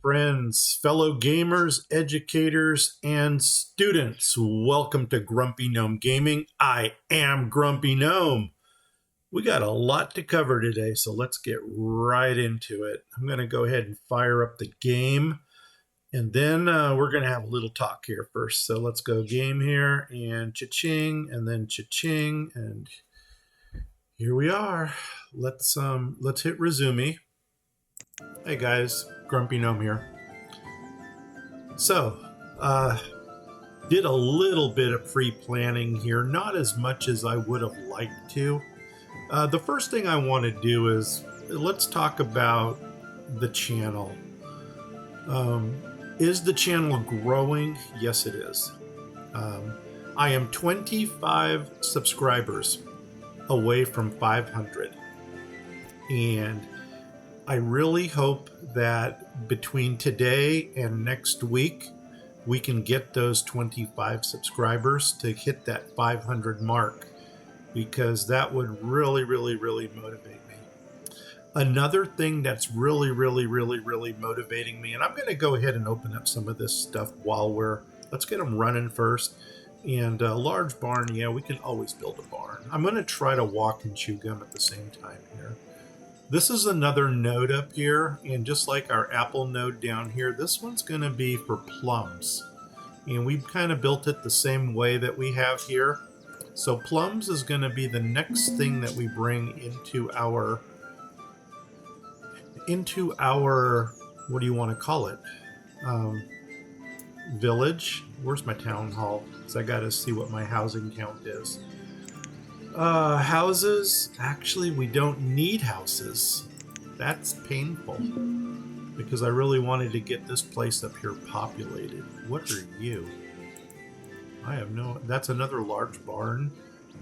friends, fellow gamers, educators, and students. Welcome to Grumpy Gnome Gaming. I am Grumpy Gnome. We got a lot to cover today, so let's get right into it. I'm going to go ahead and fire up the game, and then we're going to have a little talk here first. So let's go game here, and cha-ching, and then cha-ching, and here we are. Let's hit resume. Hey guys, Grumpy Gnome here. So, did a little bit of pre-planning here, not as much as I would have liked to. The first thing I want to do is, let's talk about the channel. Is the channel growing? Yes, it is. I am 25 subscribers away from 500. And I really hope that between today and next week, we can get those 25 subscribers to hit that 500 mark, because that would really motivate me. Another thing that's really motivating me, and I'm going to go ahead and open up some of this stuff while let's get them running first. And a large barn, yeah, we can always build a barn. I'm going to try to walk and chew gum at the same time here. This is another node up here, and just like our apple node down here, this one's going to be for plums. And we've kind of built it the same way that we have here. So plums is going to be the next thing that we bring into our, what do you want to call it? Village. Where's my town hall? Because I got to see what my housing count is. Houses, actually we don't need houses. That's painful, because I really wanted to get this place up here populated. What are you? I have no, that's another large barn.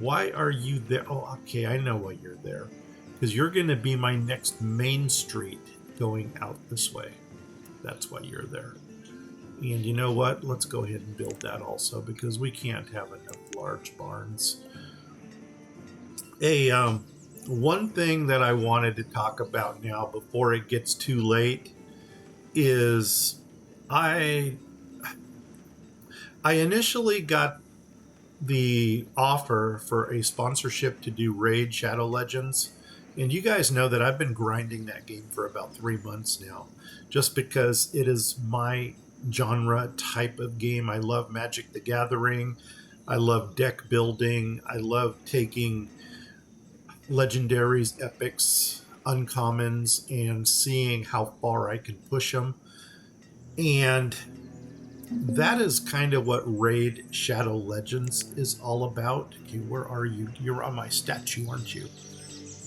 Why are you there? Oh, okay, I know why you're there. Because you're going to be my next main street going out this way. That's why you're there. And you know what? Let's go ahead and build that also, because we can't have enough large barns. One thing that I wanted to talk about now before it gets too late is I initially got the offer for a sponsorship to do Raid Shadow Legends. And you guys know that I've been grinding that game for about 3 months now, just because it is my genre type of game. I love Magic the Gathering. I love deck building. I love taking legendaries, epics, uncommons, and seeing how far I can push them. And that is kind of what Raid Shadow Legends is all about. Okay, where are you? You're on my statue, aren't you?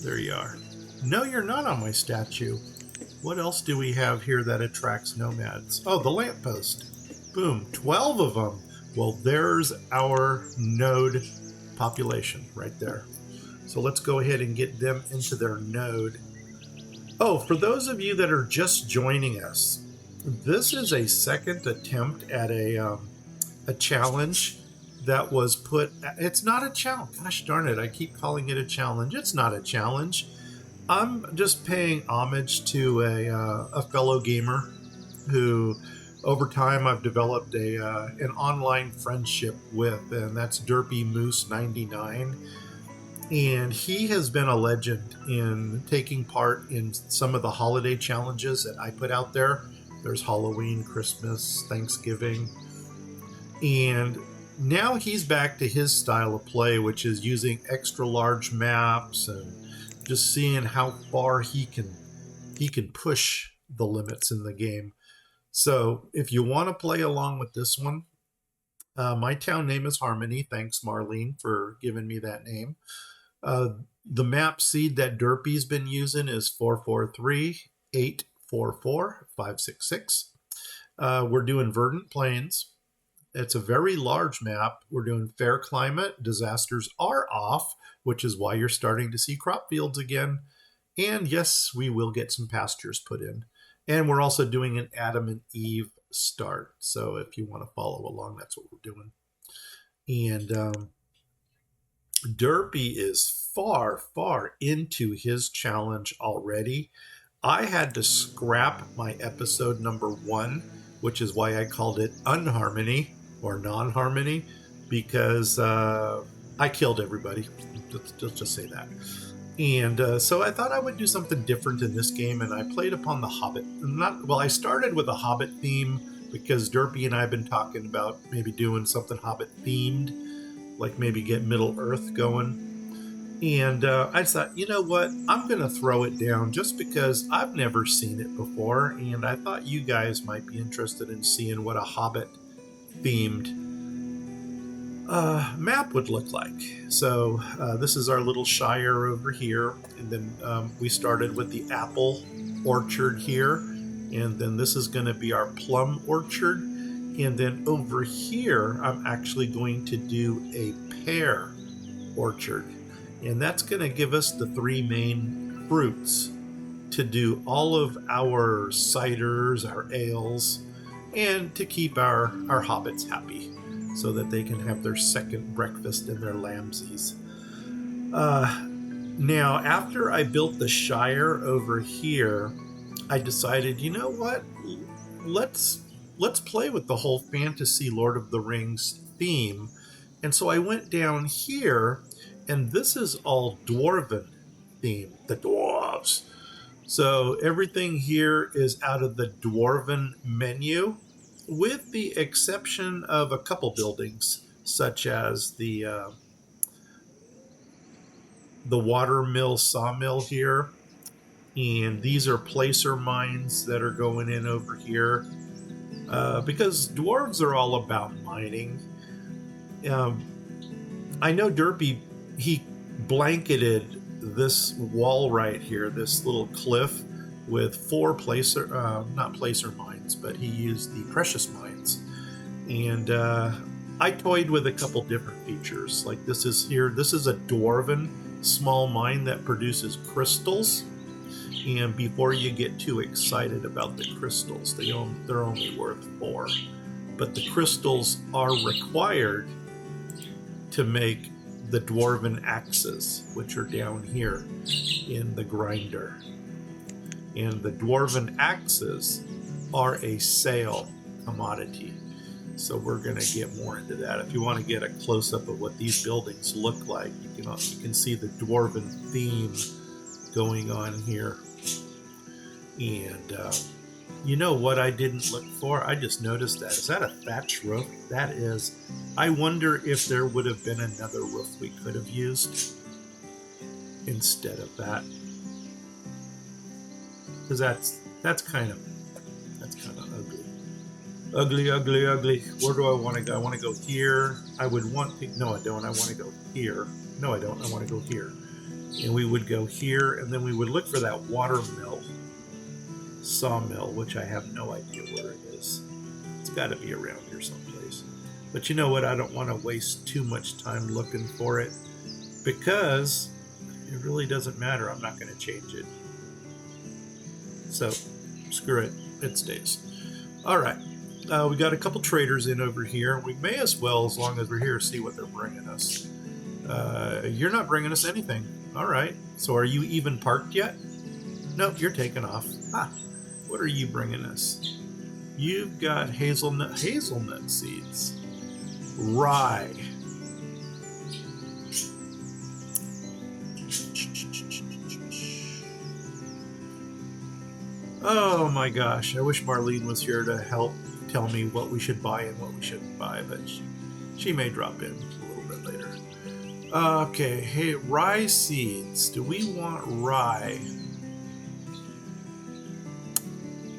There you are. No, you're not on my statue. What else do we have here that attracts nomads? Oh, the lamppost. Boom, 12 of them. Well, there's our node population right there. So let's go ahead and get them into their node. Oh, for those of you that are just joining us, this is a second attempt at a challenge that was put. It's not a challenge. Gosh darn it! I keep calling it a challenge. It's not a challenge. I'm just paying homage to a fellow gamer who, over time, I've developed an online friendship with, and that's Derpy Moose 99. And he has been a legend in taking part in some of the holiday challenges that I put out there. There's Halloween, Christmas, Thanksgiving. And now he's back to his style of play, which is using extra large maps and just seeing how far he can push the limits in the game. So if you want to play along with this one, my town name is Harmony. Thanks, Marlene, for giving me that name. The map seed that Derpy's been using is 443-844-566. We're doing Verdant Plains. It's a very large map. We're doing fair climate. Disasters are off, which is why you're starting to see crop fields again. And yes, we will get some pastures put in. And we're also doing an Adam and Eve start. So if you want to follow along, that's what we're doing. And Derpy is far into his challenge already. I had to scrap my episode number 1, which is why I called it Unharmony or Non-Harmony, because I killed everybody. Let's just say that. And so I thought I would do something different in this game, and I played upon the Hobbit. I started with a Hobbit theme because Derpy and I have been talking about maybe doing something Hobbit themed, like maybe get Middle Earth going. And I thought, you know what? I'm going to throw it down just because I've never seen it before, and I thought you guys might be interested in seeing what a Hobbit themed map would look like. So this is our little shire over here, and then we started with the apple orchard here, and then this is going to be our plum orchard, and then over here I'm actually going to do a pear orchard, and that's going to give us the 3 main fruits to do all of our ciders, our ales, and to keep our hobbits happy, so that they can have their second breakfast in their lamsies. Now, after I built the Shire over here, I decided, you know what? Let's play with the whole fantasy Lord of the Rings theme. And so I went down here, and this is all Dwarven theme, the Dwarfs. So everything here is out of the Dwarven menu, with the exception of a couple buildings, such as the watermill sawmill here, and these are placer mines that are going in over here, because dwarves are all about mining. I know Derpy, he blanketed this wall right here, this little cliff, with 4 not placer mines, but he used the precious mines. And I toyed with a couple different features. Like this is a Dwarven small mine that produces crystals. And before you get too excited about the crystals, they're only worth 4. But the crystals are required to make the Dwarven axes, which are down here in the grinder. And the Dwarven axes are a sale commodity. So we're going to get more into that. If you want to get a close-up of what these buildings look like, you can see the Dwarven theme going on here. And you know what I didn't look for? I just noticed that. Is that a thatch roof? That is. I wonder if there would have been another roof we could have used instead of that. Because that's kind of ugly. Ugly. Where do I want to go? I want to go here. No, I don't. I want to go here. No, I don't. I want to go here. And we would go here, and then we would look for that sawmill, which I have no idea where it is. It's got to be around here someplace. But you know what? I don't want to waste too much time looking for it, because it really doesn't matter. I'm not going to change it. So, screw it. It stays. All right. We got a couple traders in over here. We may as well, as long as we're here, see what they're bringing us. You're not bringing us anything. All right. So are you even parked yet? Nope, you're taking off. What are you bringing us? You've got hazelnut seeds. Rye. Oh my gosh, I wish Marlene was here to help tell me what we should buy and what we shouldn't buy, but she may drop in a little bit later. Okay, hey, rye seeds. Do we want rye?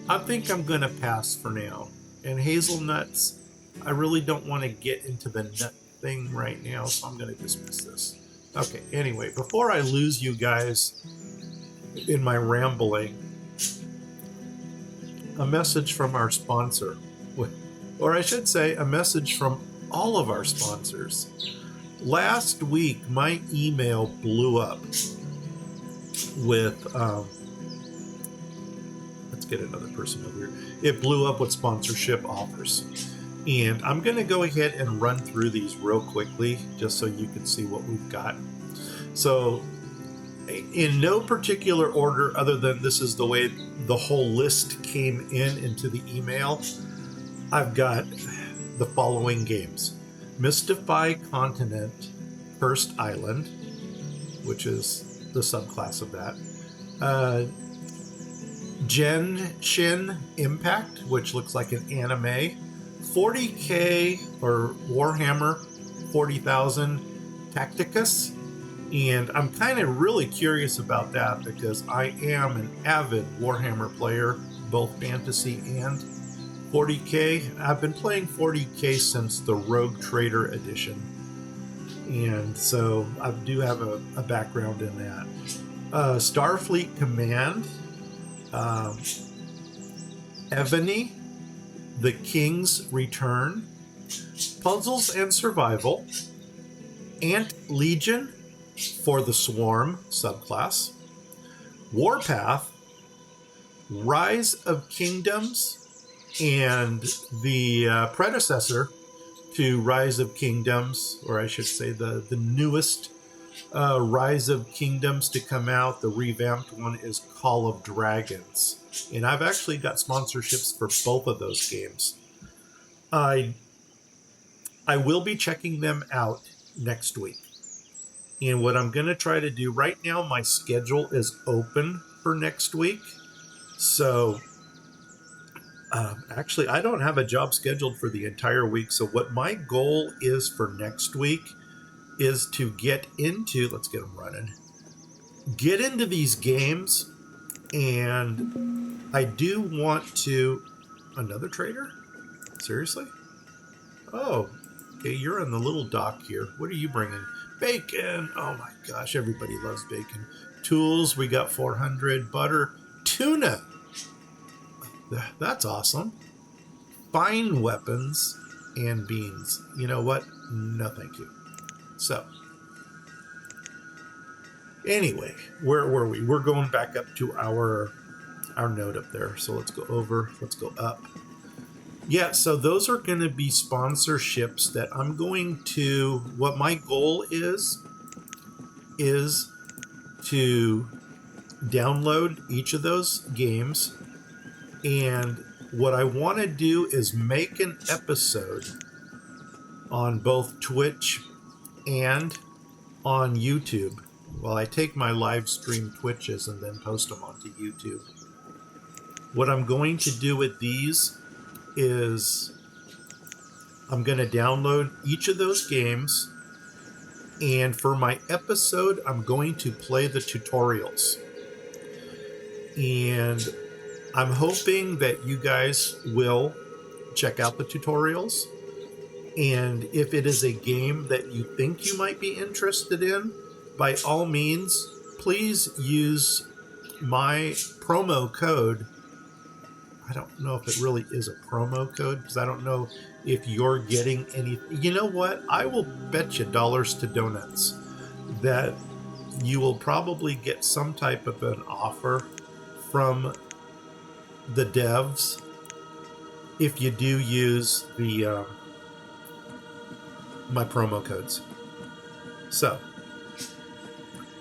I think I'm going to pass for now. And hazelnuts, I really don't want to get into the nut thing right now, so I'm going to dismiss this. Okay, anyway, before I lose you guys in my rambling, a message from our sponsor. Or I should say, a message from all of our sponsors. Last week, my email blew up with... let's get another person over here. It blew up with sponsorship offers. And I'm going to go ahead and run through these real quickly, just so you can see what we've got. So, In no particular order other than this is the way the whole list came into the email, I've got the following games: Mystify Continent, Cursed Island, which is the subclass of that. Genshin Impact, which looks like an anime. 40K or Warhammer 40,000 Tacticus. And I'm kind of really curious about that because I am an avid Warhammer player, both fantasy and 40K. I've been playing 40K since the Rogue Trader edition. And so I do have a background in that. Starfleet Command, Ebony, The King's Return, Puzzles and Survival, Ant Legion for the Swarm subclass, Warpath, Rise of Kingdoms, and the predecessor to Rise of Kingdoms, or I should say the newest Rise of Kingdoms to come out, the revamped one, is Call of Dragons. And I've actually got sponsorships for both of those games. I will be checking them out next week. And what I'm going to try to do right now, my schedule is open for next week. So actually, I don't have a job scheduled for the entire week. So what my goal is for next week is to get into, let's get them running, get into these games. And I do want to, another trader? Seriously? Oh, okay, you're on the little dock here. What are you bringing? Bacon. Oh my gosh, everybody loves bacon. Tools, we got 400. Butter. Tuna. That's awesome. Fine weapons and beans. You know what? No, thank you. So, anyway, where were we? We're going back up to our note up there. So let's go over. Let's go up. Yeah, so those are going to be sponsorships that I'm going to, what my goal is to download each of those games. And what I want to do is make an episode on both Twitch and on YouTube. Well, I take my live stream Twitches and then post them onto YouTube. What I'm going to do with these is I'm going to download each of those games, and for my episode I'm going to play the tutorials, and I'm hoping that you guys will check out the tutorials. And if it is a game that you think you might be interested in, by all means, please use my promo code. I don't know if it really is a promo code because I don't know if you're getting any. You know what? I will bet you dollars to donuts that you will probably get some type of an offer from the devs if you do use the my promo codes. So,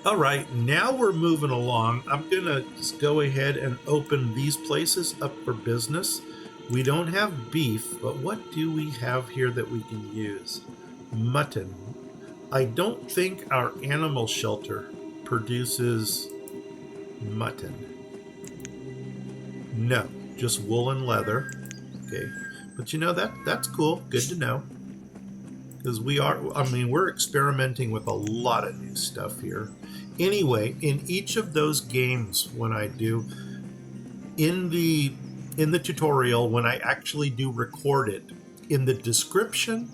all right, now we're moving along. I'm going to just go ahead and open these places up for business. We don't have beef, but what do we have here that we can use? Mutton. I don't think our animal shelter produces mutton. No, just wool and leather. Okay, but you know, that's cool. Good to know. Because we're experimenting with a lot of new stuff here. Anyway, in each of those games, when I do, in the tutorial, when I actually do record it, in the description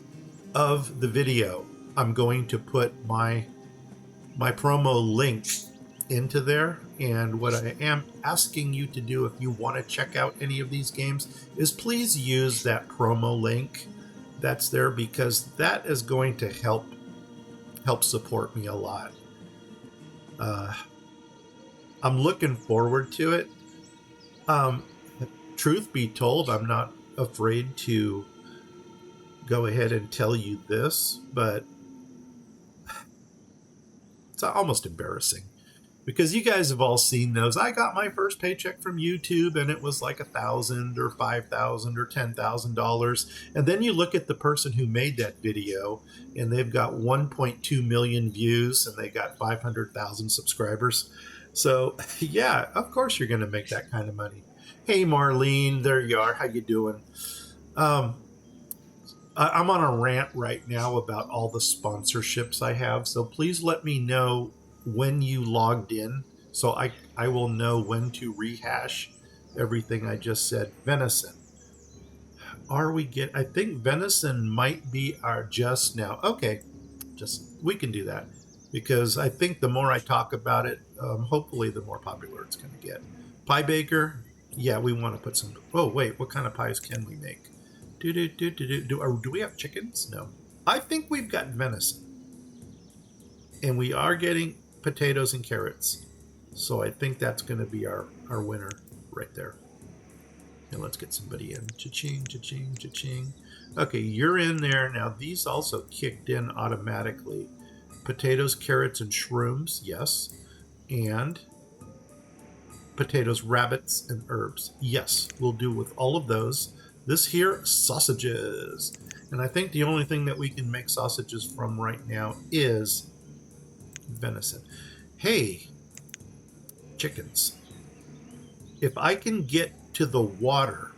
of the video, I'm going to put my promo link into there. And what I am asking you to do, if you want to check out any of these games, is please use that promo link that's there, because that is going to help support me a lot. I'm looking forward to it. Truth be told, I'm not afraid to go ahead and tell you this, but it's almost embarrassing because you guys have all seen those. I got my first paycheck from YouTube and it was like $1,000 or $5,000 or $10,000. And then you look at the person who made that video and they've got 1.2 million views and they got 500,000 subscribers. So yeah, of course you're going to make that kind of money. Hey, Marlene, there you are. How you doing? I'm on a rant right now about all the sponsorships I have. So please let me know when you logged in so I will know when to rehash everything I just said. Venison. I think venison might be our just now. Okay, we can do that because I think the more I talk about it, hopefully the more popular it's going to get. Pie baker. Yeah, we want to put some. Oh, wait, what kind of pies can we make? Do we have chickens? No. I think we've got venison. And we are getting potatoes and carrots. So I think that's going to be our winner right there. And let's get somebody in. Cha-ching, cha-ching, cha-ching. Okay, you're in there. Now, these also kicked in automatically. Potatoes, carrots, and shrooms. Yes. And potatoes, rabbits, and herbs. Yes, we'll do with all of those. This here, sausages. And I think the only thing that we can make sausages from right now is venison. Hey, chickens. If I can get to the water,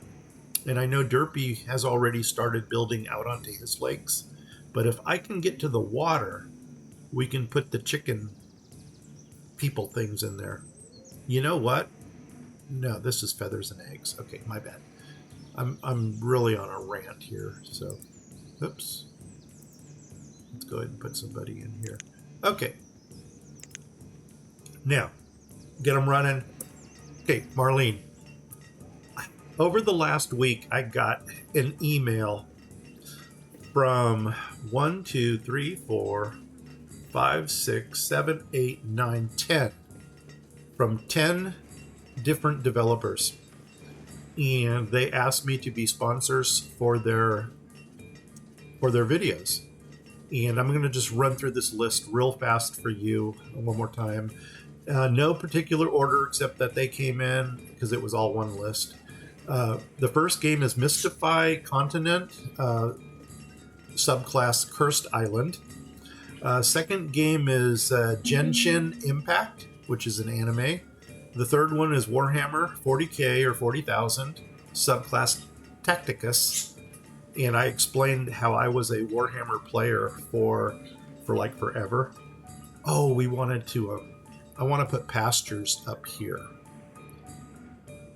and I know Derpy has already started building out onto his lakes, but if I can get to the water, we can put the chicken people things in there. You know what? No, this is feathers and eggs. Okay, my bad. I'm really on a rant here, so oops. Let's go ahead and put somebody in here. Okay. Now, get them running. Okay, Marlene. Over the last week, I got an email from 1, 2, 3, 4, 5, 6, 7, 8, 9, 10 from 10 different developers. And they asked me to be sponsors for their videos. And I'm going to just run through this list real fast for you one more time. No particular order except that they came in because it was all one list. The first game is Mystify Continent, subclass Cursed Island. Second game is Genshin Impact, which is an anime. The third one is Warhammer 40K or 40,000, subclass Tacticus. And I explained how I was a Warhammer player for like forever. Oh, I want to put pastures up here.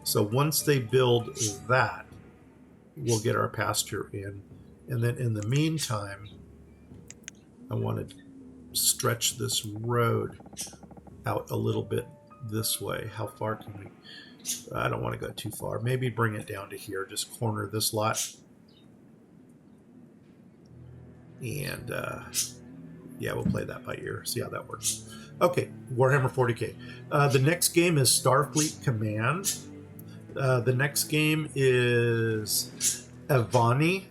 So once they build that, we'll get our pasture in. And then in the meantime, I want to stretch this road out a little bit this way. How far can we? I don't want to go too far. Maybe bring it down to here. Just corner this lot. And yeah, we'll play that by ear. See how that works. Okay, Warhammer 40K. The next game is Starfleet Command. The next game is Avani,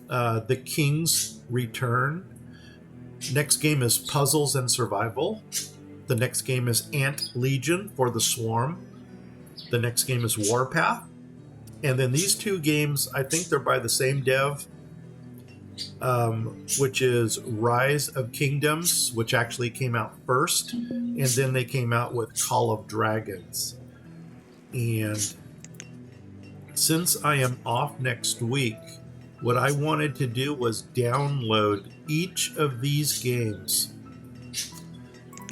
The King's Return. Next game is Puzzles and Survival. The next game is Ant Legion for the Swarm. The next game is Warpath. And then these two games, I think they're by the same dev, which is Rise of Kingdoms, which actually came out first. And then they came out with Call of Dragons. And since I am off next week, what I wanted to do was download each of these games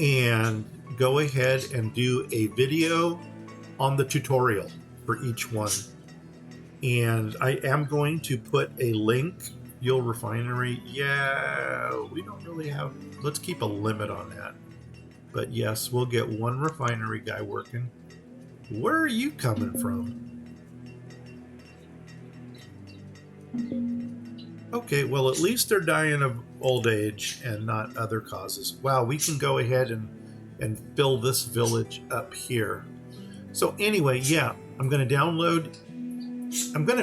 and go ahead and do a video on the tutorial for each one. And I am going to put a link. Fuel Refinery, yeah, we don't really have, let's keep a limit on that. But yes, we'll get one refinery guy working. Where are you coming from? Okay, well, at least they're dying of old age and not other causes. Wow, we can go ahead and fill this village up here. So anyway, yeah, I'm going to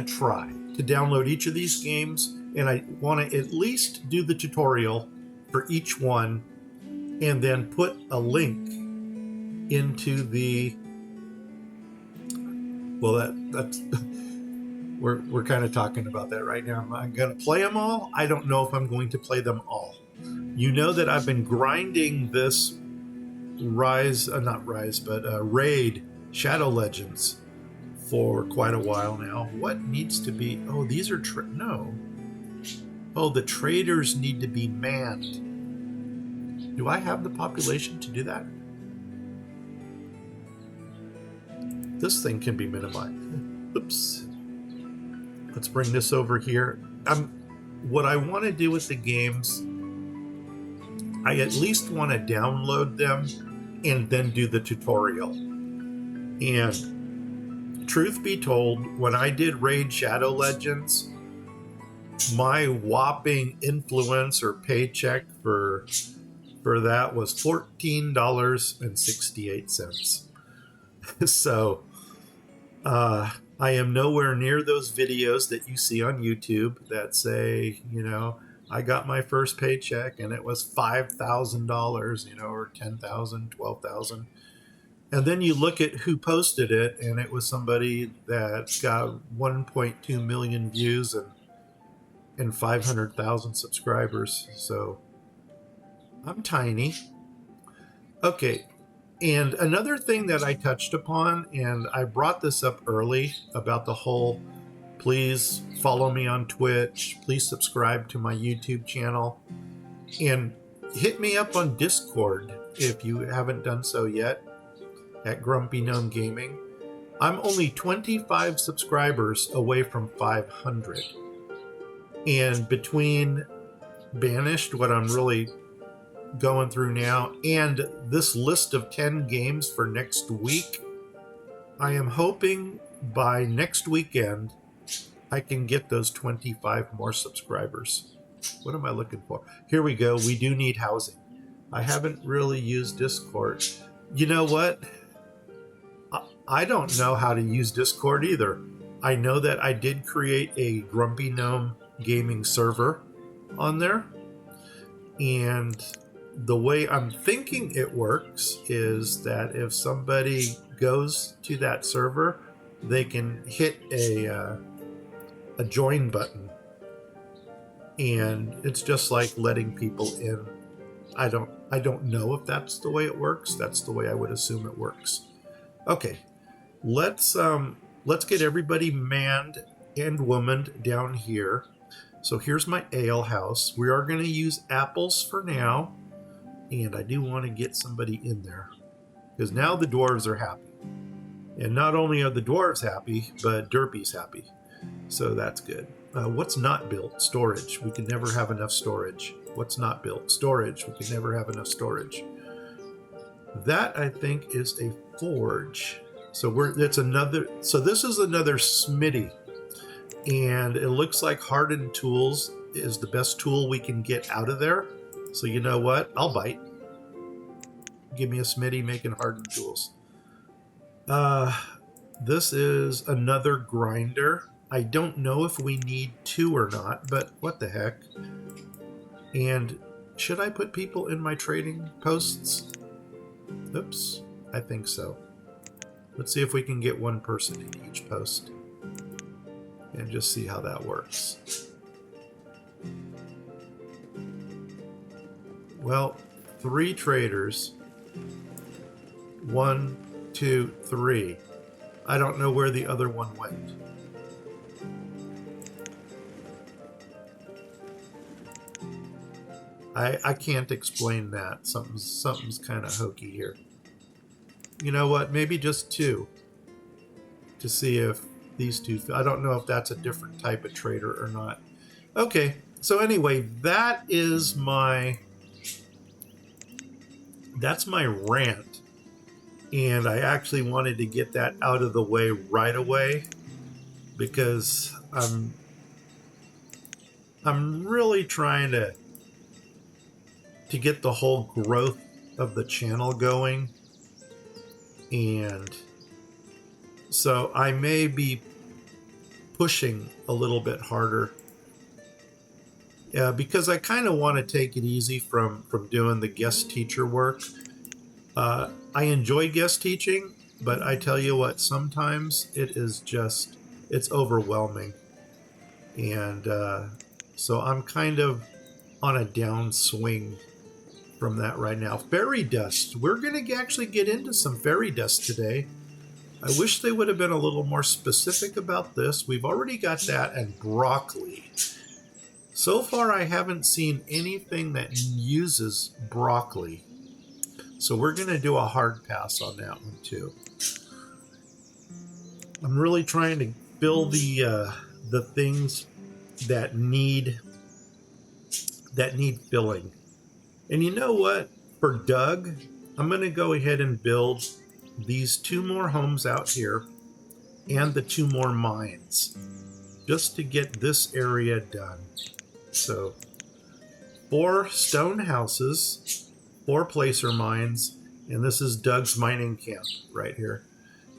try to download each of these games, and I want to at least do the tutorial for each one and then put a link into the, well, that's we're kind of talking about that right now. Am I going to play them all? I don't know if I'm going to play them all. You know that I've been grinding this Raid Shadow Legends for quite a while now. What needs to be? Oh, these are no. Oh, the traders need to be manned. Do I have the population to do that? This thing can be minimized. Oops. Let's bring this over here. What I want to do with the games, I at least want to download them and then do the tutorial. And truth be told, when I did Raid Shadow Legends, my whopping influence or paycheck for that was $14.68. So I am nowhere near those videos that you see on YouTube that say, I got my first paycheck and it was $5,000, or $10,000, $12,000. And then you look at who posted it, and it was somebody that got 1.2 million views and 500,000 subscribers. So I'm tiny. Okay. And another thing that I touched upon, and I brought this up early about the whole, please follow me on Twitch, please subscribe to my YouTube channel, and hit me up on Discord if you haven't done so yet at Grumpy Gnome Gaming. I'm only 25 subscribers away from 500. And between Banished, what I'm really going through now, and this list of 10 games for next week, I am hoping by next weekend I can get those 25 more subscribers. What am I looking for? Here we go. We do need housing. I haven't really used Discord. You know what? I don't know how to use Discord either. I know that I did create a Grumpy Gnome Gaming server on there, and the way I'm thinking it works is that if somebody goes to that server, they can hit a join button, and it's just like letting people in. I don't know if that's the way it works. That's the way I would assume it works. Okay, let's get everybody manned and womaned down here. So here's my ale house. We are going to use apples for now, and I do want to get somebody in there because now the dwarves are happy. And not only are the dwarves happy, but Derpy's happy. So that's good. What's not built? Storage. We can never have enough storage. What's not built? Storage. We can never have enough storage. That, I think, is a forge. So this is another smithy. And it looks like hardened tools is the best tool we can get out of there. So you know what? I'll bite. Give me a smithy making hardened tools. This is another grinder. I don't know if we need 2 or not, but what the heck. And should I put people in my trading posts? Oops, I think so. Let's see if we can get 1 person in each post and just see how that works. Well, 3 traders. 1, 2, 3. I don't know where the other one went. I can't explain that. Something's kind of hokey here. You know what? Maybe just 2 to see if these 2. I don't know if that's a different type of trader or not. Okay. So anyway, that's my rant, and I actually wanted to get that out of the way right away because I'm really trying to get the whole growth of the channel going, and so I may be pushing a little bit harder because I kind of want to take it easy from doing the guest teacher work. I enjoy guest teaching, but I tell you what, sometimes it is just, it's overwhelming. And so I'm kind of on a downswing from that right now. Fairy dust. We're going to actually get into some fairy dust today. I wish they would have been a little more specific about this. We've already got that and broccoli. So far, I haven't seen anything that uses broccoli. So we're going to do a hard pass on that one too. I'm really trying to build the things that need filling. And you know what? For Doug, I'm going to go ahead and build these 2 more homes out here and the 2 more mines just to get this area done. So 4 stone houses, 4 placer mines, and this is Doug's mining camp right here.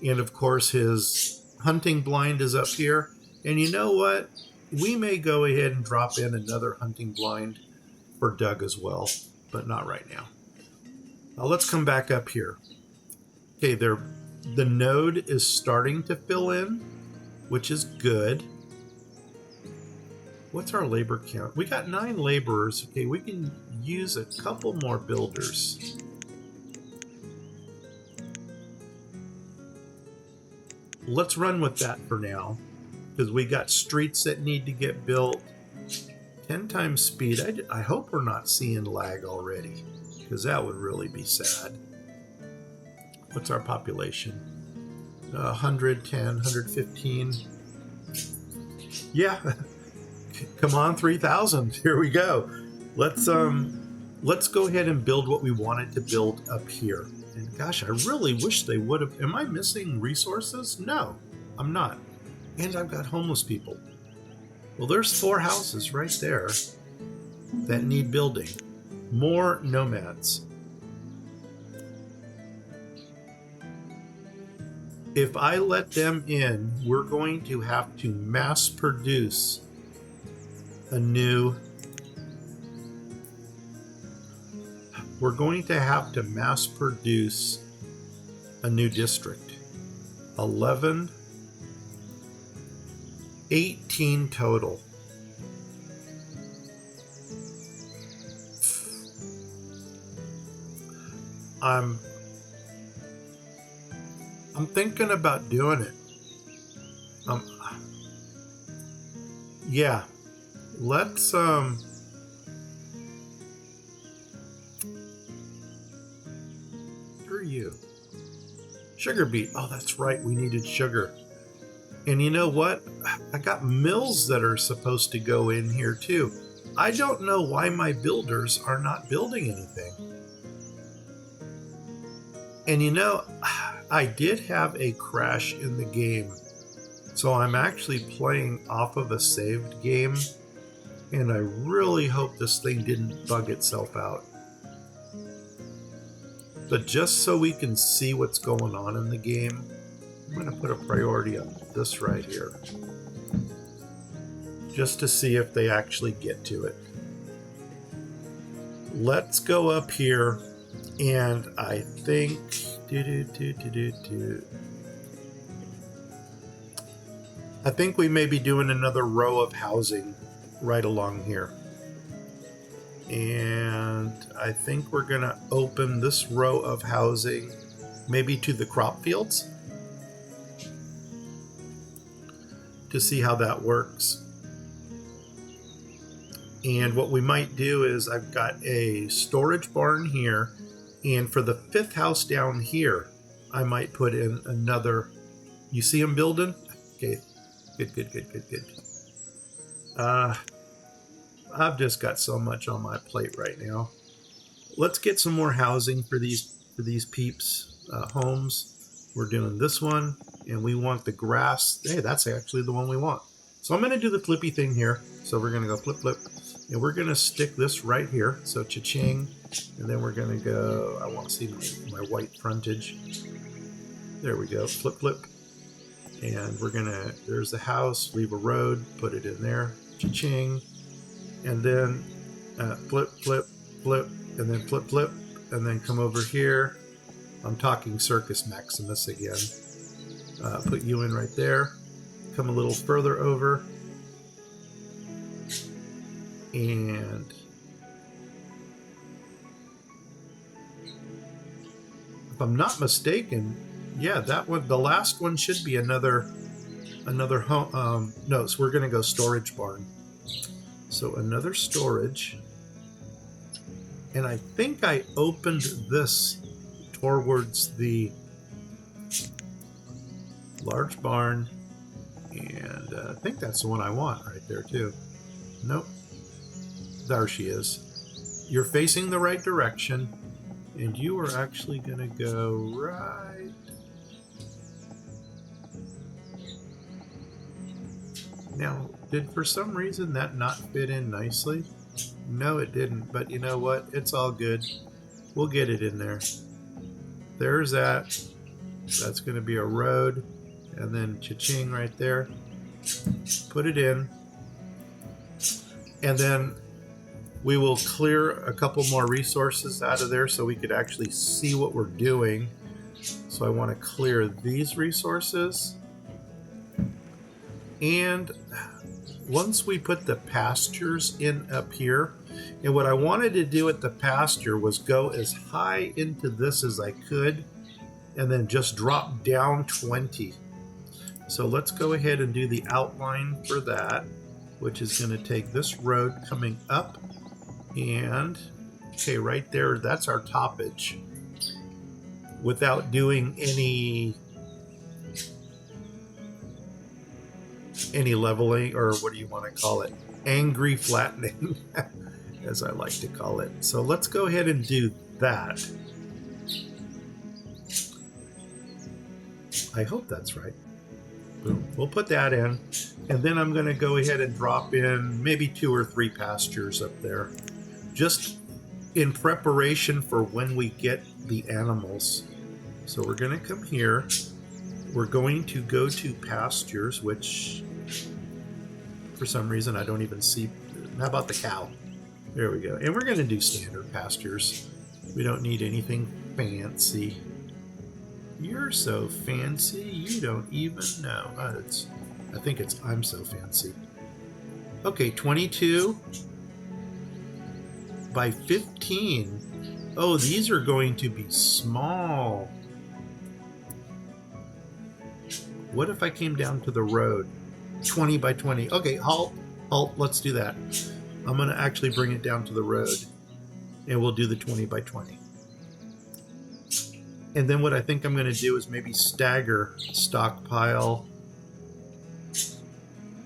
And of course his hunting blind is up here. And you know what? We may go ahead and drop in another hunting blind for Doug as well, but not right now. Now let's come back up here. Okay, the node is starting to fill in, which is good. What's our labor count? We got 9 laborers. Okay, we can use a couple more builders. Let's run with that for now, because we got streets that need to get built. 10 times speed. I hope we're not seeing lag already, because that would really be sad. What's our population? 110, 115. Yeah. Come on, 3,000. Here we go. Let's go ahead and build what we wanted to build up here. And gosh, I really wish they would have. Am I missing resources? No, I'm not. And I've got homeless people. Well, there's 4 houses right there that need building. More nomads. If I let them in, we're going to have to mass produce a new... We're going to have to mass produce a new district. 11, 18 total. I'm thinking about doing it. Yeah. Let's who are you? Sugar beet. Oh, that's right. We needed sugar. And you know what? I got mills that are supposed to go in here too. I don't know why my builders are not building anything. And you know, I did have a crash in the game. So I'm actually playing off of a saved game. And I really hope this thing didn't bug itself out. But just so we can see what's going on in the game, I'm going to put a priority on this right here. Just to see if they actually get to it. Let's go up here, and I think... I think we may be doing another row of housing right along here. And I think we're going to open this row of housing maybe to the crop fields to see how that works. And what we might do is I've got a storage barn here, and for the 5th house down here, I might put in another. You see them building? Okay, good. I've just got so much on my plate right now. Let's get some more housing for these peeps homes. We're doing this one, and we want the grass. Hey, that's actually the one we want. So I'm going to do the flippy thing here. So we're going to go flip, and we're going to stick this right here. So cha-ching, and then we're going to go. I want to see my white frontage. There we go. Flip, and we're gonna. There's the house. Leave a road. Put it in there. Cha-ching. And then flip, and then flip, and then come over here I'm talking Circus Maximus again. Put you in right there. Come a little further over. And if I'm not mistaken, yeah, that one, the last one should be another home. No, so we're going to go storage barn. So another storage. And I think I opened this towards the large barn. And I think that's the one I want right there too. Nope. There she is. You're facing the right direction. And you are actually going to go right. Now, did for some reason that not fit in nicely? No, it didn't. But you know what? It's all good. We'll get it in there. There's that. That's going to be a road. And then cha-ching right there. Put it in. And then we will clear a couple more resources out of there so we could actually see what we're doing. So I want to clear these resources. And once we put the pastures in up here, and what I wanted to do at the pasture was go as high into this as I could, and then just drop down 20. So let's go ahead and do the outline for that, which is going to take this road coming up. And, okay, right there, that's our toppage. Without doing any leveling, or what do you want to call it? Angry flattening, as I like to call it. So let's go ahead and do that. I hope that's right. Boom. We'll put that in. And then I'm going to go ahead and drop in maybe 2 or 3 pastures up there. Just in preparation for when we get the animals. So we're going to come here. We're going to go to pastures, which for some reason I don't even see. How about the cow? There we go. And we're going to do standard pastures. We don't need anything fancy. You're so fancy, you don't even know. I think it's I'm so fancy. Okay, 22 by 15. Oh, these are going to be small. What if I came down to the road? 20 by 20. Okay, halt, let's do that. I'm going to actually bring it down to the road, and we'll do the 20 by 20. And then what I think I'm going to do is maybe stagger stockpile.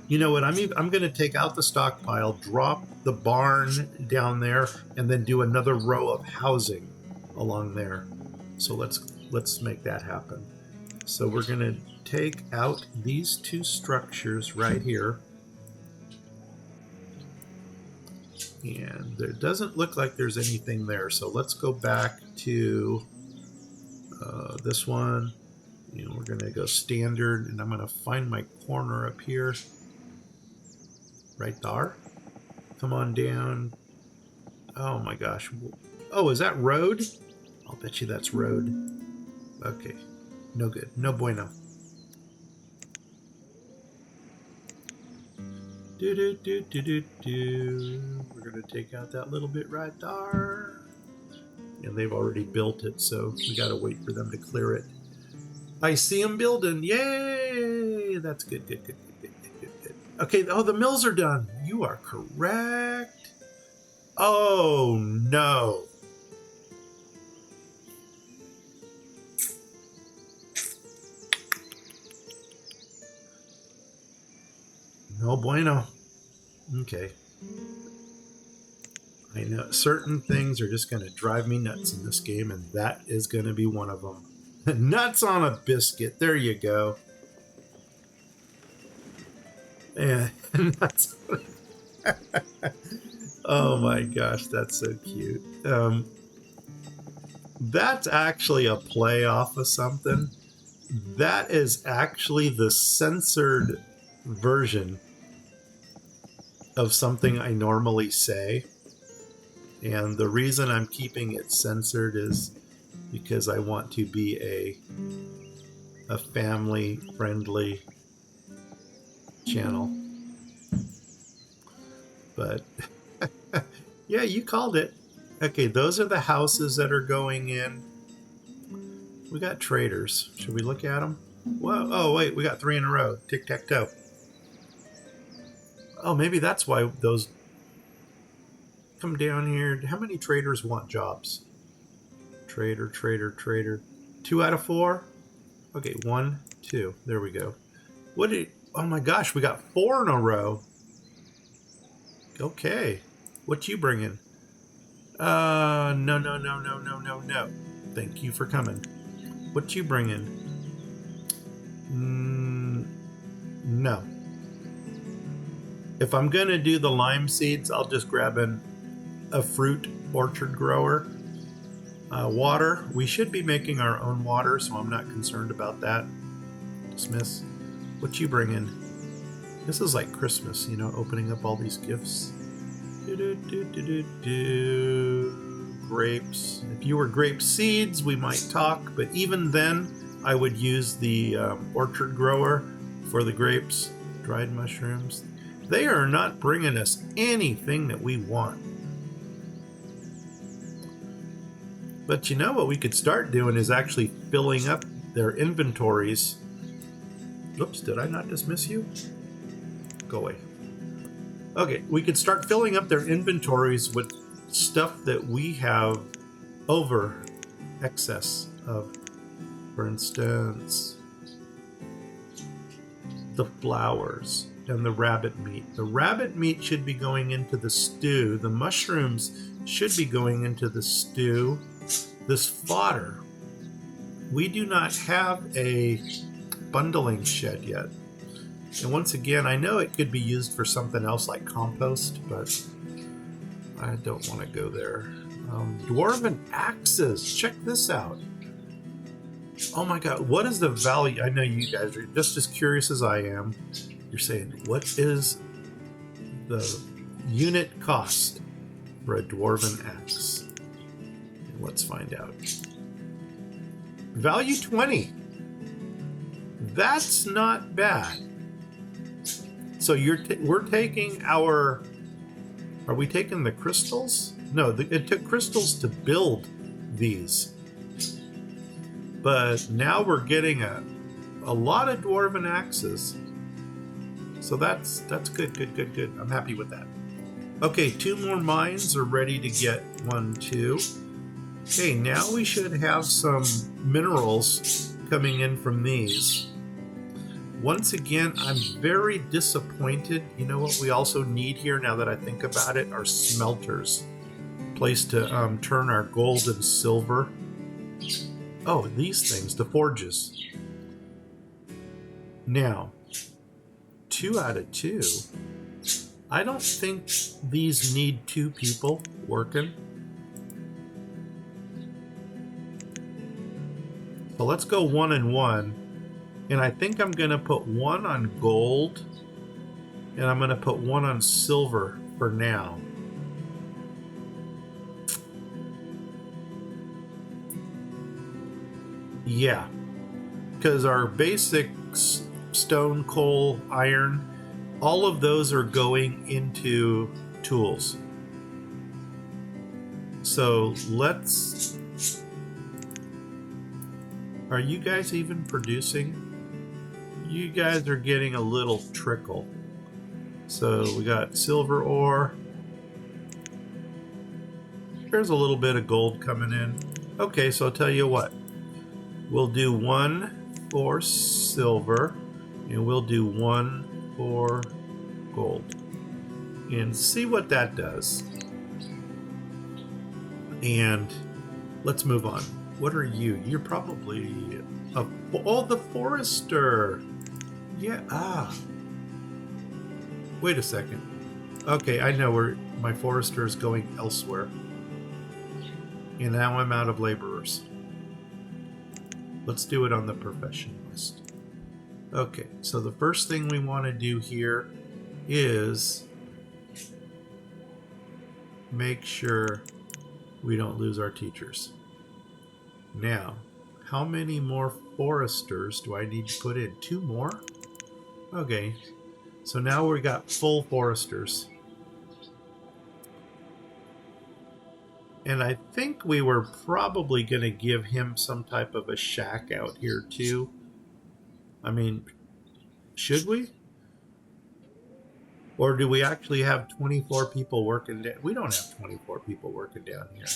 You know what? I'm going to take out the stockpile, drop the barn down there, and then do another row of housing along there. So let's make that happen. So we're going to take out these 2 structures right here. And there doesn't look like there's anything there. So let's go back to this one. You know, we're going to go standard, and I'm going to find my corner up here. Right there. Come on down. Oh my gosh. Oh, is that road? I'll bet you that's road. Okay. No good. No bueno. We're going to take out that little bit right there. And they've already built it, so we got to wait for them to clear it. I see them building. Yay! That's good. Okay, oh, the mills are done. You are correct. Oh, no. No bueno. Okay. I know certain things are just going to drive me nuts in this game, and that is going to be one of them. Nuts on a biscuit. There you go. And nuts. Oh my gosh, that's so cute. That's actually a play off of something. That is actually the censored version of something I normally say. And the reason I'm keeping it censored is because I want to be a family-friendly channel. But yeah, you called it. Okay, those are the houses that are going in. We got traders. Should we look at them? Whoa, oh wait, we got 3 in a row. Tic-tac-toe. Oh, maybe that's why those come down here. How many traders want jobs? Trader, trader, trader. 2 out of 4? Okay, 1, 2. There we go. What did... Oh my gosh, we got 4 in a row. Okay. What you bringing? No, no, no, no, no, no, no. Thank you for coming. What you bringing? No. If I'm going to do the lime seeds, I'll just grab a fruit orchard grower. Water. We should be making our own water, so I'm not concerned about that. Dismiss. What you bringing? This is like Christmas, you know, opening up all these gifts. Grapes. If you were grape seeds, we might talk, but even then, I would use the orchard grower for the grapes. Dried mushrooms. They are not bringing us anything that we want. But you know what we could start doing is actually filling up their inventories. Oops, did I not dismiss you? Go away. Okay, we could start filling up their inventories with stuff that we have over excess of. For instance, the flowers and the rabbit meat. The rabbit meat should be going into the stew. The mushrooms should be going into the stew. This fodder. We do not have a bundling shed yet. And once again, I know it could be used for something else like compost, but I don't want to go there. Dwarven axes. Check this out. Oh my god, what is the value? I know you guys are just as curious as I am. You're saying, what is the unit cost for a dwarven axe? And let's find out. Value 20. That's not bad. So we're taking our... Are we taking the crystals? No, it took crystals to build these. But now we're getting a lot of dwarven axes. So that's good, good, good, good. I'm happy with that. Okay, 2 more mines are ready to get 1, 2. Okay, now we should have some minerals coming in from these. Once again, I'm very disappointed. You know what we also need here, now that I think about it, are smelters. Place to turn our gold and silver. Oh, these things, the forges. Now, 2 out of 2. I don't think these need 2 people working. So let's go 1 and 1. And I think I'm going to put 1 on gold. And I'm going to put 1 on silver for now. Yeah. Because our basic stone, coal, iron, all of those are going into tools. So let's... Are you guys even producing? You guys are getting a little trickle. So we got silver ore. There's a little bit of gold coming in. Okay, so I'll tell you what. We'll do 1 for silver, and we'll do 1 for gold. And see what that does. And let's move on. What are you? You're probably the forester. Yeah, Wait a second. Okay, I know where my forester is going elsewhere. And now I'm out of laborers. Let's do it on the profession list. Okay, so the first thing we want to do here is make sure we don't lose our teachers. Now, how many more foresters do I need to put in? 2 more? Okay. So now we got full foresters. And I think we were probably going to give him some type of a shack out here too. I mean, should we? Or do we actually have 24 people working down? We don't have 24 people working down here.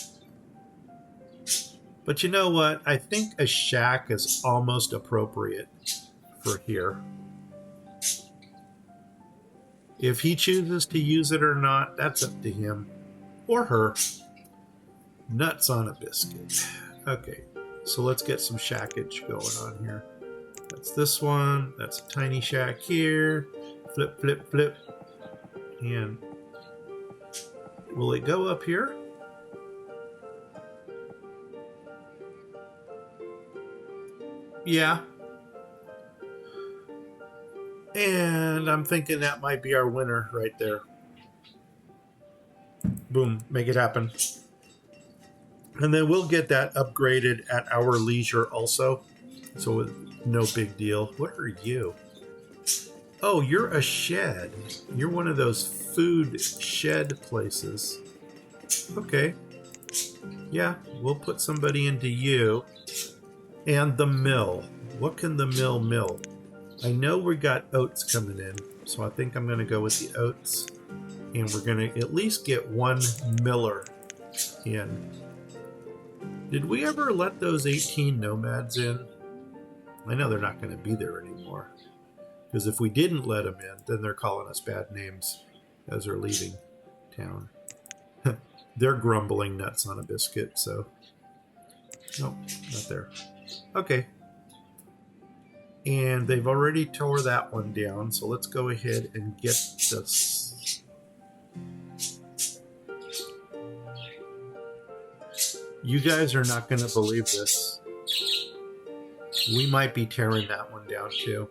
But you know what? I think a shack is almost appropriate for here. If he chooses to use it or not, that's up to him. Or her. Nuts on a biscuit. Okay, so let's get some shackage going on here. That's this one. That's a tiny shack here. Flip, flip, flip. And will it go up here? Yeah. And I'm thinking that might be our winner right there. Boom, make it happen. And then we'll get that upgraded at our leisure also. So no big deal. What are you? Oh, you're a shed. You're one of those food shed places. Okay. Yeah, we'll put somebody into you. And the mill. What can the mill? I know we got oats coming in, so I think I'm going to go with the oats. And we're going to at least get one miller in. Did we ever let those 18 nomads in? I know they're not going to be there anymore. Because if we didn't let them in, then they're calling us bad names as they're leaving town. They're grumbling nuts on a biscuit, so... Nope, not there. Okay. And they've already tore that one down, so let's go ahead and get this. You guys are not going to believe this. We might be tearing that one down too.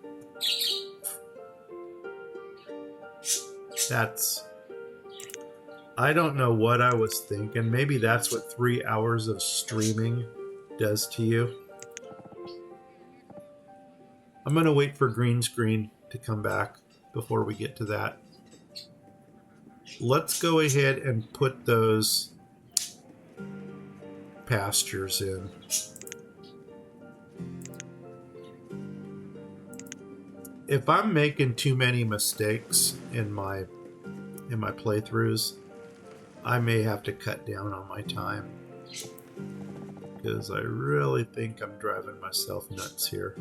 I don't know what I was thinking. Maybe that's what 3 hours of streaming does to you. I'm going to wait for green screen to come back before we get to that. Let's go ahead and put those pastures in. If I'm making too many mistakes in my playthroughs, I may have to cut down on my time, because I really think I'm driving myself nuts here.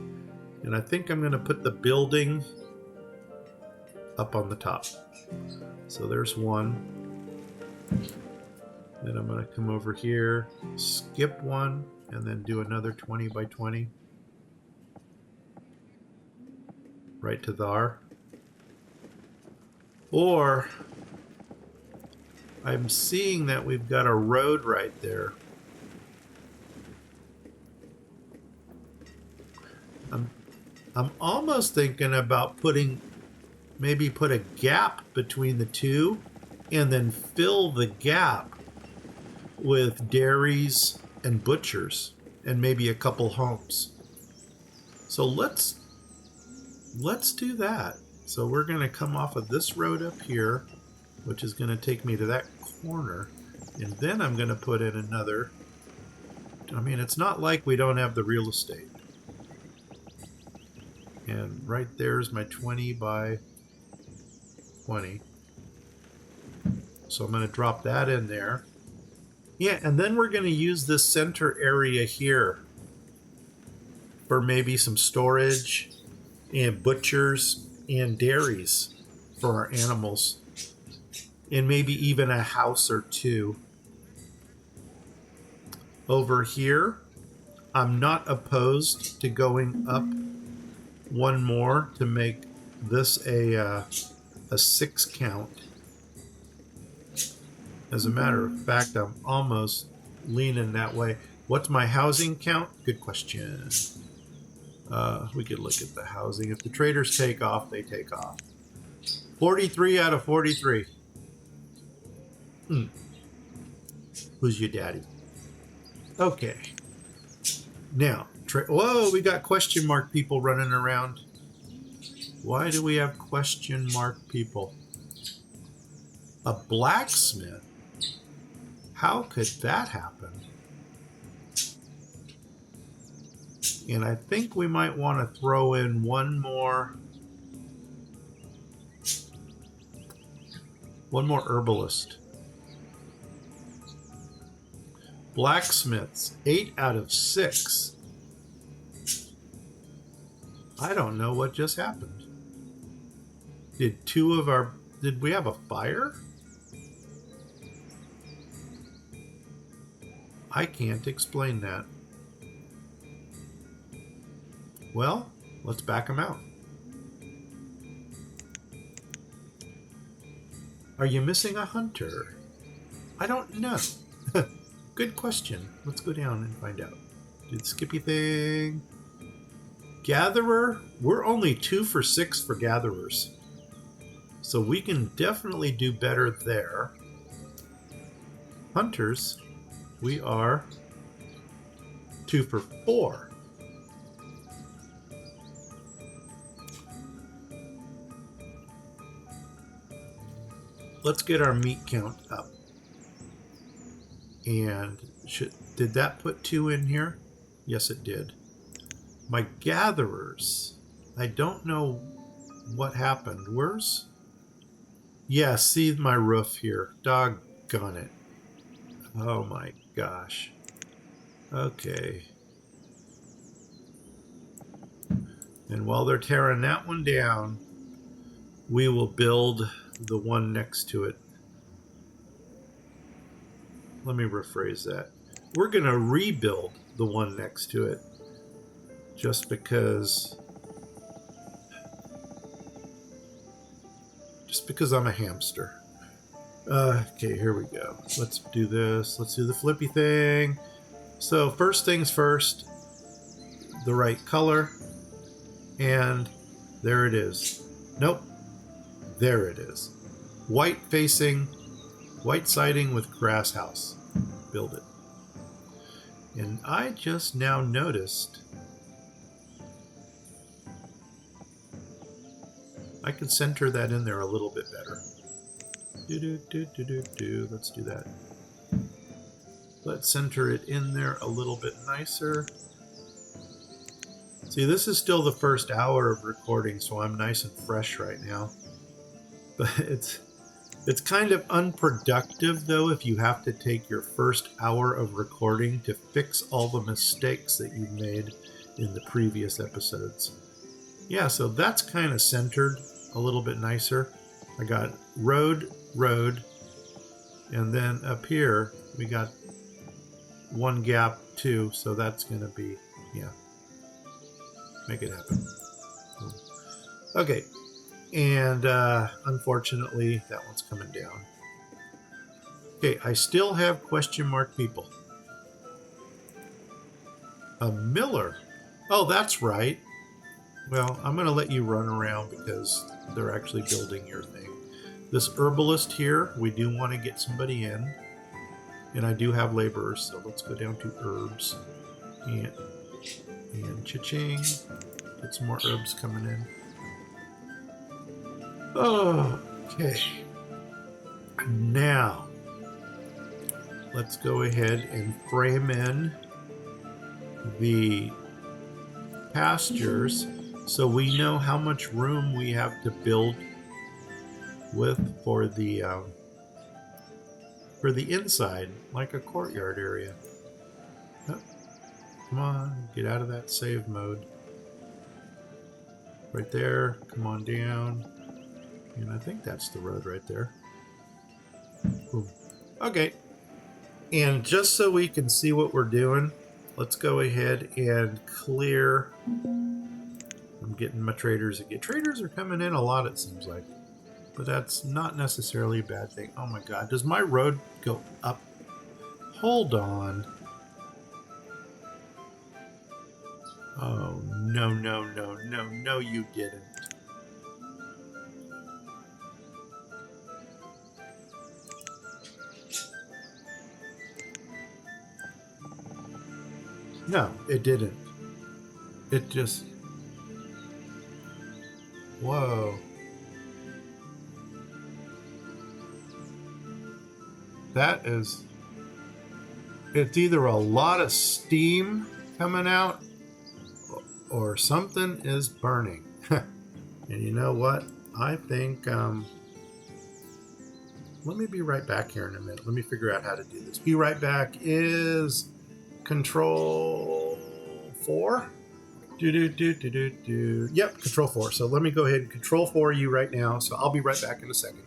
And I think I'm going to put the building up on the top. So there's one. Then I'm going to come over here, skip one, and then do another 20 by 20. Right to there. Or I'm seeing that we've got a road right there. I'm almost thinking about maybe put a gap between the two and then fill the gap with dairies and butchers and maybe a couple homes. So let's do that. So we're going to come off of this road up here, which is going to take me to that corner. And then I'm going to put in another. I mean, it's not like we don't have the real estate. And right there's my 20 by 20. So I'm going to drop that in there. Yeah, and then we're going to use this center area here for maybe some storage and butchers and dairies for our animals. And maybe even a house or two. Over here, I'm not opposed to going up one more to make this a 6 count. As a matter of fact, I'm almost leaning that way. What's my housing count? Good question. We could look at the housing. If the traders take off, they take off. 43 out of 43. Who's your daddy? Okay. Now, whoa, we got question mark people running around. Why do we have question mark people? A blacksmith? How could that happen? And I think we might want to throw in one more herbalist. Blacksmiths, 8 out of 6. I don't know what just happened. Did we have a fire? I can't explain that. Well, let's back them out. Are you missing a hunter? I don't know. Good question. Let's go down and find out. Did Skippy thing? Gatherer? We're only 2 for 6 for gatherers. So we can definitely do better there. Hunters, we are 2 for 4. Let's get our meat count up. And did that put 2 in here? Yes, it did. My gatherers, I don't know what happened. Where's? Yeah, see my roof here. Doggone it. Oh my gosh. Okay. And while they're tearing that one down, we will build the one next to it. Let me rephrase that. We're going to rebuild the one next to it just because I'm a hamster. Okay, here we go. Let's do this. Let's do the flippy thing. So first things first, the right color. And there it is. Nope. There it is. White facing, white siding with grass house. Build it. And I just now noticed I could center that in there a little bit better. Let's do that. Let's center it in there a little bit nicer. See, this is still the first hour of recording, so I'm nice and fresh right now. But it's kind of unproductive, though, if you have to take your first hour of recording to fix all the mistakes that you've made in the previous episodes. Yeah, so that's kind of centered a little bit nicer. I got road, and then up here we got one gap too, so that's going to be, yeah, make it happen. Okay, and unfortunately that one's coming down. Okay, I still have question mark people. A miller. Oh, that's right. Well, I'm going to let you run around because they're actually building your thing. This herbalist here, we do want to get somebody in. And I do have laborers, so let's go down to herbs. And cha-ching. Get some more herbs coming in. Okay. Now, let's go ahead and frame in the pastures so we know how much room we have to build with for the inside, like a courtyard area. Oh, come on, get out of that save mode. Right there, come on down. And I think that's the road right there. Boom. Okay. And just so we can see what we're doing, let's go ahead and clear. I'm getting my traders again. Traders are coming in a lot, it seems like. But that's not necessarily a bad thing. Oh my god, does my road go up? Hold on. Oh, no, you didn't. No, it didn't. It just... Whoa. That is... It's either a lot of steam coming out or something is burning. And you know what? I think... let me be right back here in a minute. Let me figure out how to do this. Be right back is Control 4. Yep, Control 4. So let me go ahead and Control 4 you right now. So I'll be right back in a second.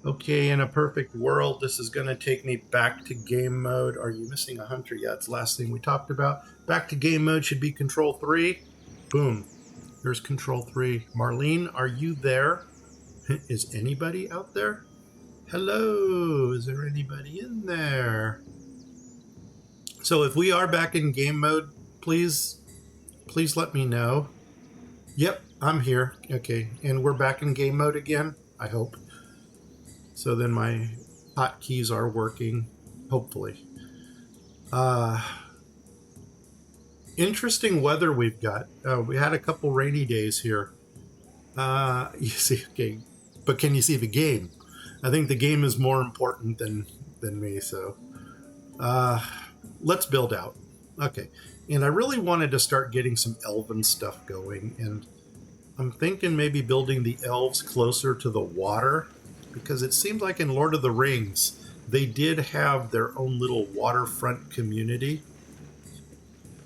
Okay, in a perfect world, this is going to take me back to game mode. Are you missing a hunter? Yeah, it's the last thing we talked about. Back to game mode should be Control 3. Boom. There's Control 3. Marlene, are you there? Is anybody out there? Hello, is there anybody in there? So if we are back in game mode, please let me know. Yep, I'm here. Okay, and we're back in game mode again, I hope. So then my hotkeys are working, hopefully. Interesting weather we've got. We had a couple rainy days here. You see, okay, but can you see the game? I think the game is more important than me. So let's build out. Okay, and I really wanted to start getting some elven stuff going, and I'm thinking maybe building the elves closer to the water, because it seemed like in Lord of the Rings, they did have their own little waterfront community.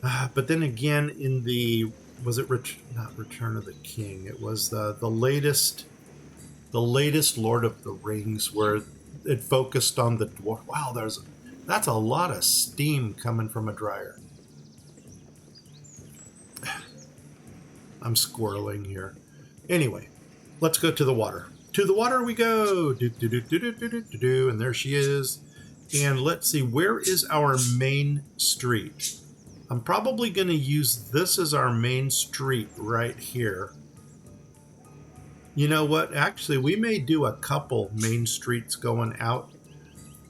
But then again, in the, was it not Return of the King? It was the latest Lord of the Rings, where it focused on the dwarf. Wow, that's a lot of steam coming from a dryer. I'm squirreling here. Anyway, let's go to the water. To the water we go. And there she is. And let's see, where is our main street? I'm probably going to use this as our main street right here. You know what? Actually, we may do a couple main streets going out,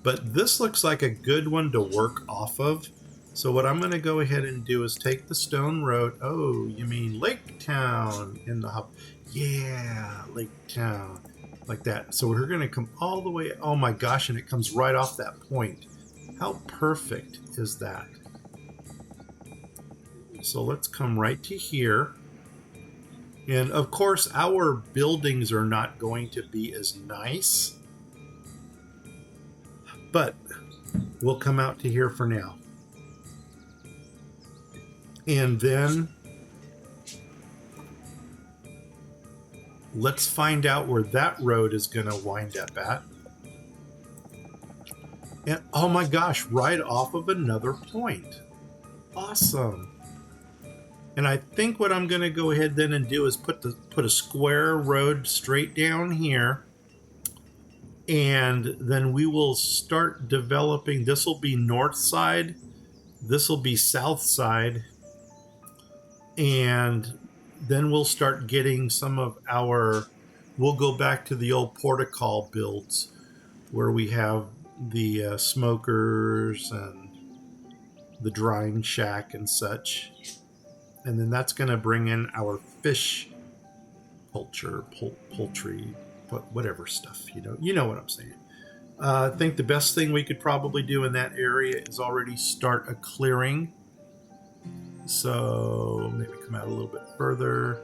but this looks like a good one to work off of. So what I'm going to go ahead and do is take the stone road. Oh, you mean Lake Town in the hub? Yeah, Lake Town. Like that. So we're going to come all the way. Oh my gosh, and it comes right off that point. How perfect is that? So let's come right to here. And of course, our buildings are not going to be as nice, but we'll come out to here for now. And then let's find out where that road is going to wind up at. And oh my gosh, right off of another point. Awesome. And I think what I'm going to go ahead then and do is put a square road straight down here. And then we will start developing. This will be north side. This will be south side. And then we'll start getting some of we'll go back to the old portical builds where we have the smokers and the drying shack and such. And then that's going to bring in our fish culture, poultry, whatever stuff, you know what I'm saying. I think the best thing we could probably do in that area is already start a clearing. So maybe come out a little bit further,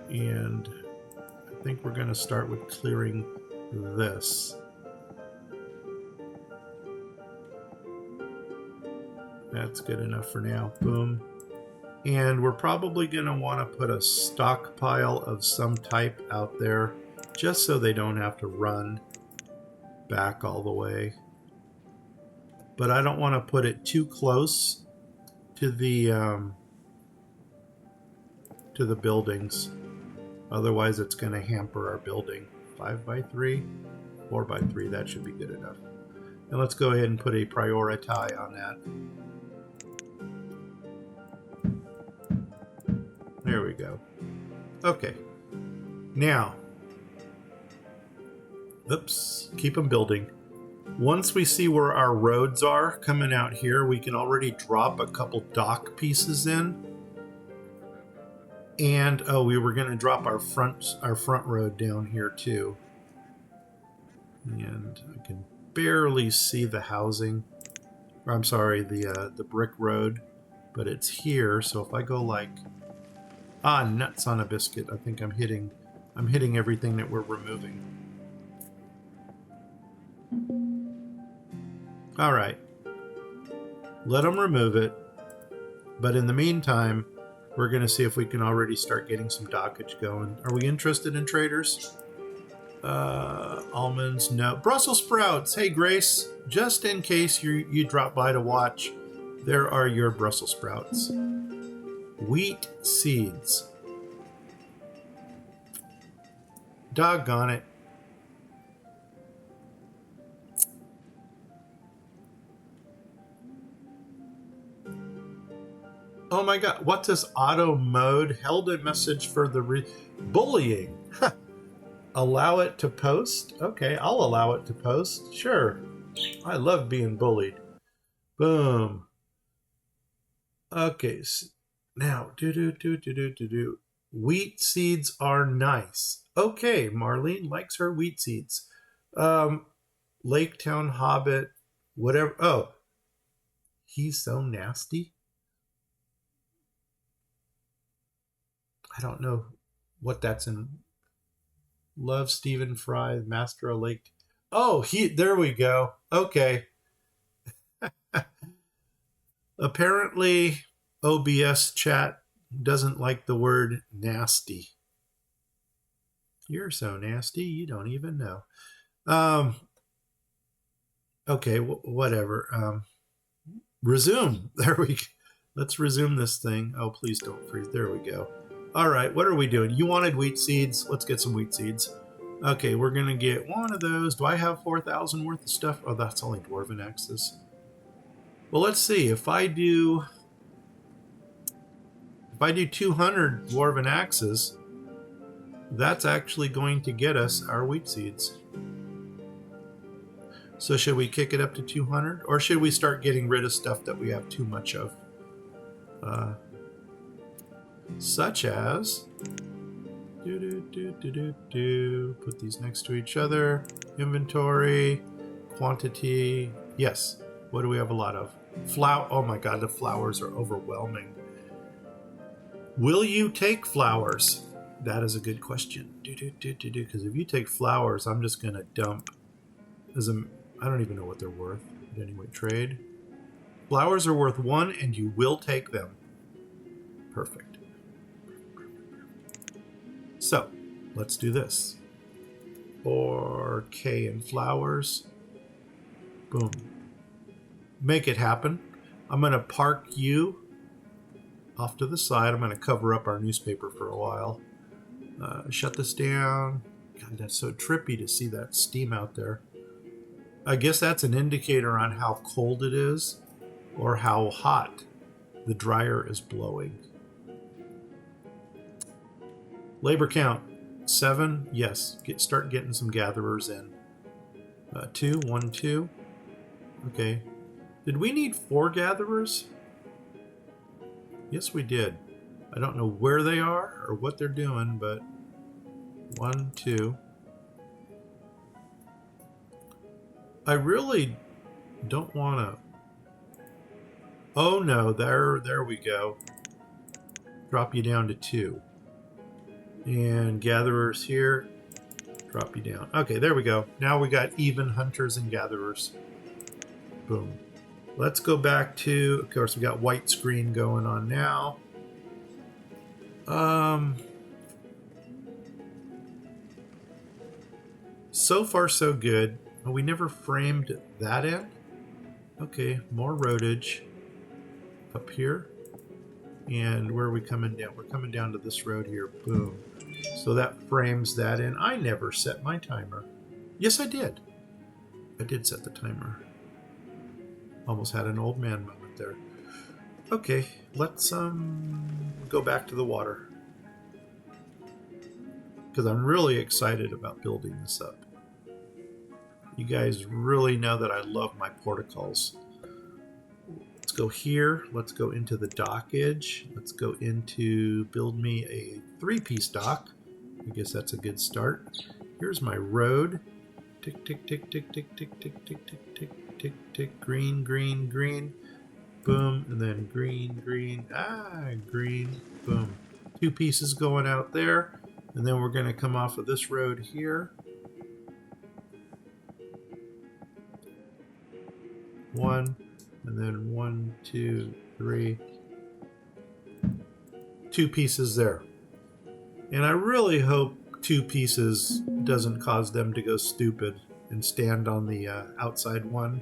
and I think we're going to start with clearing this. That's good enough for now. Boom. And we're probably going to want to put a stockpile of some type out there just so they don't have to run back all the way. But I don't want to put it too close to the buildings. Otherwise, it's going to hamper our building. 5x3, 4x3, that should be good enough. And let's go ahead and put a prioritize on that. There we go. Okay. Now, oops, keep them building. Once we see where our roads are coming out here, we can already drop a couple dock pieces in. And oh, we were going to drop our front road down here too. And I can barely see the housing. Or, I'm sorry, the brick road, but it's here. So if I go like nuts on a biscuit, I think I'm hitting everything that we're removing. All right. Let them remove it. But in the meantime, we're going to see if we can already start getting some dockage going. Are we interested in traders? Almonds, no. Brussels sprouts. Hey, Grace, just in case you drop by to watch, there are your Brussels sprouts. Wheat seeds. Doggone it. Oh my god, what's this auto mode? Held a message for the bullying. Allow it to post? Okay, I'll allow it to post. Sure. I love being bullied. Boom. Okay, so now, wheat seeds are nice. Okay, Marlene likes her wheat seeds. Lake Town Hobbit, whatever. Oh, he's so nasty. I don't know what that's in. Love Stephen Fry, Master of Lake. Oh, there we go. Okay. Apparently, OBS chat doesn't like the word nasty. You're so nasty, you don't even know. Okay, whatever. Resume. There we go. Let's resume this thing. Oh, please don't freeze. There we go. All right, what are we doing? You wanted wheat seeds. Let's get some wheat seeds. Okay, we're going to get one of those. Do I have 4,000 worth of stuff? Oh, that's only dwarven axes. Well, let's see. If I do 200 dwarven axes, that's actually going to get us our wheat seeds. So should we kick it up to 200? Or should we start getting rid of stuff that we have too much of? Such as... Put these next to each other. Inventory. Quantity. Yes. What do we have a lot of? Flower. Oh my god, the flowers are overwhelming. Will you take flowers? That is a good question. Because if you take flowers, I'm just going to dump. I don't even know what they're worth. But anyway, trade. Flowers are worth 1 and you will take them. Perfect. So, let's do this. 4K in flowers. Boom. Make it happen. I'm going to park you off to the side. I'm going to cover up our newspaper for a while. Shut this down. God, that's so trippy to see that steam out there. I guess that's an indicator on how cold it is or how hot the dryer is blowing. Labor count, 7. Yes, start getting some gatherers in. 2, 1, 2. Okay. Did we need 4 gatherers? Yes, we did. I don't know where they are or what they're doing, but 1, 2. I really don't want to... Oh no, there we go. Drop you down to 2. And gatherers here. Drop you down. Okay, there we go. Now we got even hunters and gatherers. Boom. Let's go back to, of course, we got white screen going on now. So far so good. Oh, we never framed that in. Okay, more roadage up here. And where are we coming down? We're coming down to this road here. Boom. So that frames that in. I never set my timer. Yes, I did. I did set the timer. Almost had an old man moment there. Okay, let's go back to the water. Because I'm really excited about building this up. You guys really know that I love my porticals. Let's go here. Let's go into the dockage. Let's go into build me a 3-piece dock. I guess that's a good start. Here's my road. Tick, tick, tick, tick, tick, tick, tick, tick, tick, tick, tick, tick. Green, green, green. Boom. And then green, green. Green. Boom. 2 pieces going out there. And then we're going to come off of this road here. 1, and then 1, 2, 3. 2 pieces there. And I really hope 2 pieces doesn't cause them to go stupid and stand on the outside one.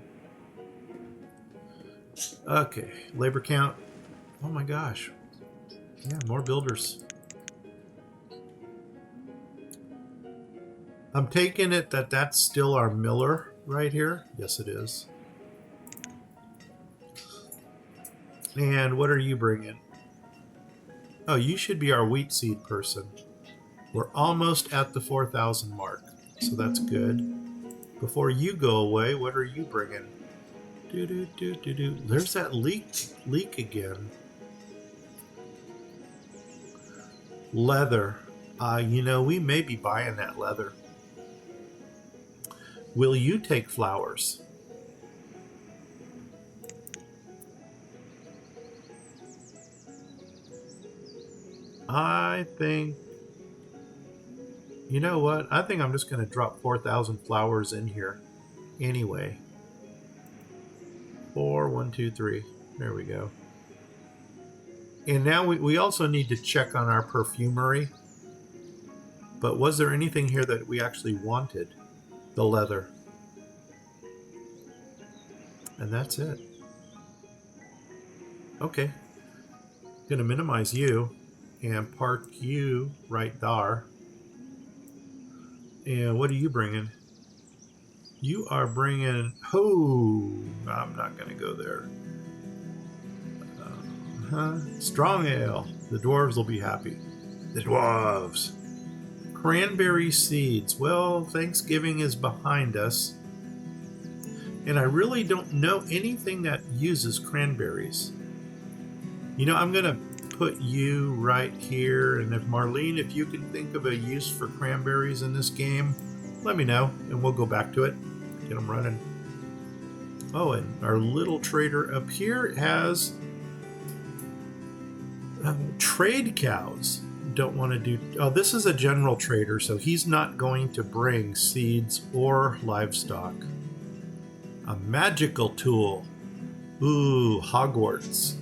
Okay, labor count. Oh my gosh. Yeah, more builders. I'm taking it that that's still our miller right here. Yes, it is. And what are you bringing? Oh, you should be our wheat seed person. We're almost at the 4,000 mark, so that's good. Before you go away, what are you bringing? There's that leak again. Leather. You know, we may be buying that leather. Will you take flowers? I think, you know what? I think I'm just going to drop 4,000 flowers in here anyway. 4, 1, 2, 3. There we go. And now we also need to check on our perfumery. But was there anything here that we actually wanted? The leather. And that's it. Okay. Gonna minimize you and park you right there. And what are you bringing? You are bringing... Oh, I'm not gonna go there. Strong ale. The dwarves will be happy. The dwarves. Cranberry seeds. Well, Thanksgiving is behind us. And I really don't know anything that uses cranberries. You know, I'm going to put you right here. And if Marlene, if you can think of a use for cranberries in this game, let me know. And we'll go back to it. Get them running. Oh, and our little trader up here has trade cows. Don't want to do... Oh, this is a general trader, so he's not going to bring seeds or livestock. A magical tool. Ooh, Hogwarts.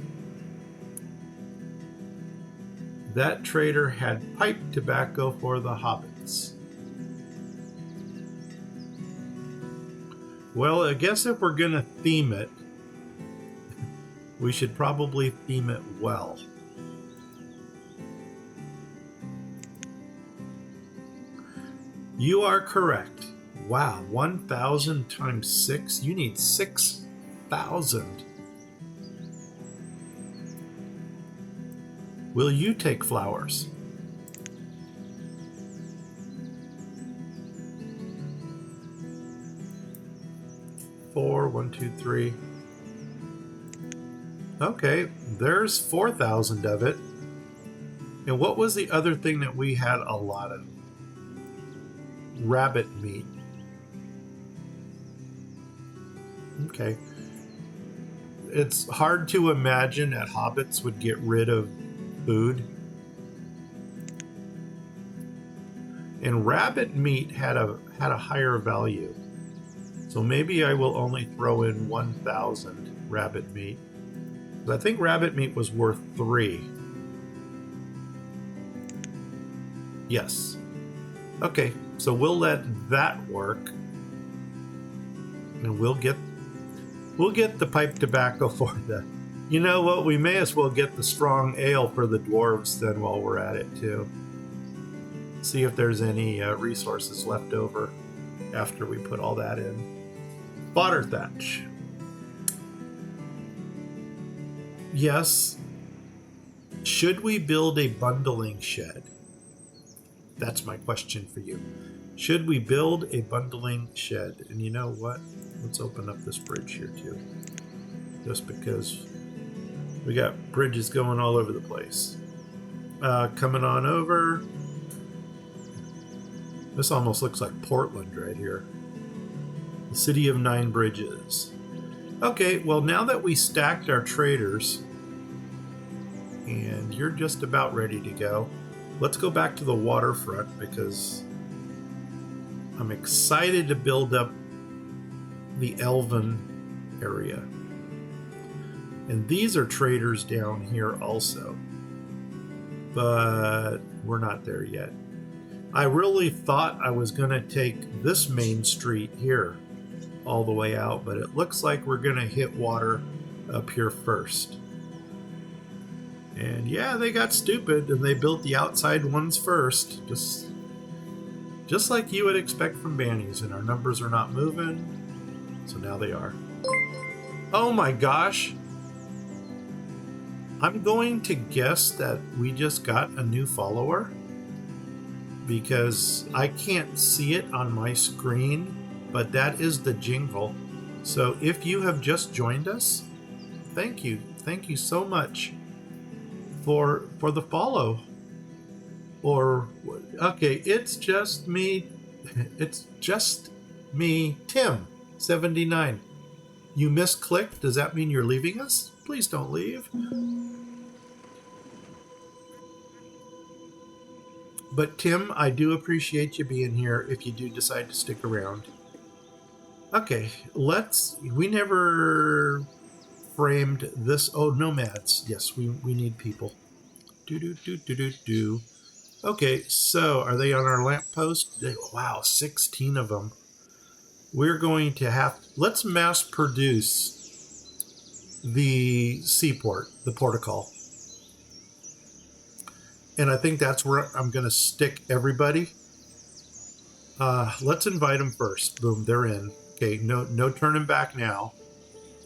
That trader had pipe tobacco for the Hobbits. Well, I guess if we're going to theme it, we should probably theme it well. You are correct. Wow, 1,000 times 6? You need 6,000. Will you take flowers? Four, 1, 2, 3. Okay, there's 4,000 of it. And what was the other thing that we had a lot of? Rabbit meat. Okay. It's hard to imagine that hobbits would get rid of food. And rabbit meat had a higher value. So maybe I will only throw in 1,000 rabbit meat. But I think rabbit meat was worth 3. Yes. Okay, so we'll let that work. And we'll get the pipe tobacco for the... You know what? We may as well get the strong ale for the dwarves then while we're at it too. See if there's any resources left over after we put all that in. Fodder thatch. Yes. Should we build a bundling shed? That's my question for you. Should we build a bundling shed? And you know what? Let's open up this bridge here too. Just because we got bridges going all over the place. Coming on over. This almost looks like Portland right here. The city of 9 bridges. Okay, well now that we stacked our traders, and you're just about ready to go, let's go back to the waterfront because I'm excited to build up the Elven area. And these are traders down here also. But we're not there yet. I really thought I was going to take this main street here all the way out, but it looks like we're going to hit water up here first. And yeah, they got stupid and they built the outside ones first. Just like you would expect from Banis, and our numbers are not moving. So now they are. Oh my gosh. I'm going to guess that we just got a new follower because I can't see it on my screen, but that is the jingle. So if you have just joined us, thank you. Thank you so much for the follow. Or, okay, it's just me. It's just me, Tim, 79. You misclicked. Does that mean you're leaving us? Please don't leave. But Tim, I do appreciate you being here if you do decide to stick around. Okay, we never framed this. Oh, nomads. Yes, we need people. Do. Okay, so are they on our lamppost? Wow, 16 of them. We're going to let's mass produce the seaport, the protocol. And I think that's where I'm going to stick everybody. Let's invite them first. Boom, they're in. Okay, no turning back now.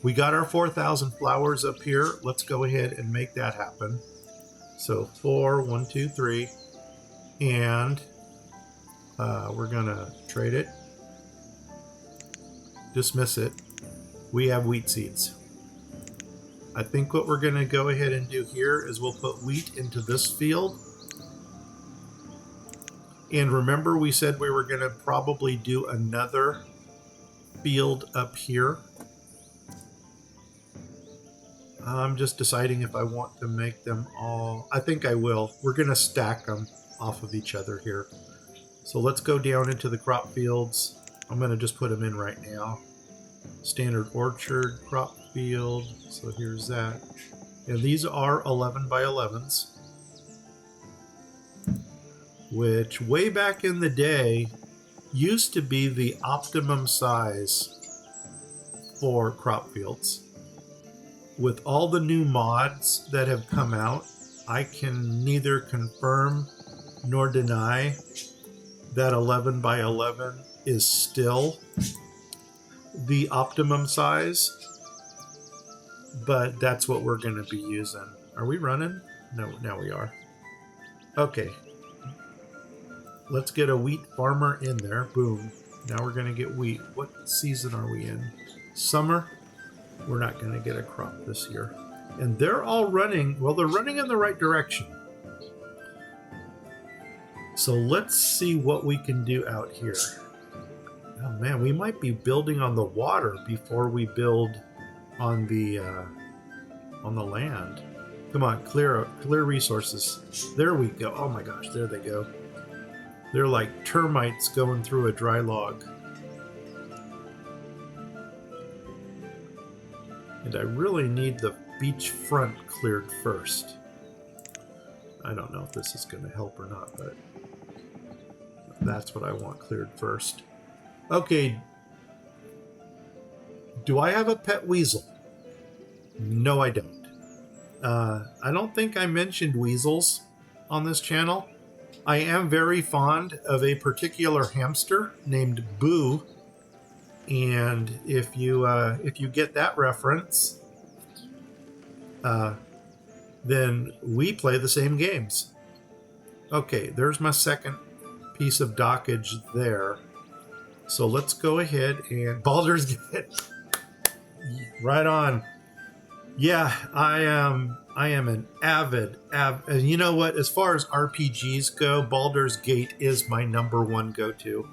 We got our 4,000 flowers up here. Let's go ahead and make that happen. So 4, 1, 2, 3. And we're going to trade it. Dismiss it. We have wheat seeds. I think what we're going to go ahead and do here is we'll put wheat into this field. And remember we said we were going to probably do another field up here. I'm just deciding if I want to make them all. I think I will. We're going to stack them off of each other here. So let's go down into the crop fields. I'm going to just put them in right now. Standard orchard, crop field. So here's that. And these are 11 by 11s. Which way back in the day used to be the optimum size for crop fields. With all the new mods that have come out, I can neither confirm nor deny that 11 by 11 is still the optimum size, but that's what we're going to be using. Are we running? No, now we are. Okay. Let's get a wheat farmer in there. Boom. Now we're going to get wheat. What season are we in? Summer? We're not going to get a crop this year. And they're all running. Well, they're running in the right direction. So let's see what we can do out here. Oh man, we might be building on the water before we build on the land. Come on, clear resources. There we go. Oh my gosh, there they go. They're like termites going through a dry log. And I really need the beach front cleared first. I don't know if this is going to help or not, but that's what I want cleared first. Okay. Do I have a pet weasel? No, I don't. I don't think I mentioned weasels on this channel. I am very fond of a particular hamster named Boo, and if you get that reference, then we play the same games. Okay, there's my second piece of dockage there. So let's go ahead and Baldur's Gate. Right on. Yeah, I am an avid. And you know what? As far as RPGs go, Baldur's Gate is my #1 go-to.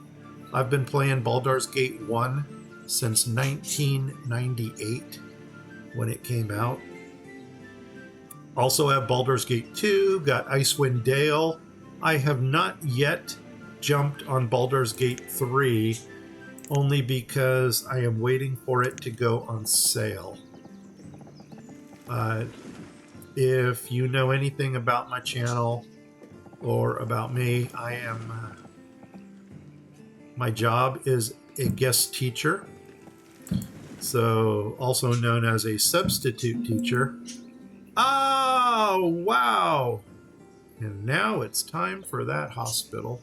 I've been playing Baldur's Gate 1 since 1998 when it came out. Also have Baldur's Gate 2, got Icewind Dale. I have not yet jumped on Baldur's Gate 3, only because I am waiting for it to go on sale. If you know anything about my channel or about me, my job is a guest teacher, so also known as a substitute teacher. Oh, wow! And now it's time for that hospital.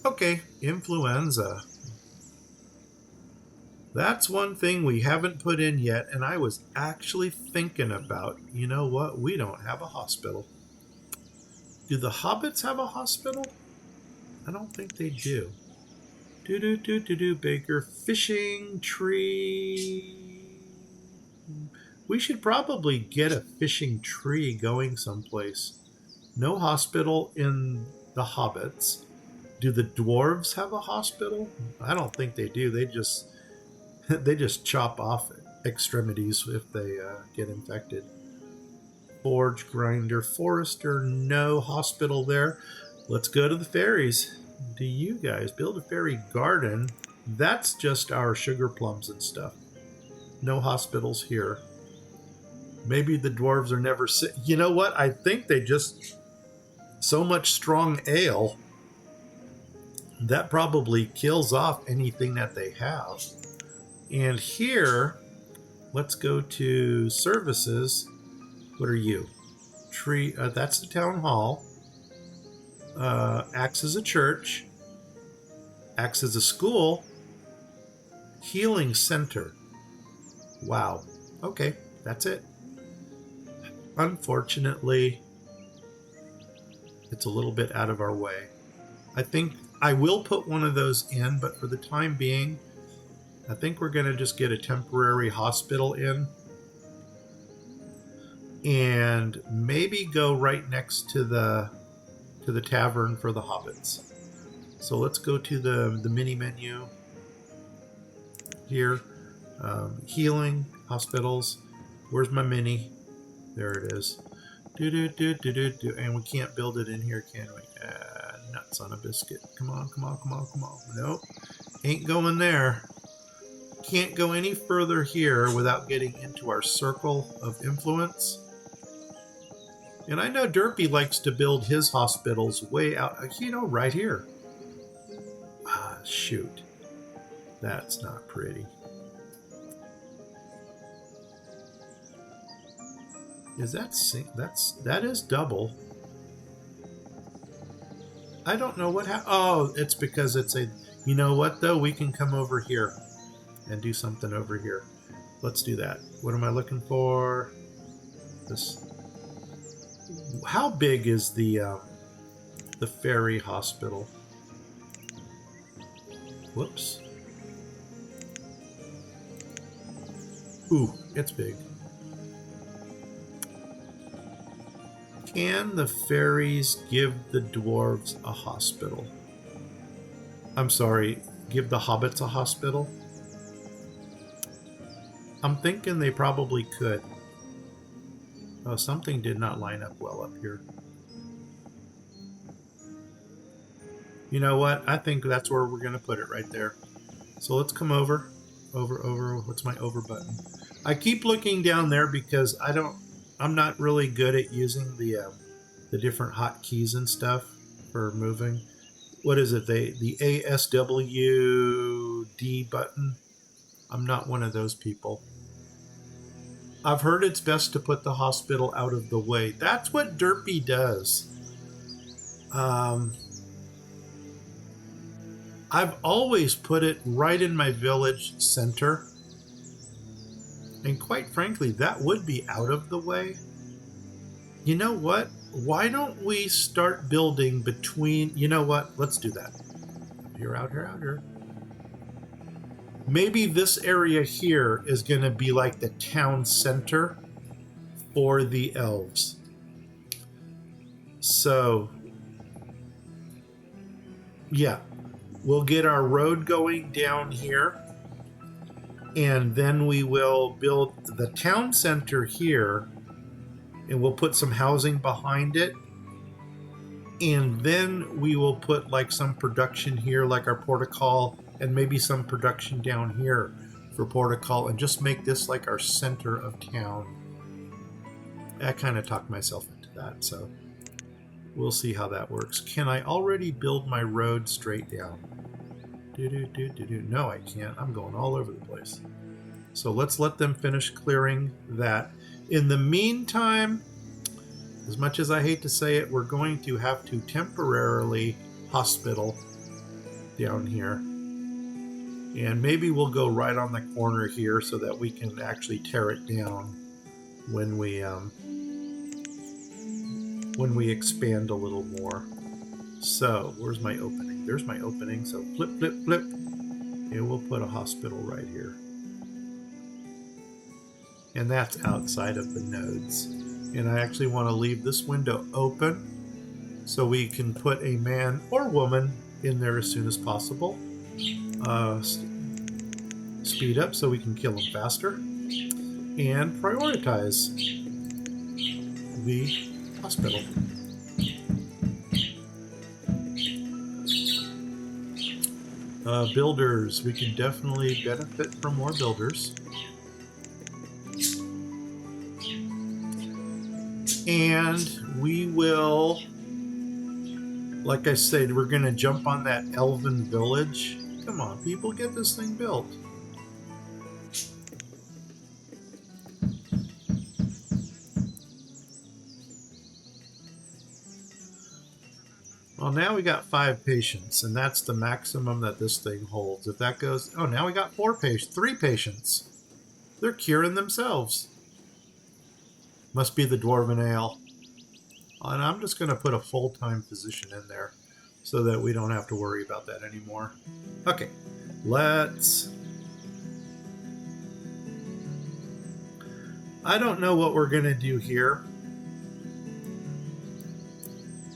Okay, influenza. That's one thing we haven't put in yet, and I was actually thinking about, you know what, we don't have a hospital. Do the Hobbits have a hospital? I don't think they do. Baker. Fishing tree. We should probably get a fishing tree going someplace. No hospital in the Hobbits. Do the Dwarves have a hospital? I don't think they do. They just chop off extremities if they get infected. Forge grinder, forester, no hospital there. Let's go to the fairies. Do you guys build a fairy garden? That's just our sugar plums and stuff. No hospitals here. Maybe the dwarves are never sick. You know what? I think they just so much strong ale that probably kills off anything that they have. And here, let's go to services. What are you? Tree. That's the town hall. Acts as a church. Acts as a school. Healing center. Wow. Okay, that's it. Unfortunately, it's a little bit out of our way. I think I will put one of those in, but for the time being, I think we're going to just get a temporary hospital in and maybe go right next to the tavern for the Hobbits. So let's go to the mini menu here. Healing, hospitals. Where's my mini? There it is. And we can't build it in here, can we? Nuts on a biscuit. Come on. Nope. Ain't going there. Can't go any further here without getting into our circle of influence. And I know Derpy likes to build his hospitals way out, right here. Ah, shoot. That's not pretty. That is double. I don't know what happened. Oh, it's because it's a... You know what, though? We can come over here and do something over here. Let's do that. What am I looking for? This. How big is the fairy hospital? Whoops. Ooh, it's big. Can the fairies give the dwarves a hospital? I'm sorry, give the hobbits a hospital? I'm thinking they probably could. Oh, something did not line up well up here. You know what? I think that's where we're going to put it right there. So let's come over. Over. What's my over button? I keep looking down there because I'm not really good at using the different hotkeys and stuff for moving. What is it? The ASWD button. I'm not one of those people. I've heard it's best to put the hospital out of the way. That's what Derpy does. I've always put it right in my village center. And quite frankly, that would be out of the way. You know what? Why don't we start building between... You know what? Let's do that. Out here. Maybe this area here is going to be like the town center for the elves. So, yeah, we'll get our road going down here, and then we will build the town center here, and we'll put some housing behind it, and then we will put like some production here, like our portical, and maybe some production down here for portical, and just make this like our center of town. I kind of talked myself into that, so we'll see how that works. Can I already build my road straight down? No, I can't. I'm going all over the place. So let's let them finish clearing that. In the meantime, as much as I hate to say it, we're going to have to temporarily hospital down here. And maybe we'll go right on the corner here so that we can actually tear it down when we expand a little more. So where's my opening? There's my opening. So flip. And we'll put a hospital right here. And that's outside of the nodes. And I actually want to leave this window open so we can put a man or woman in there as soon as possible. Speed up so we can kill them faster, and prioritize the hospital. Builders, we can definitely benefit from more builders. And we will, like I said, we're going to jump on that elven village. Come on, people, get this thing built. Well, now we got 5 patients, and that's the maximum that this thing holds. If that goes... Oh, now we got 3 patients. They're curing themselves. Must be the Dwarven Ale. And I'm just going to put a full-time physician in there so that we don't have to worry about that anymore. Okay, let's... I don't know what we're going to do here.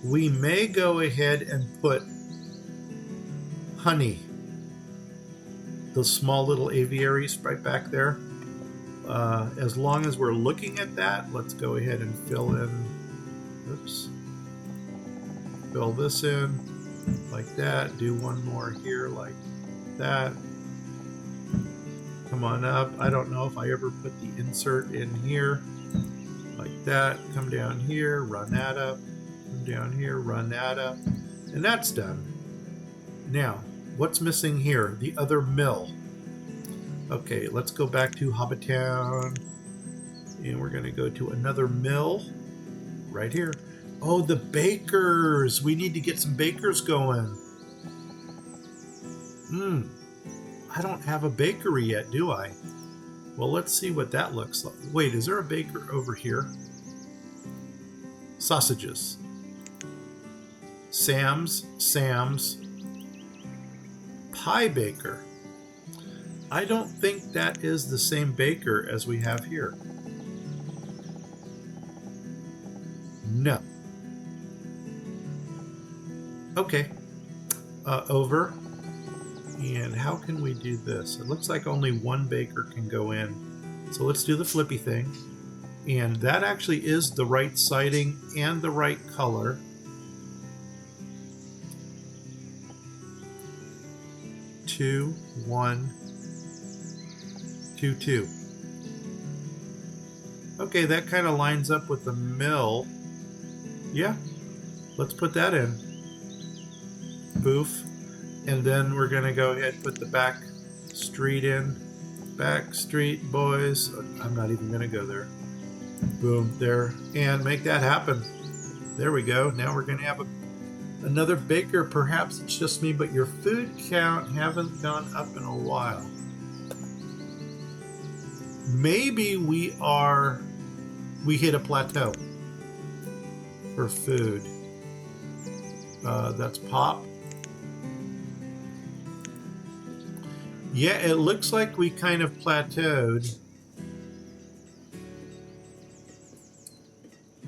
We may go ahead and put honey, the small little aviaries right back there. As long as we're looking at that, let's go ahead and fill this in like that. Do one more here like that. Come on up. I don't know if I ever put the insert in here like that. Come down here, run that up. Come down here, run that up. And that's done. Now, what's missing here? The other mill. Okay, let's go back to Hobbit Town. And we're going to go to another mill right here. Oh, the bakers. We need to get some bakers going. I don't have a bakery yet, do I? Well, let's see what that looks like. Wait, is there a baker over here? Sausages. Sam's Pie Baker. I don't think that is the same baker as we have here. No. Okay. Over. And how can we do this? It looks like only one baker can go in. So let's do the flippy thing. And that actually is the right siding and the right color. 2, 1, 2, 2. Okay, that kind of lines up with the mill. Yeah, let's put that in. Boof. And then we're going to go ahead and put the back street in. Back street, boys. I'm not even going to go there. Boom, there. And make that happen. There we go. Now we're going to have another baker. Perhaps it's just me, but your food count haven't gone up in a while. Maybe we hit a plateau for food. That's pop. Yeah, it looks like we kind of plateaued.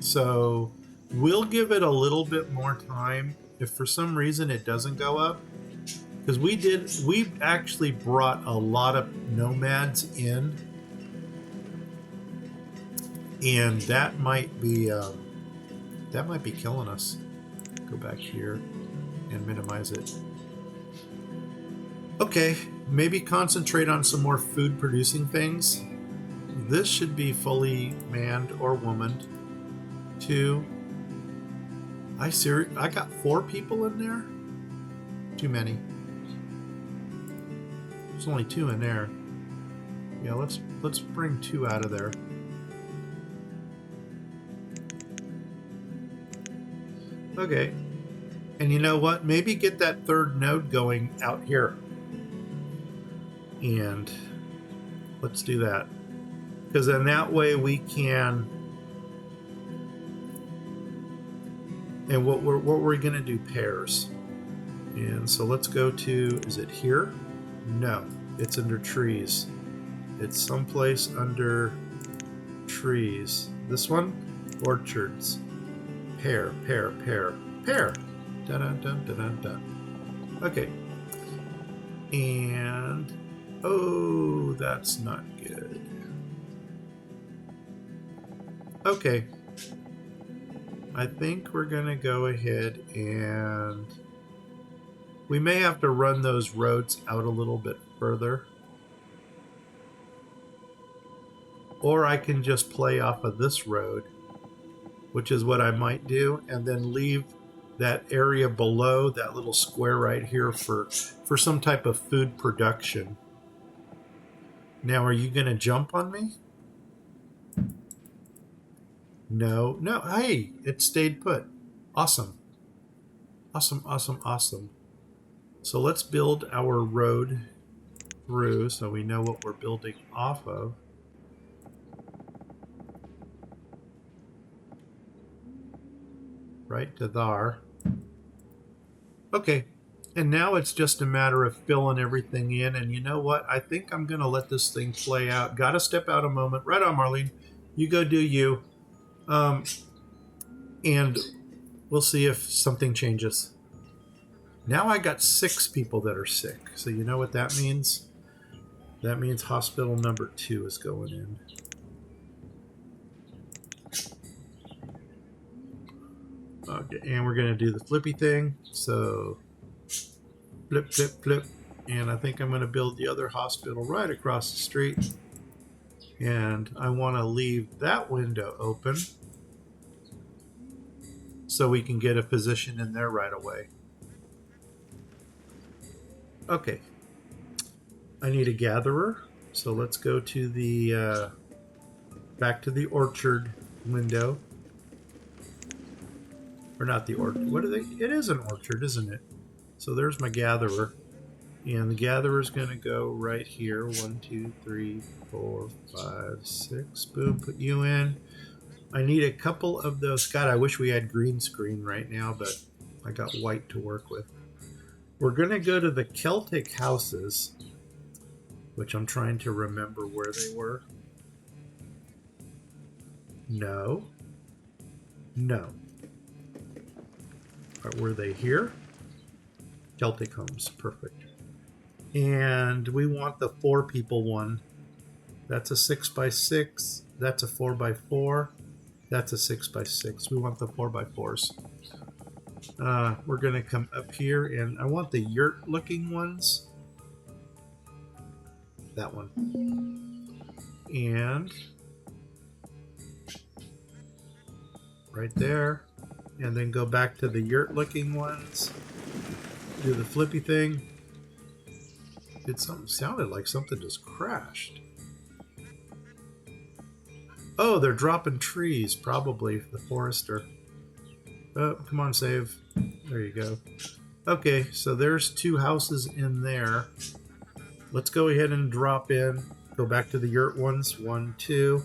So we'll give it a little bit more time if for some reason it doesn't go up. Because we actually brought a lot of nomads in. And that might be killing us. Go back here and minimize it. Okay, maybe concentrate on some more food producing things. This should be fully manned or womaned. 2. I got 4 people in there? Too many. There's only 2 in there. Yeah, let's bring 2 out of there. Okay. And you know what? Maybe get that 3rd node going out here. And let's do that. Because then that way we can... And what we're going to do, pairs. And so let's go to... Is it here? No. It's under trees. It's someplace under trees. This one? Orchards. Pair, pair, pair, pair. Dun dun dun dun dun dun. Okay. And oh, that's not good. Okay. I think we're gonna go ahead and we may have to run those roads out a little bit further. Or I can just play off of this road, which is what I might do, and then leave that area below that little square right here for some type of food production. Now, are you going to jump on me? No. Hey, it stayed put. Awesome. Awesome, awesome, awesome. So let's build our road through so we know what we're building off of. Right to there. Okay, and now it's just a matter of filling everything in, and you know what? I think I'm going to let this thing play out. Got to step out a moment. Right on, Marlene. You go do you. And we'll see if something changes. Now I got 6 people that are sick, so you know what that means? That means hospital number 2 is going in. Okay, and we're going to do the flippy thing. So, flip, flip, flip. And I think I'm going to build the other hospital right across the street. And I want to leave that window open so we can get a physician in there right away. Okay. I need a gatherer. So let's go to the, back to the orchard window. Or not the orchard. What are they? It is an orchard, isn't it? So there's my gatherer. And the gatherer is going to go right here. 1, 2, 3, 4, 5, 6. Boom, put you in. I need a couple of those. God, I wish we had green screen right now, but I got white to work with. We're going to go to the Celtic houses, which I'm trying to remember where they were. No. Were they here? Celtic homes, perfect. And we want the 4 people one. That's a 6x6. That's a 4x4. That's a 6x6. We want the 4x4s. We're going to come up here, and I want the yurt looking ones. that one. And right there. And then go back to the yurt looking ones. Do the flippy thing. It sounded like something just crashed. Oh, they're dropping trees, probably, the forester. Oh, come on, save. There you go. Okay, so there's 2 houses in there. Let's go ahead and drop in. Go back to the yurt ones. 1, 2.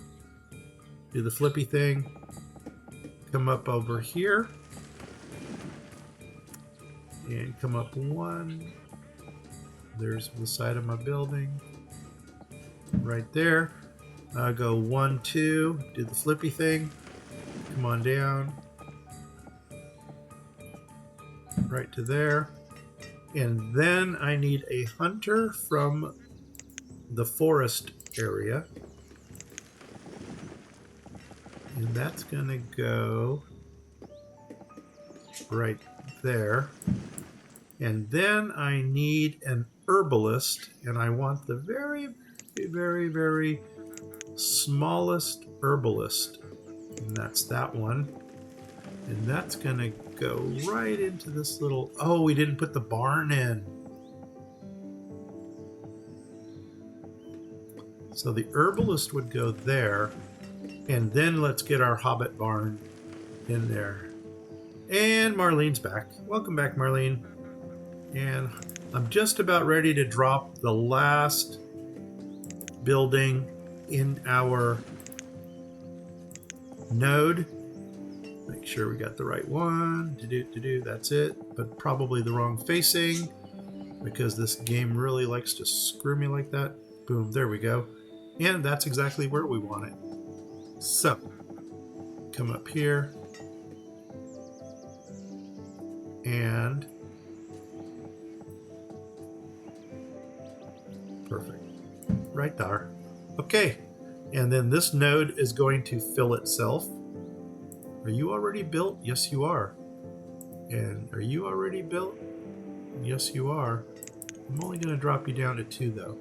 Do the flippy thing. Come up over here. And come up 1. There's the side of my building. Right there. Go 1, 2. Do the flippy thing. Come on down. Right to there. And then I need a hunter from the forest area. And that's going to go right there. And then I need an herbalist, and I want the very, very, very smallest herbalist. And that's that one. And that's going to go right into this little... Oh, we didn't put the barn in. So the herbalist would go there. And then let's get our Hobbit barn in there. And Marlene's back. Welcome back, Marlene. And I'm just about ready to drop the last building in our node. Make sure we got the right one. That's it. But probably the wrong facing, because this game really likes to screw me like that. Boom, there we go. And that's exactly where we want it. So, come up here. And perfect. Right there. Okay. And then this node is going to fill itself. Are you already built? Yes, you are. And are you already built? Yes, you are. I'm only going to drop you down to 2, though.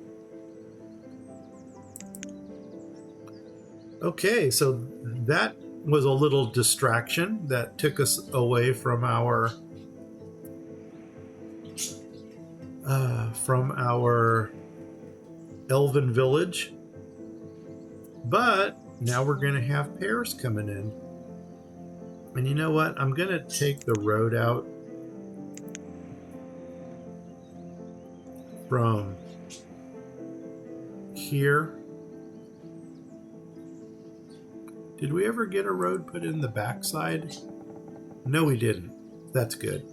Okay, so that was a little distraction that took us away from our elven village. But now we're going to have pairs coming in. And you know what? I'm going to take the road out from here. Did we ever get a road put in the backside? No, we didn't. That's good.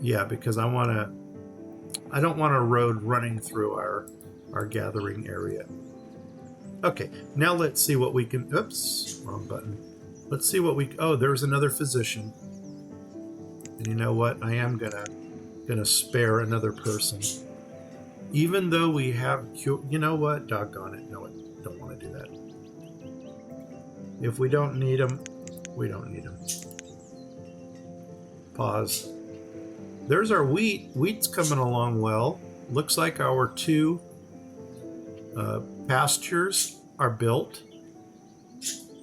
Yeah, because I don't want a road running through our gathering area. Okay, now let's see what we can... Oops, wrong button. Let's see what we... Oh, there's another physician. And you know what? I am gonna spare another person. Even though we have... You know what? Doggone it. No, I don't want to do that. If we don't need them, we don't need them. Pause. There's our wheat. Wheat's coming along well. Looks like our 2 pastures are built.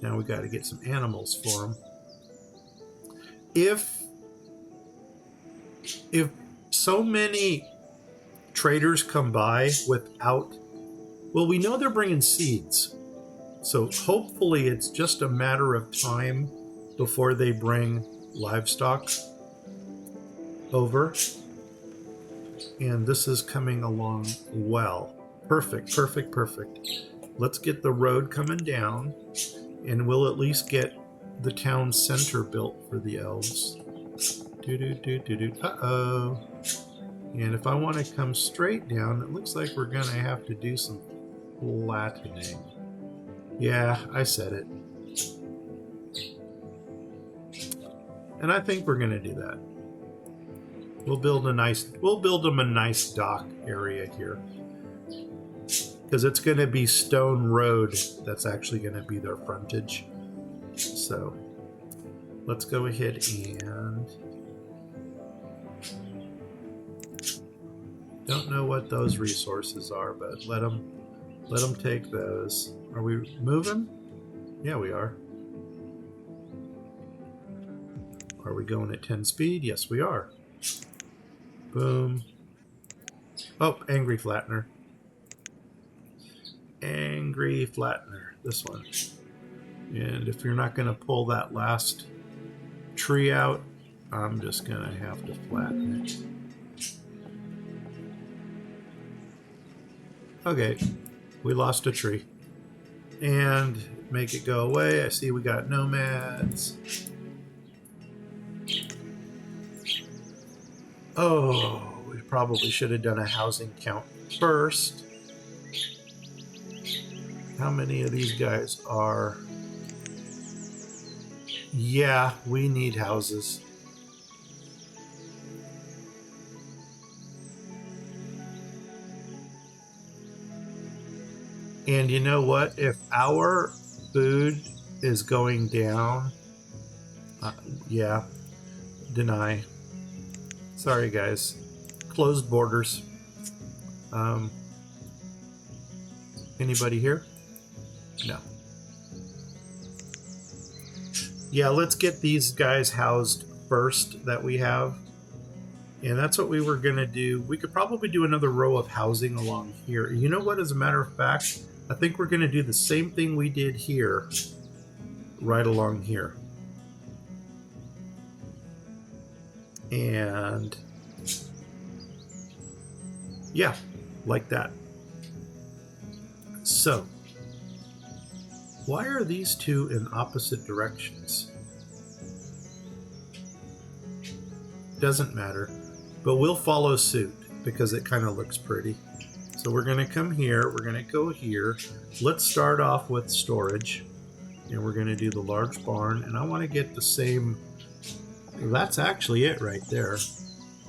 Now we got to get some animals for them. If so many traders come by without... Well, we know they're bringing seeds. So hopefully it's just a matter of time before they bring livestock over. And this is coming along well. Perfect, perfect, perfect. Let's get the road coming down, and we'll at least get the town center built for the elves. Uh-oh. And if I want to come straight down, it looks like we're going to have to do some flattening. Yeah, I said it. And I think we're going to do that. We'll build them a nice dock area here. Because it's going to be stone road that's actually going to be their frontage. So let's go ahead and Don't know what those resources are, but let them take those. Are we moving? Yeah, we are. Are we going at 10 speed? Yes, we are. Boom. Oh, angry flattener. Angry flattener. This one. And if you're not going to pull that last tree out, I'm just going to have to flatten it. Okay, we lost a tree. And make it go away. I see we got nomads. Oh, we probably should have done a housing count first. How many of these guys are... Yeah, we need houses. And you know what? If our food is going down, yeah, deny. Sorry, guys. Closed borders. Anybody here? No. Yeah, let's get these guys housed first that we have. And that's what we were going to do. We could probably do another row of housing along here. You know what? As a matter of fact, I think we're going to do the same thing we did here, right along here. And yeah, like that. So, why are these two in opposite directions? Doesn't matter, but we'll follow suit because it kind of looks pretty. So we're going to come here, we're going to go here. Let's start off with storage, and we're going to do the large barn, and I want to get the same... That's actually it right there.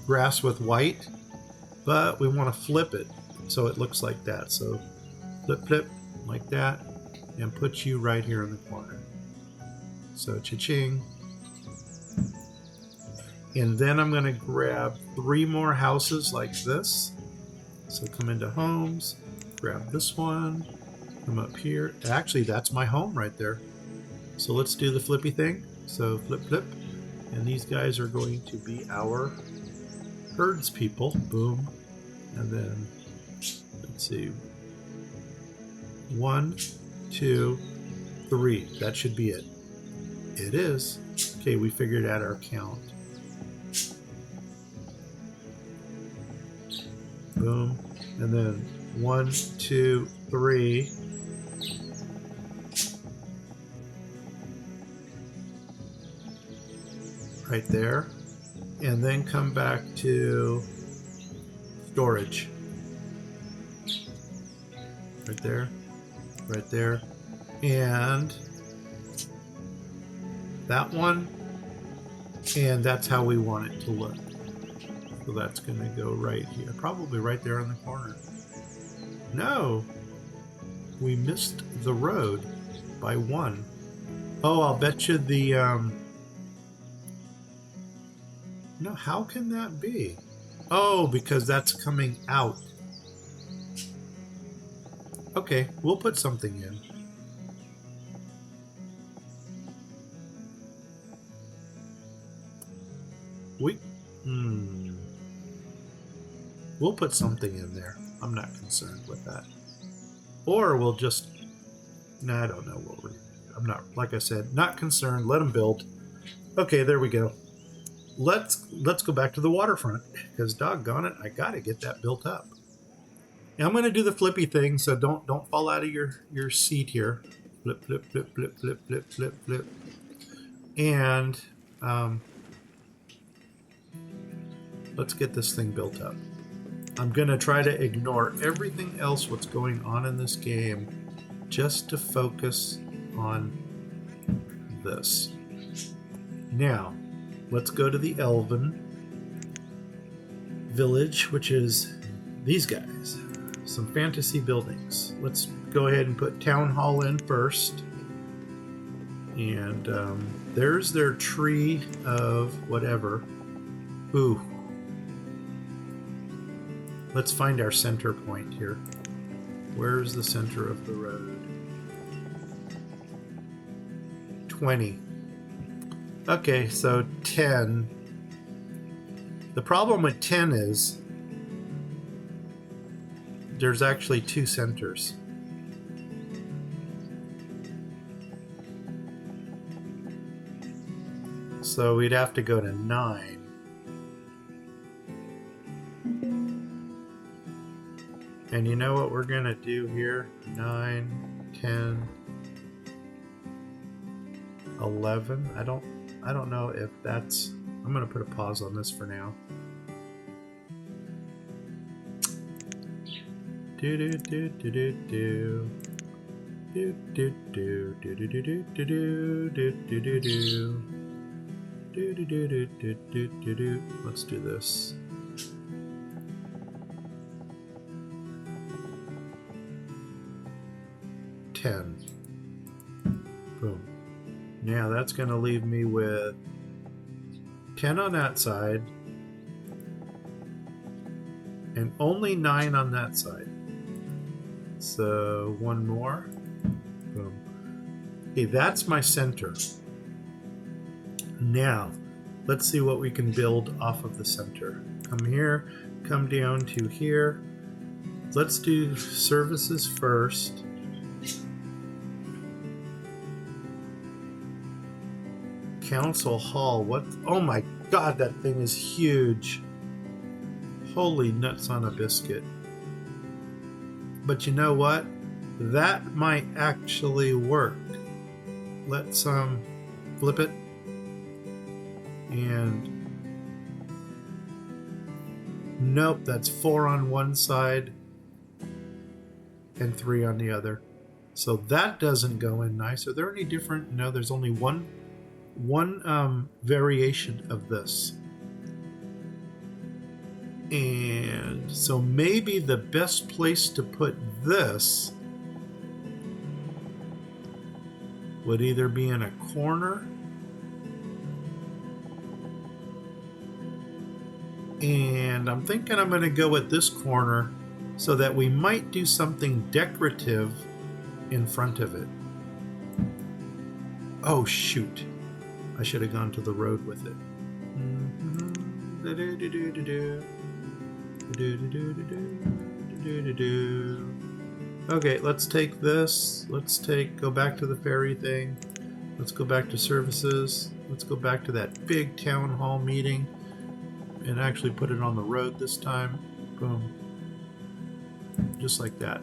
Grass with white, but we want to flip it so it looks like that. So flip, flip, like that, and put you right here in the corner. So cha-ching. And then I'm going to grab 3 more houses like this. So come into homes, grab this one, come up here. Actually, that's my home right there. So let's do the flippy thing. So flip, flip. And these guys are going to be our herds people. Boom. And then, let's see. 1, 2, 3. That should be it. It is. Okay, we figured out our count. Boom. And then 1, 2, 3. Right there. And then come back to storage. Right there. Right there. And that one. And that's how we want it to look. So that's going to go right here. Probably right there in the corner. No. We missed the road by 1. Oh, I'll bet you the... No, how can that be? Oh, because that's coming out. Okay, we'll put something in. We'll put something in there. I'm not concerned with that. Or we'll just... No, I don't know what we're... I'm not, like I said, not concerned. Let them build. Okay, there we go. Let's go back to the waterfront, because doggone it, I gotta get that built up. And I'm going to do the flippy thing, so don't fall out of your seat here. Flip, flip, flip, flip, flip, flip, flip, flip. And let's get this thing built up. I'm going to try to ignore everything else what's going on in this game just to focus on this. Now, let's go to the Elven village, which is these guys. Some fantasy buildings. Let's go ahead and put Town Hall in first. And there's their tree of whatever. Ooh. Let's find our center point here. Where's the center of the road? 20. Okay, so 10. The problem with 10 is there's actually two centers. So we'd have to go to 9. And you know what we're going to do here? 9, 10, 11. I don't know if that's... I'm going to put a pause on this for now. Do do do do do do. Do do do do do do do do do do do do. Do do do do do do do do. Let's do this. Boom. Now that's going to leave me with 10 on that side and only 9 on that side. So one more. Boom. Okay, that's my center. Now, let's see what we can build off of the center. Come here, come down to here. Let's do services first. Council Hall. What? Oh my God, that thing is huge. Holy nuts on a biscuit. But you know what? That might actually work. Let's flip it. And nope, that's 4 on one side and 3 on the other. So that doesn't go in nice. Are there any different? No, there's only one variation of this. And so maybe the best place to put this would either be in a corner, and I'm thinking I'm going to go with this corner so that we might do something decorative in front of it. Oh shoot, I should have gone to the road with it. Okay, let's take this. Go back to the ferry thing. Let's go back to services. Let's go back to that big town hall meeting and actually put it on the road this time. Boom. Just like that.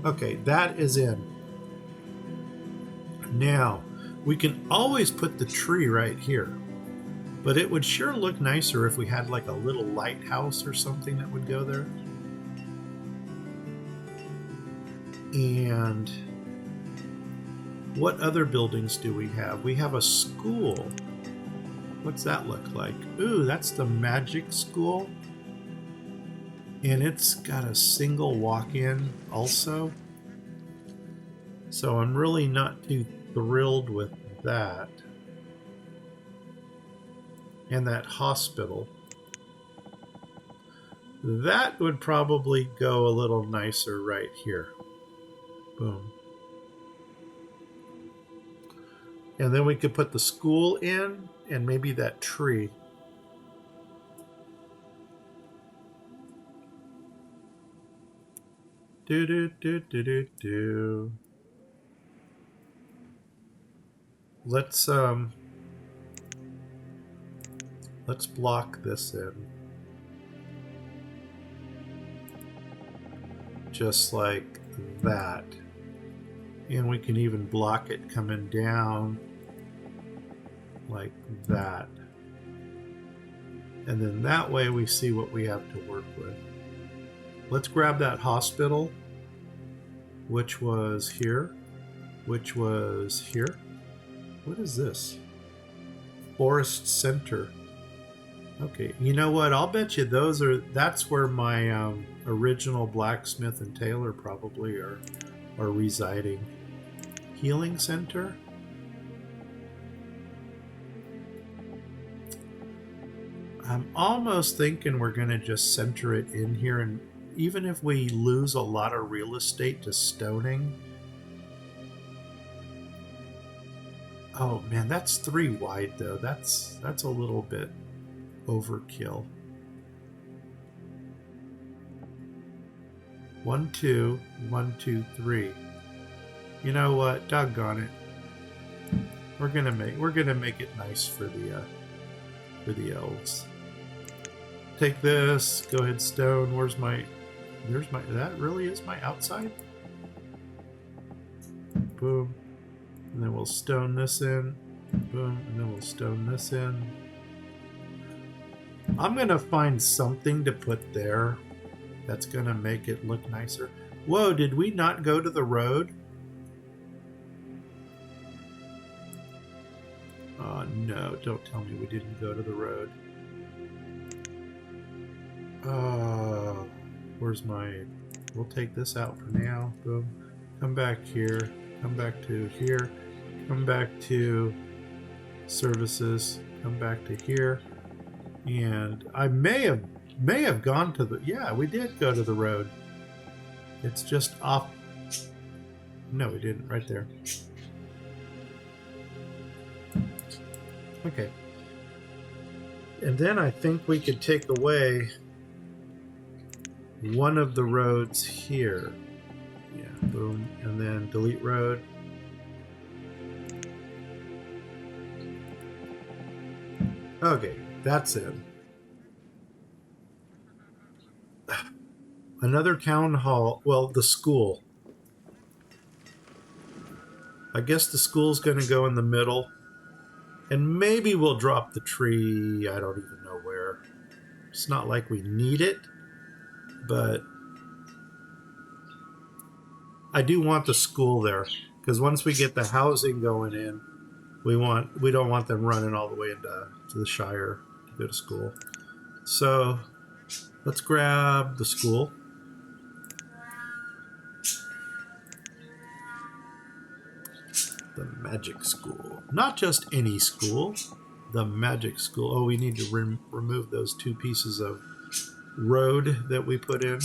Okay, that is in. Now, we can always put the tree right here. But it would sure look nicer if we had like a little lighthouse or something that would go there. And what other buildings do we have? We have a school. What's that look like? Ooh, that's the magic school. And it's got a single walk-in also. So I'm really not too thrilled with that. And that hospital. That would probably go a little nicer right here. Boom. And then we could put the school in and maybe that tree. Do do do do do do. Let's block this in. Just like that. And we can even block it coming down like that. And then that way we see what we have to work with. Let's grab that hospital, which was here, which was here. What is this? Forest Center. Okay, you know what? I'll bet you that's where my original blacksmith and tailor probably are residing. Healing Center? I'm almost thinking we're going to just center it in here and even if we lose a lot of real estate to stoning. Oh man, that's 3 wide though. That's a little bit overkill. 1, 2, 1, 2, 3. You know what? Doggone it. We're gonna make it nice for the elves. Take this. Go ahead, stone. Where's my? There's my. That really is my outside. Boom. And then we'll stone this in. Boom. And then we'll stone this in. I'm gonna find something to put there that's gonna make it look nicer. Whoa! Did we not go to the road? No, don't tell me we didn't go to the road. Where's my... We'll take this out for now. Boom. Come back here. Come back to here. Come back to services. Come back to here. And I may have gone to the... Yeah, we did go to the road. It's just off... No, we didn't. Right there. Okay. And then I think we could take away one of the roads here. Yeah, boom. And then delete road. Okay, that's it. Another town hall. Well, the school. I guess the school's going to go in the middle. And maybe we'll drop the tree. I don't even know where. It's not like we need it. But I do want the school there. Because once we get the housing going in, we don't want them running all the way into the Shire to go to school. So let's grab the school. The magic school. Not just any school. The magic school. Oh, we need to remove those 2 pieces of road that we put in.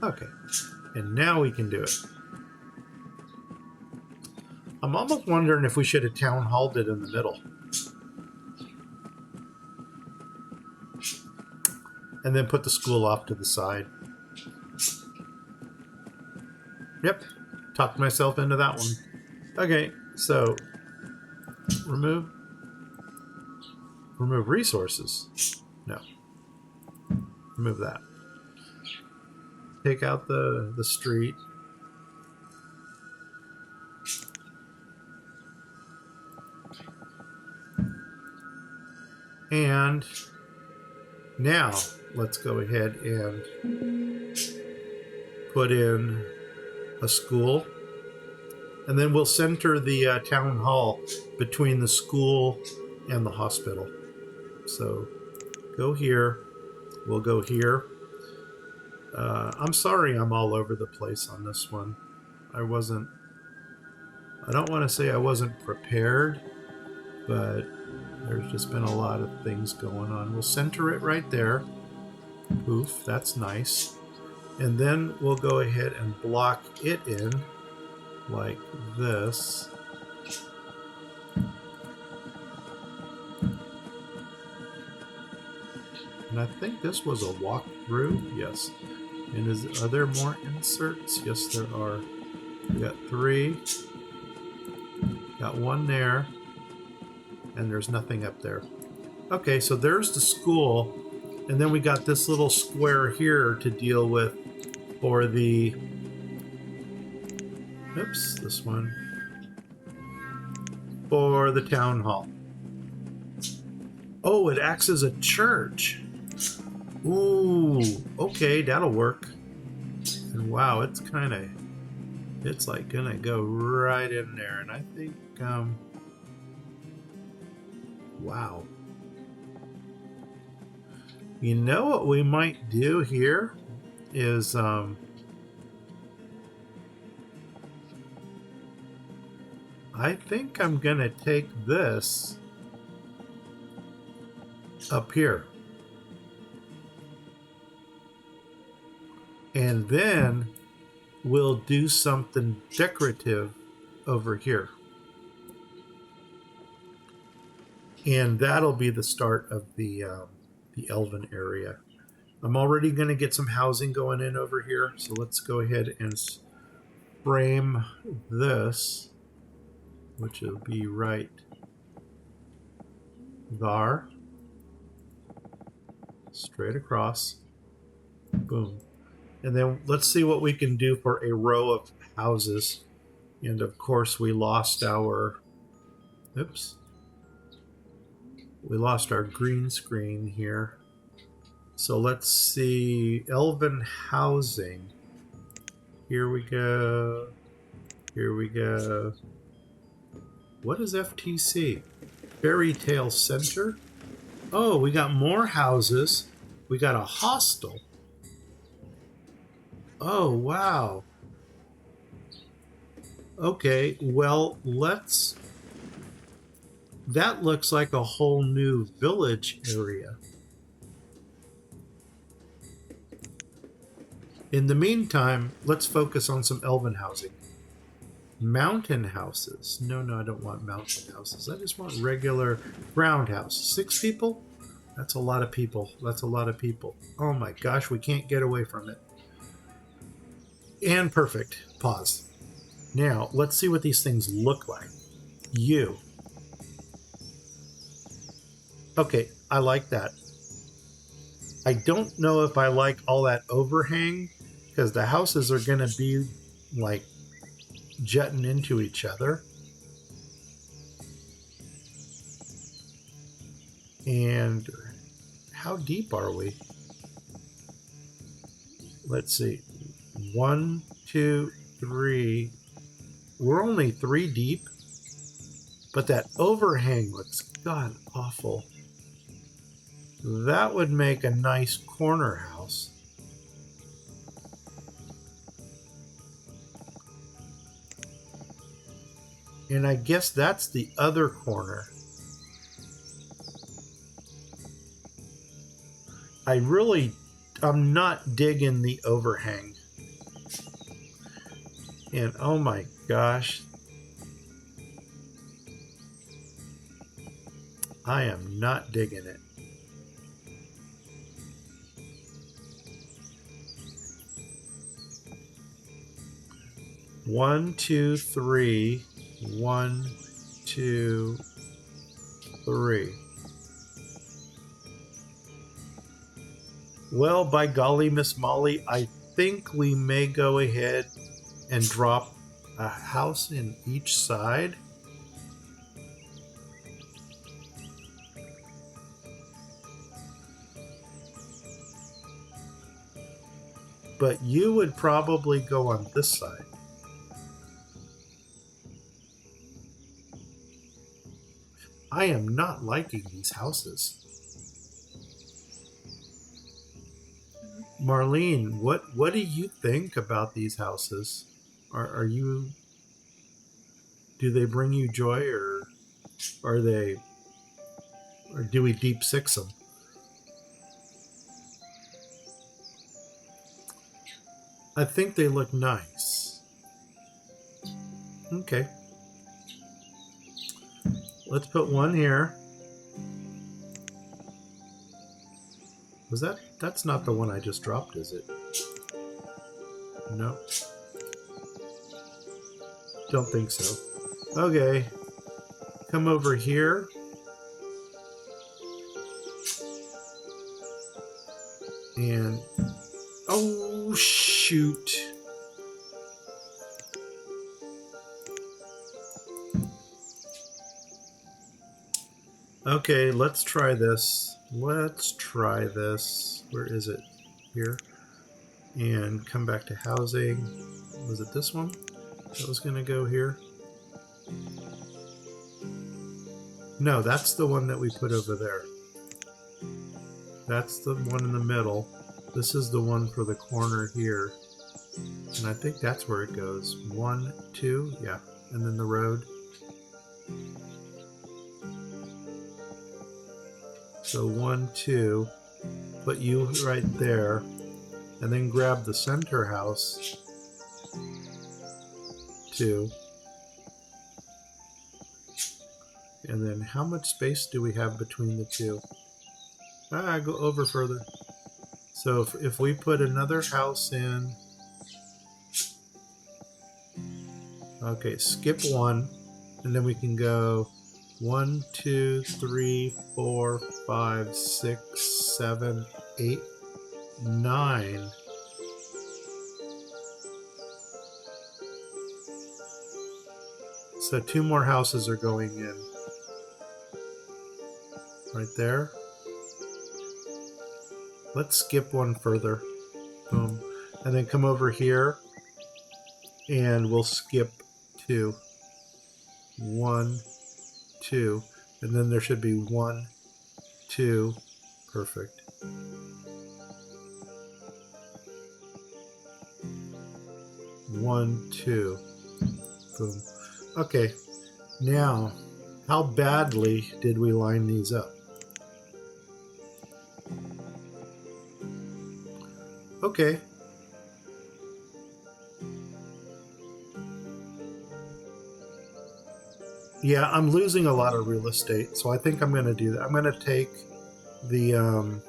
Okay. And now we can do it. I'm almost wondering if we should have town halled it in the middle. And then put the school off to the side. Yep. Talked myself into that one. Okay, so remove resources. No. Remove that. Take out the street. And now let's go ahead and put in a school. And then we'll center the town hall between the school and the hospital. So go here. We'll go here. I'm sorry I'm all over the place on this one. I don't want to say I wasn't prepared, but there's just been a lot of things going on. We'll center it right there. Poof, that's nice. And then we'll go ahead and block it in like this. And I think this was a walkthrough. Yes. And are there more inserts? Yes, there are. We got 3. Got 1 there. And there's nothing up there. Okay, so there's the school. And then we got this little square here to deal with for the... Oops, this one. For the town hall. Oh, it acts as a church. Ooh, okay, that'll work. And wow, it's like gonna go right in there. And I think, wow. You know what we might do here is, I think I'm gonna take this up here. And then we'll do something decorative over here. And that'll be the start of the elven area. I'm already going to get some housing going in over here. So let's go ahead and frame this, which will be right there. Straight across. Boom. And then let's see what we can do for a row of houses. And of course we lost our, oops. We lost our green screen here. So let's see, elven housing. Here we go. Here we go. What is FTC? Fairy Tale Center? Oh, we got more houses. We got a hostel. Oh, wow. Okay, well, let's... That looks like a whole new village area. In the meantime, let's focus on some elven housing. Mountain houses. No, I don't want mountain houses. I just want regular ground house. 6 people? That's a lot of people. That's a lot of people. Oh my gosh, we can't get away from it. And perfect. Pause. Now, let's see what these things look like. You. Okay, I like that. I don't know if I like all that overhang, because the houses are going to be like jutting into each other. And how deep are we? Let's see. 1, 2, 3. We're only 3 deep, but that overhang looks god awful. That would make a nice corner house. And I guess that's the other corner. I'm not digging the overhang. And oh my gosh. I am not digging it. One, two, three. 1, 2, 3. Well, by golly, Miss Molly, I think we may go ahead and drop a house in each side. But you would probably go on this side. I am not liking these houses. Marlene, what do you think about these houses? Are you... Do they bring you joy, or are they... Or do we deep six them? I think they look nice. Okay. Let's put one here. Was that... That's not the one I just dropped, is it? No. Don't think so. Okay. Come over here. And... Oh, shoot. Okay, let's try this. Let's try this. Where is it? Here. And come back to housing. Was it this one that was going to go here? No, that's the one that we put over there. That's the one in the middle. This is the one for the corner here. And I think that's where it goes. 1, 2, yeah. And then the road. So 1, 2. Put you right there. And then grab the center house. 2. And then how much space do we have between the two? Go over further. So if we put another house in, okay, skip 1, and then we can go 1, 2, 3, 4, 5, 6, 7, 8, 9. So 2 more houses are going in. Right there. Let's skip 1 further. Boom. And then come over here and we'll skip 2. 1, 2. And then there should be 1, 2. Perfect. One, 2. Boom. Okay. Now, how badly did we line these up? Okay. Yeah, I'm losing a lot of real estate, so I think I'm going to do that. I'm going to take the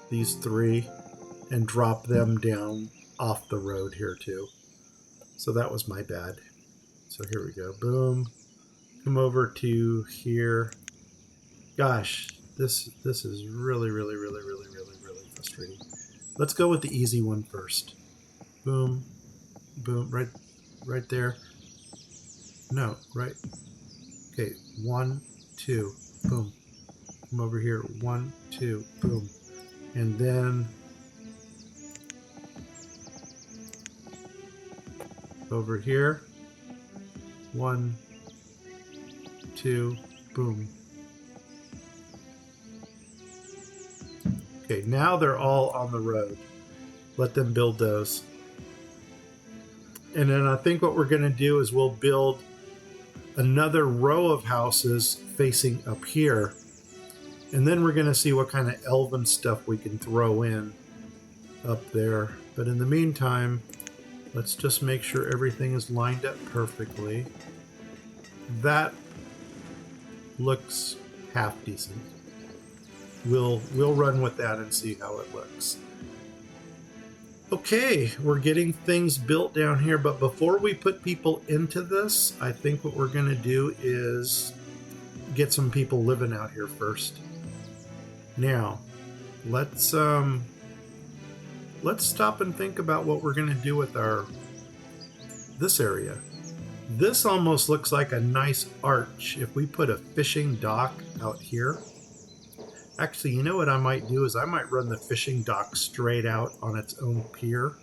these 3 and drop them down off the road here too. So that was my bad. So here we go. Boom. Come over to here. Gosh, this is really frustrating. Let's go with the easy one first. Boom. Boom. Right there. No, right. Okay, 1, 2. Boom. Come over here. 1, 2. Boom. And then over here. 1, 2. Boom. Okay, now they're all on the road. Let them build those. And then I think what we're going to do is we'll build another row of houses facing up here. And then we're going to see what kind of elven stuff we can throw in up there. But in the meantime, let's just make sure everything is lined up perfectly. That looks half decent. We'll run with that and see how it looks. Okay, we're getting things built down here, but before we put people into this, I think what we're going to do is get some people living out here first. Now, let's stop and think about what we're going to do with this area. This almost looks like a nice arch. If we put a fishing dock out here. Actually, you know what I might do is I might run the fishing dock straight out on its own pier.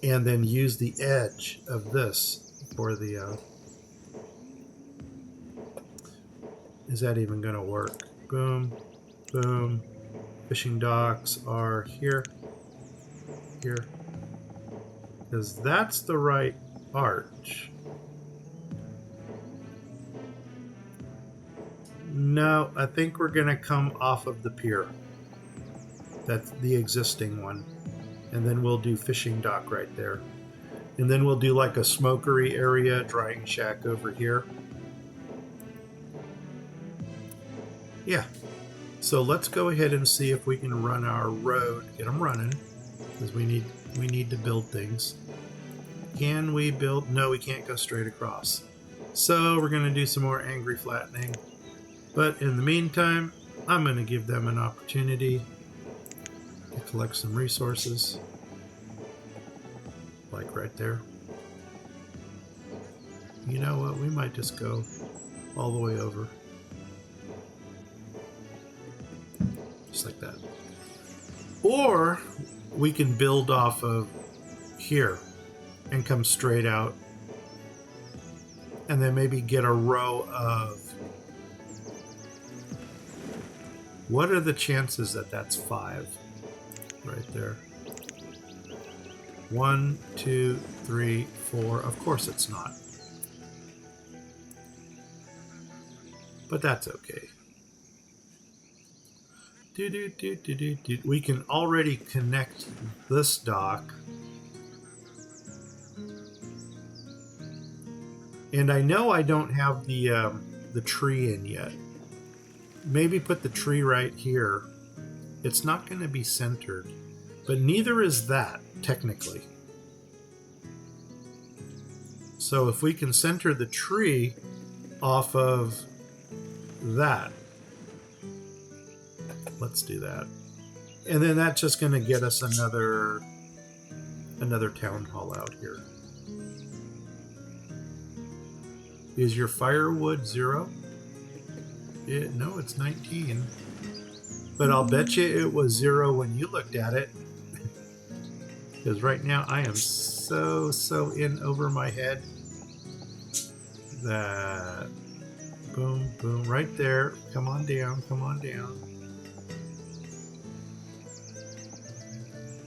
And then use the edge of this for the... is that even going to work? Boom, boom. Fishing docks are here. Here. Because that's the right arch. No, I think we're going to come off of the pier. That's the existing one. And then we'll do fishing dock right there. And then we'll do like a smokery area, drying shack over here. Yeah. So let's go ahead and see if we can run our road. Get them running. Because we need to build things. Can we build? No, we can't go straight across. So we're going to do some more angry flattening. But in the meantime, I'm going to give them an opportunity to collect some resources. Like right there. You know what? We might just go all the way over. Just like that. Or we can build off of here and come straight out. And then maybe get a row of... What are the chances that that's 5? Right there. 1, 2, 3, 4. Of course it's not. But that's okay. We can already connect this dock. And I know I don't have the tree in yet. Maybe put the tree right here. It's not going to be centered, but neither is that, technically. So if we can center the tree off of that, let's do that. And then that's just going to get us another town hall out here. Is your firewood 0? No, it's 19. But I'll bet you it was 0 when you looked at it. Because right now I am so in over my head that boom, boom, right there. Come on down, come on down.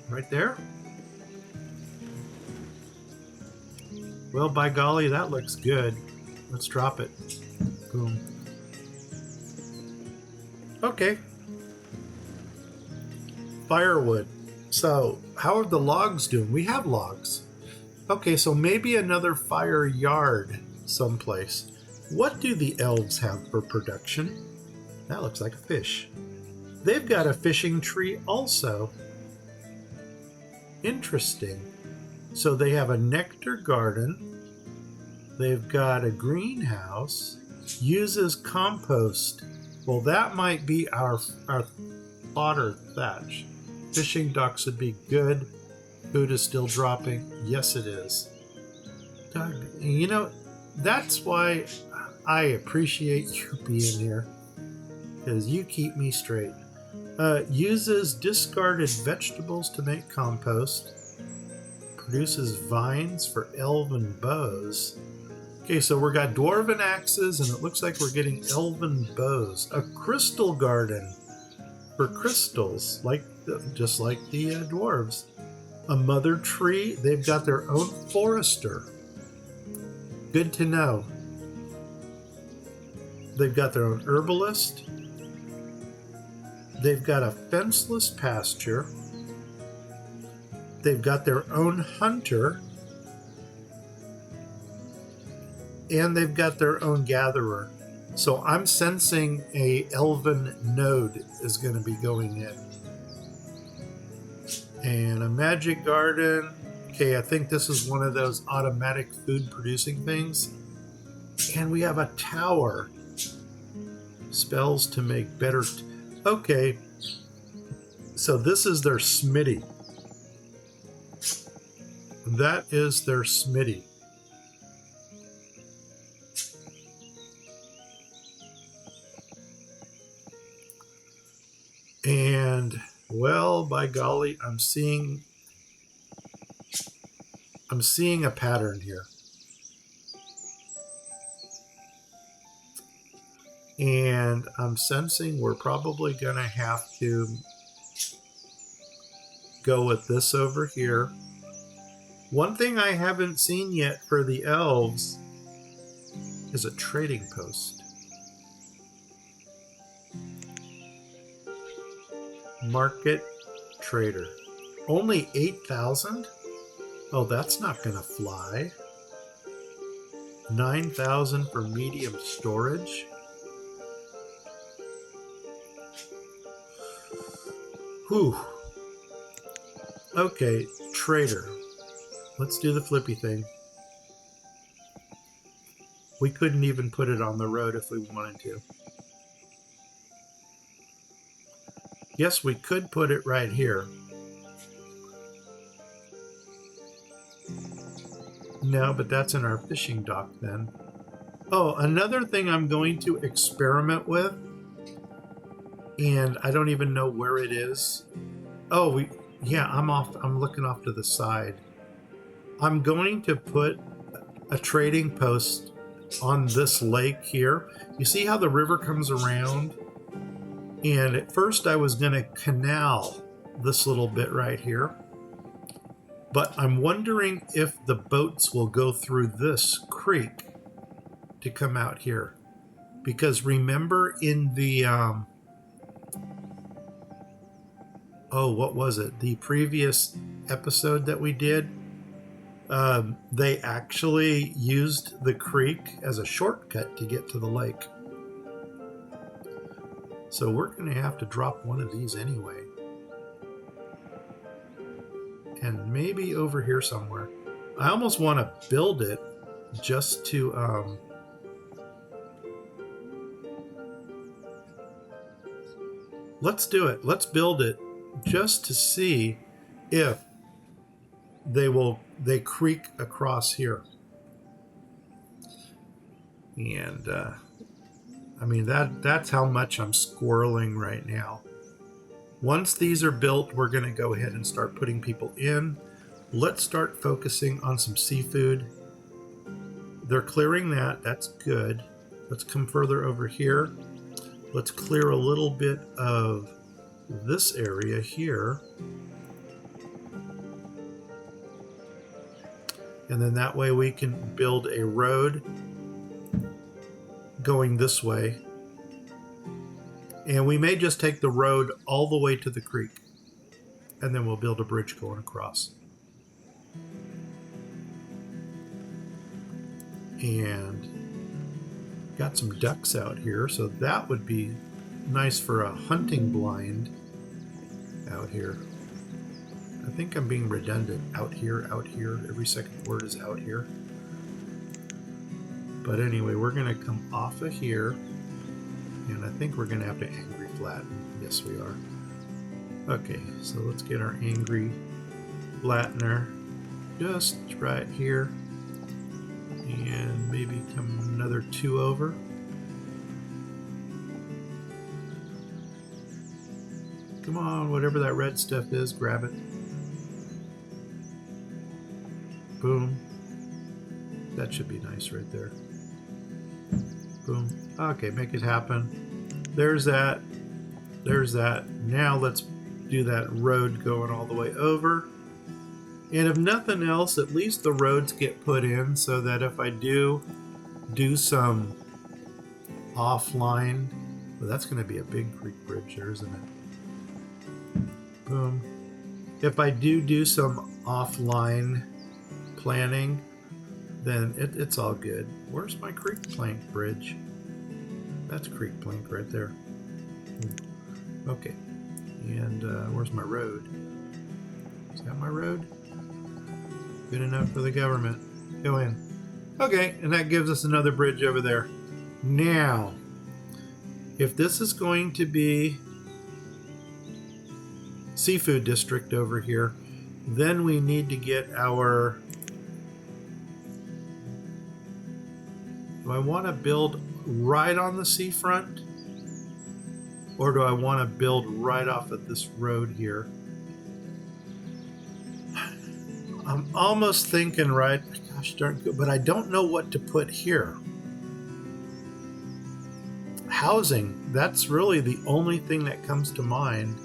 Right there. Well, by golly, that looks good. Let's drop it. Boom. Okay. Firewood. So, how are the logs doing? We have logs. Okay, so maybe another fire yard someplace. What do the elves have for production? That looks like a fish. They've got a fishing tree also. Interesting. So they have a nectar garden. They've got a greenhouse. Uses compost. Well, that might be our fodder thatch. Fishing docks would be good. Food is still dropping. Yes, it is. Doug, you know, that's why I appreciate you being here. Because you keep me straight. Uses discarded vegetables to make compost. Produces vines for elven bows. Okay, so we got dwarven axes, and it looks like we're getting elven bows. A crystal garden for crystals, just like the dwarves. A mother tree. They've got their own forester. Good to know. They've got their own herbalist. They've got a fenceless pasture. They've got their own hunter. And they've got their own gatherer. So I'm sensing a elven node is going to be going in. And a magic garden. Okay, I think this is one of those automatic food producing things. And we have a tower. Spells to make better. Okay. So this is their smithy. That is their smithy. And, well, by golly, I'm seeing a pattern here. And I'm sensing we're probably going to have to go with this over here. One thing I haven't seen yet for the elves is a trading post. Market trader. Only 8,000? Oh, that's not going to fly. 9,000 for medium storage. Whew. Okay, trader. Let's do the flippy thing. We couldn't even put it on the road if we wanted to. Yes, we could put it right here. No, but that's in our fishing dock then. Oh, another thing I'm going to experiment with, and I don't even know where it is. Oh, I'm looking off to the side. I'm going to put a trading post on this lake here. You see how the river comes around? And at first I was going to canal this little bit right here. But I'm wondering if the boats will go through this creek to come out here. Because remember in the oh, what was it? The previous episode that we did, they actually used the creek as a shortcut to get to the lake. So we're going to have to drop one of these anyway. And maybe over here somewhere. I almost want to build it just to... let's do it. Let's build it just to see if they creek across here. And I mean that's how much I'm squirreling right now. Once these are built, we're going to go ahead and start putting people in. Let's start focusing on some seafood. They're clearing that. That's good. Let's come further over here. Let's clear a little bit of this area here. And then that way we can build a road going this way. And we may just take the road all the way to the creek. And then we'll build a bridge going across. And got some ducks out here, so that would be nice for a hunting blind out here. I think I'm being redundant. Out here, out here. Every second word is out here. But anyway, we're going to come off of here. And I think we're going to have to angry flatten. Yes, we are. Okay, so let's get our angry flattener just right here. And maybe come another 2 over. Come on, whatever that red stuff is, grab it. Boom. That should be nice right there. Boom. Okay, make it happen. There's that. There's that. Now let's do that road going all the way over. And if nothing else, at least the roads get put in so that if I do some offline, well, that's going to be a big creek bridge there, isn't it? Boom. If I do some offline planning, then it's all good. Where's my creek plank bridge? That's creek plank right there. Okay. And where's my road? Is that my road? Good enough for the government. Go in. Okay, and that gives us another bridge over there. Now, if this is going to be seafood district over here, then we need to get our... Do I want to build right on the seafront? Or do I want to build right off of this road here? I'm almost thinking, right, gosh darn good, but I don't know what to put here. Housing, that's really the only thing that comes to mind,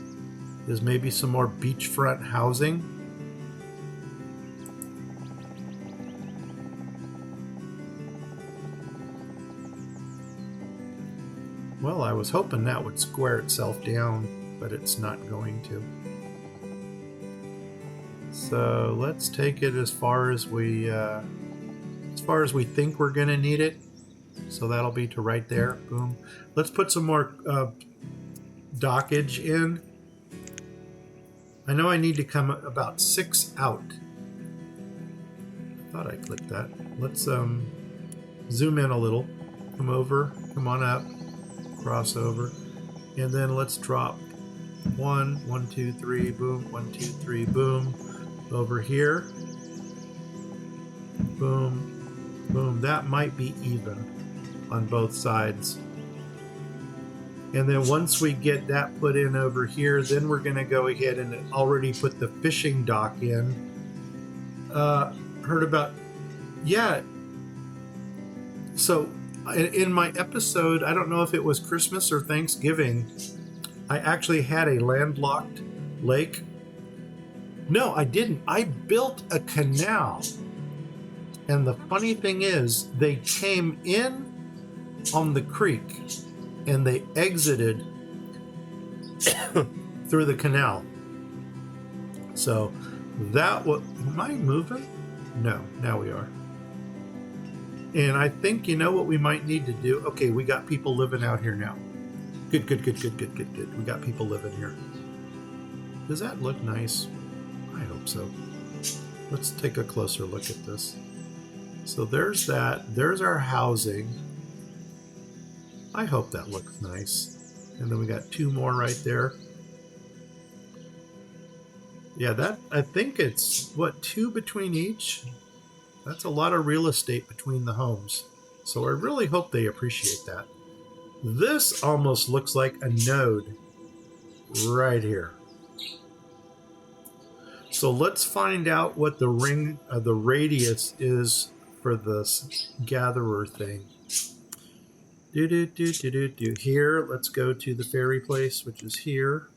is maybe some more beachfront housing. Well, I was hoping that would square itself down, but it's not going to. So let's take it as far as we think we're going to need it. So that'll be to right there. Boom. Let's put some more dockage in. I know I need to come about 6 out. I thought I clicked that. Let's zoom in a little. Come over. Come on up. Cross over. And then let's drop 1, 1, 2, 3. Boom. 1, 2, 3. Boom. Over here. Boom. Boom. That might be even on both sides. And then once we get that put in over here, then we're going to go ahead and already put the fishing dock in. Heard about... Yeah. So in my episode, I don't know if it was Christmas or Thanksgiving, I actually had a landlocked lake. No, I didn't. I built a canal. And the funny thing is, they came in on the creek and they exited through the canal. So that was, am I moving? No, now we are. And I think, you know what we might need to do? Okay, we got people living out here now. Good. We got people living here. Does that look nice? I hope so. Let's take a closer look at this. So there's that. There's our housing. I hope that looks nice. And then we got 2 more right there. Yeah, that, I think it's, what, 2 between each? That's a lot of real estate between the homes. So I really hope they appreciate that. This almost looks like a node right here. So let's find out what the the radius is for this gatherer thing. Here, let's go to the fairy place, which is here.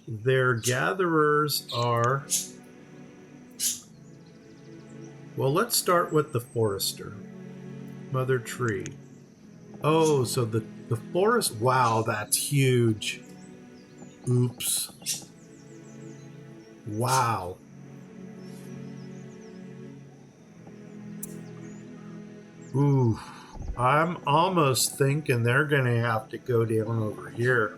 Their gatherers are, well, let's start with the forester, mother tree. Oh, so the forest, wow, that's huge. Oops. Wow. Ooh, I'm almost thinking they're gonna have to go down over here.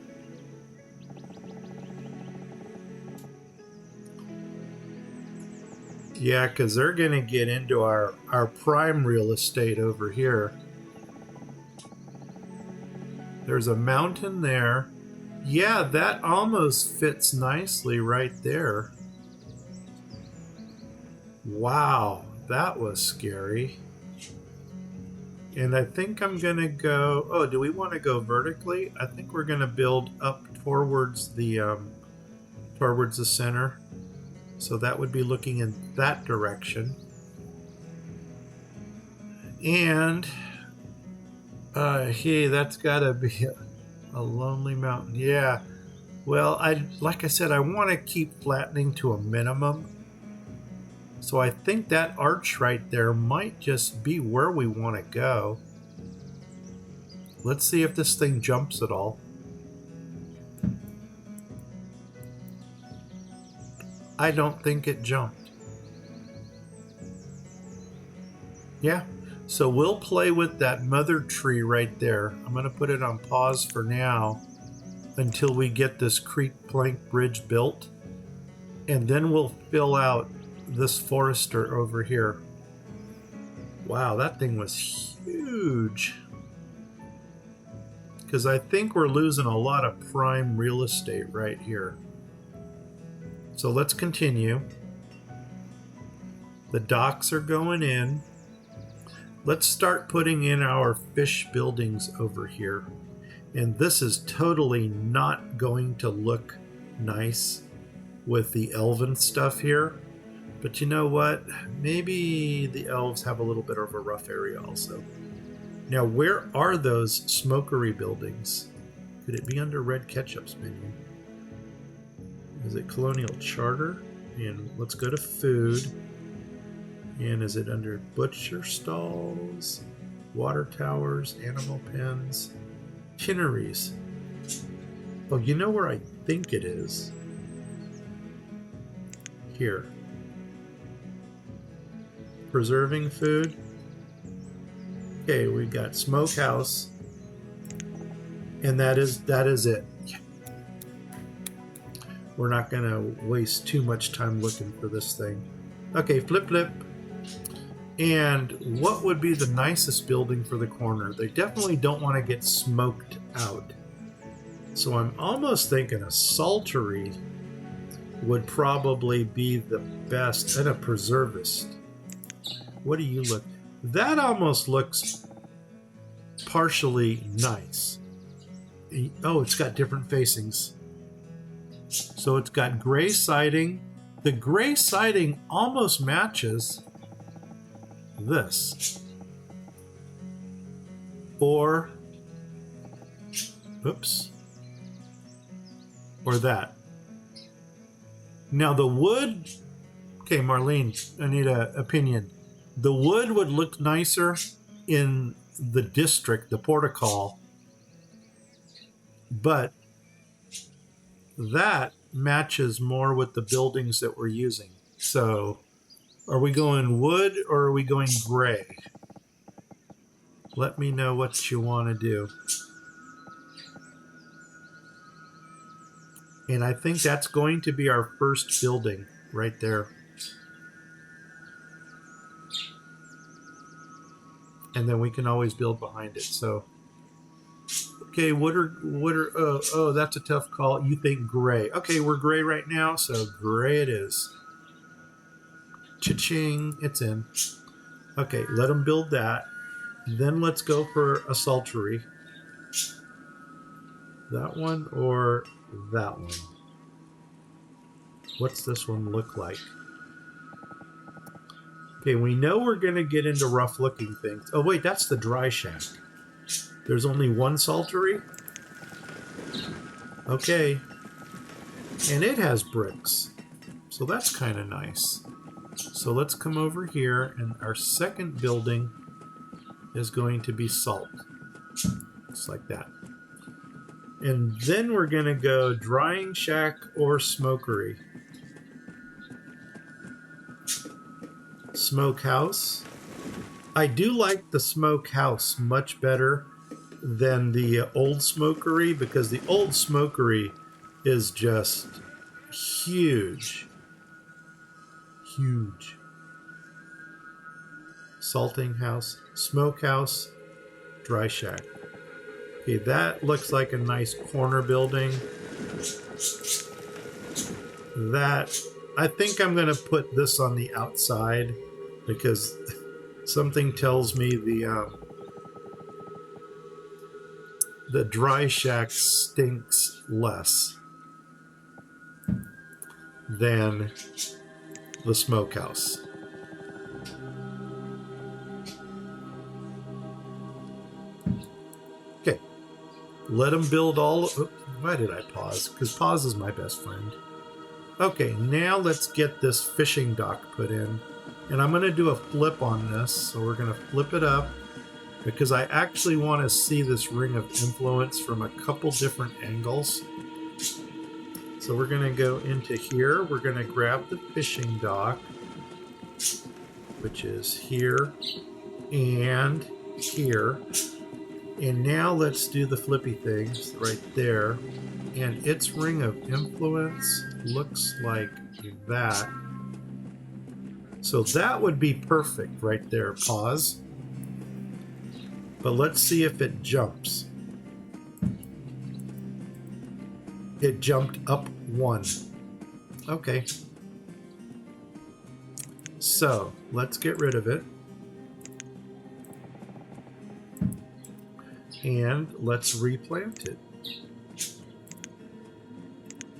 Yeah, because they're going to get into our prime real estate over here. There's a mountain there. Yeah, that almost fits nicely right there. Wow, that was scary. And I think I'm going to go... Oh, do we want to go vertically? I think we're going to build up towards the center. So that would be looking in that direction. And, hey, that's got to be a lonely mountain. Yeah. Well, like I said, I want to keep flattening to a minimum. So I think that arch right there might just be where we want to go. Let's see if this thing jumps at all. I don't think it jumped. Yeah, so we'll play with that mother tree right there. I'm going to put it on pause for now until we get this creek plank bridge built. And then we'll fill out this forester over here. Wow, that thing was huge. Because I think we're losing a lot of prime real estate right here. So let's continue. The docks are going in. Let's start putting in our fish buildings over here. And this is totally not going to look nice with the elven stuff here. But you know what? Maybe the elves have a little bit of a rough area also. Now, where are those smokery buildings? Could it be under Red Ketchup's menu? Is it Colonial Charter? And let's go to food. And is it under butcher stalls, water towers, animal pens, tinneries? Oh, you know where I think it is? Here. Preserving food. Okay, we got smokehouse. And that is it. We're not going to waste too much time looking for this thing. Okay, flip. And what would be the nicest building for the corner? They definitely don't want to get smoked out. So I'm almost thinking a saltery would probably be the best, and a preservist. What do you look? That almost looks partially nice. Oh, it's got different facings. So it's got gray siding. The gray siding almost matches this. Or, oops, or that. Now the wood, okay, Marlene, I need an opinion. The wood would look nicer in the district, the portical, but that matches more with the buildings that we're using. So, are we going wood or are we going gray? Let me know what you want to do. And I think that's going to be our first building right there. And then we can always build behind it. So, okay, what are oh, that's a tough call. You think gray. Okay, we're gray right now, so gray it is. Cha-ching, it's in. Okay, let them build that. Then let's go for a saltery. That one or that one? What's this one look like? Okay, we know we're going to get into rough looking things. Oh wait, that's the dry shack. There's only one saltery? Okay. And it has bricks. So that's kind of nice. So let's come over here, and our second building is going to be salt. Just like that. And then we're going to go drying shack or smokery. Smokehouse. I do like the smokehouse much better than the old smokery, because the old smokery is just huge. Huge. Salting house, smokehouse, dry shack. Okay, that looks like a nice corner building. That, I think I'm going to put this on the outside because something tells me the dry shack stinks less than the smokehouse. Okay, let them build all. Why did I pause? Because pause is my best friend. Okay, now let's get this fishing dock put in. And I'm going to do a flip on this. So we're going to flip it up because I actually want to see this ring of influence from a couple different angles. So we're going to go into here. We're going to grab the fishing dock, which is here and here. And now let's do the flippy things right there. And its ring of influence looks like that. So that would be perfect right there. Pause. But let's see if it jumps. It jumped up 1. Okay. So let's get rid of it. And let's replant it.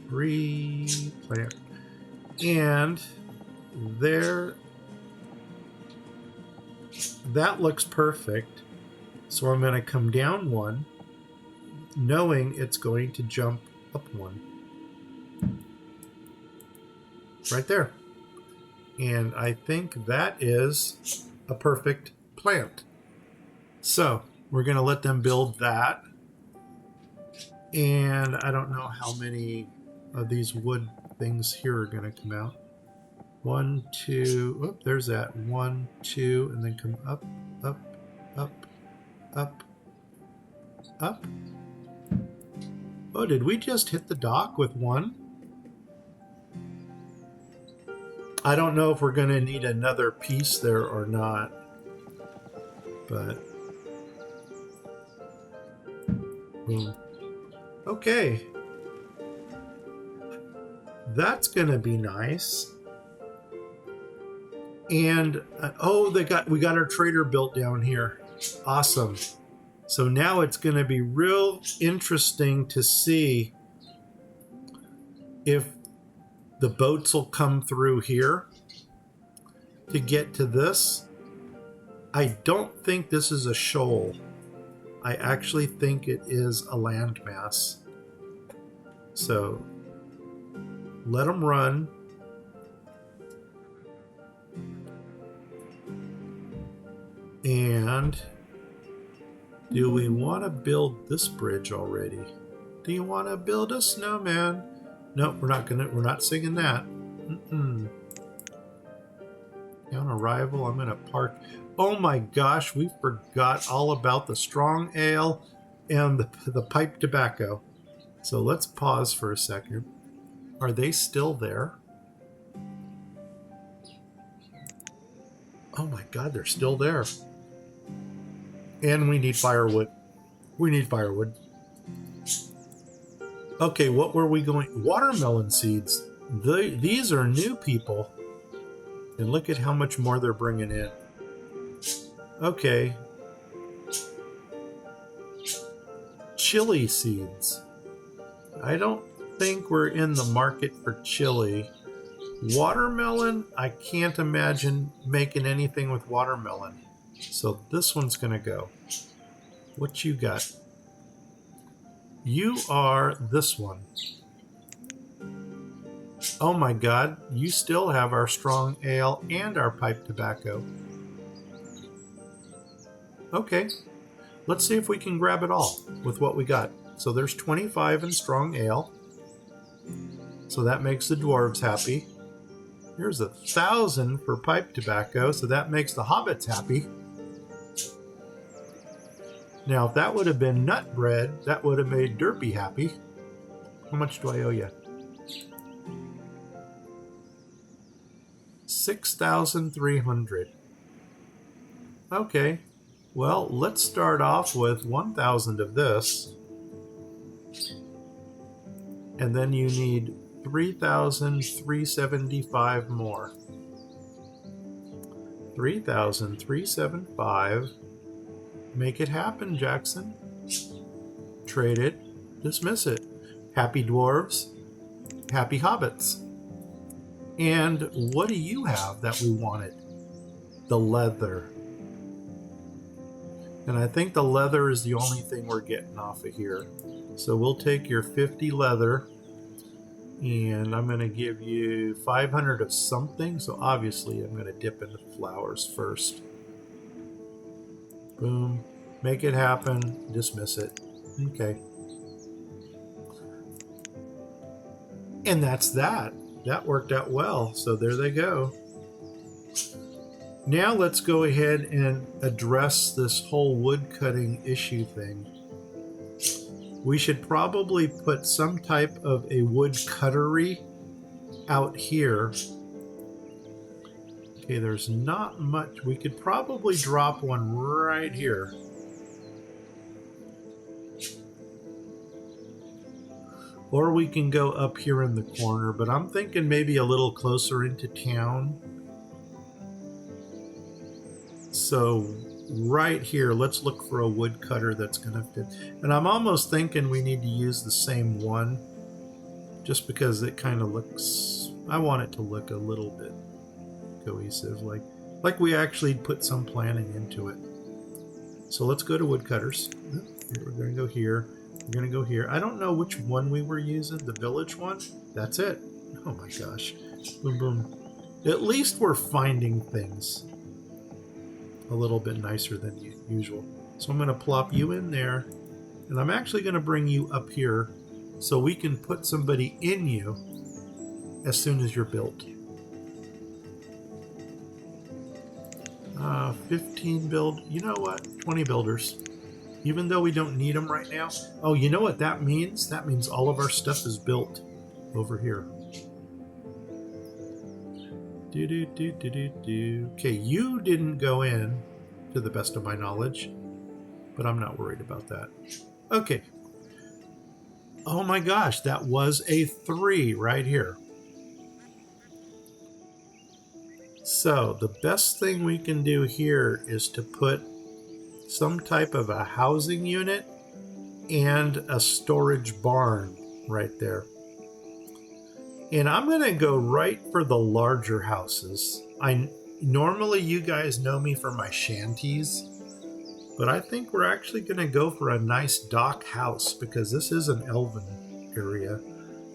Replant. And there, that looks perfect. So I'm going to come down 1, knowing it's going to jump up 1. Right there. And I think that is a perfect plant. So we're going to let them build that. And I don't know how many of these wood things here are going to come out. 1, 2, oh, there's that. 1, 2, and then come up, up, up, up, up. Oh, did we just hit the dock with 1? I don't know if we're going to need another piece there or not. But boom. Okay. That's going to be nice. And oh, we got our trader built down here. Awesome. So now it's going to be real interesting to see if the boats will come through here to get to this. I don't think this is a shoal. I actually think it is a landmass. So let them run. And do we want to build this bridge already? Do you want to build a snowman? No, we're not singing that. Mm-mm. On arrival, I'm gonna park. Oh my gosh, we forgot all about the strong ale and the pipe tobacco. So let's pause for a second. Are they still there? Oh my god, they're still there. And we need firewood. We need firewood. Okay, what were we going? Watermelon seeds. These are new people. And look at how much more they're bringing in. Okay. Chili seeds. I don't think we're in the market for chili. Watermelon, I can't imagine making anything with watermelon. So this one's going to go. What you got? You are this one. Oh my god, you still have our strong ale and our pipe tobacco. Okay, let's see if we can grab it all with what we got. So there's 25 in strong ale. So that makes the dwarves happy. Here's 1,000 for pipe tobacco, so that makes the hobbits happy. Now, if that would have been nut bread, that would have made Derpy happy. How much do I owe you? 6,300. Okay, well, let's start off with 1,000 of this. And then you need 3,375 more. 3,375. Make it happen, Jackson. Trade it. Dismiss it. Happy dwarves. Happy hobbits. And what do you have that we wanted? The leather. And I think the leather is the only thing we're getting off of here. So we'll take your 50 leather. And I'm going to give you 500 of something. So obviously I'm going to dip into flowers first. Boom. Make it happen. Dismiss it. Okay. And that's that. That worked out well. So there they go. Now let's go ahead and address this whole wood cutting issue thing. We should probably put some type of a wood cuttery out here. Okay, there's not much. We could probably drop one right here. Or we can go up here in the corner, but I'm thinking maybe a little closer into town. So right here, let's look for a wood cutter that's going to fit. And I'm almost thinking we need to use the same one just because it kind of looks, I want it to look a little bit cohesive, like we actually put some planning into it. So let's go to woodcutters. We're going to go here. We're going to go here. I don't know which one we were using, the village one. That's it. Oh my gosh. Boom, boom. At least we're finding things a little bit nicer than usual. So I'm going to plop you in there, and I'm actually going to bring you up here so we can put somebody in you as soon as you're built. 15 build. You know what? 20 builders. Even though we don't need them right now. Oh, you know what that means? That means all of our stuff is built over here. Okay, you didn't go in, to the best of my knowledge, but I'm not worried about that. Okay. Oh my gosh, that was a 3 right here. So the best thing we can do here is to put some type of a housing unit and a storage barn right there. And I'm going to go right for the larger houses. Normally you guys know me for my shanties, but I think we're actually going to go for a nice dock house because this is an elven area.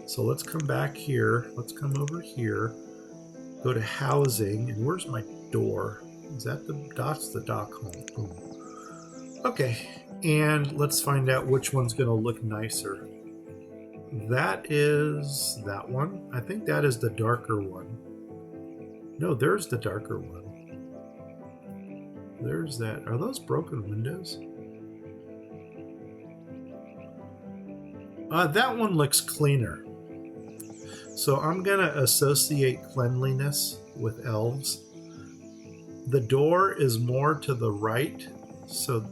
So let's come back here. Let's come over here. Go to housing, and where's my door? Is that that's the dock home? Boom. Okay, and let's find out which one's going to look nicer. That is that one. I think that is the darker one. No, there's the darker one. There's that. Are those broken windows? That one looks cleaner. So I'm going to associate cleanliness with elves. The door is more to the right. So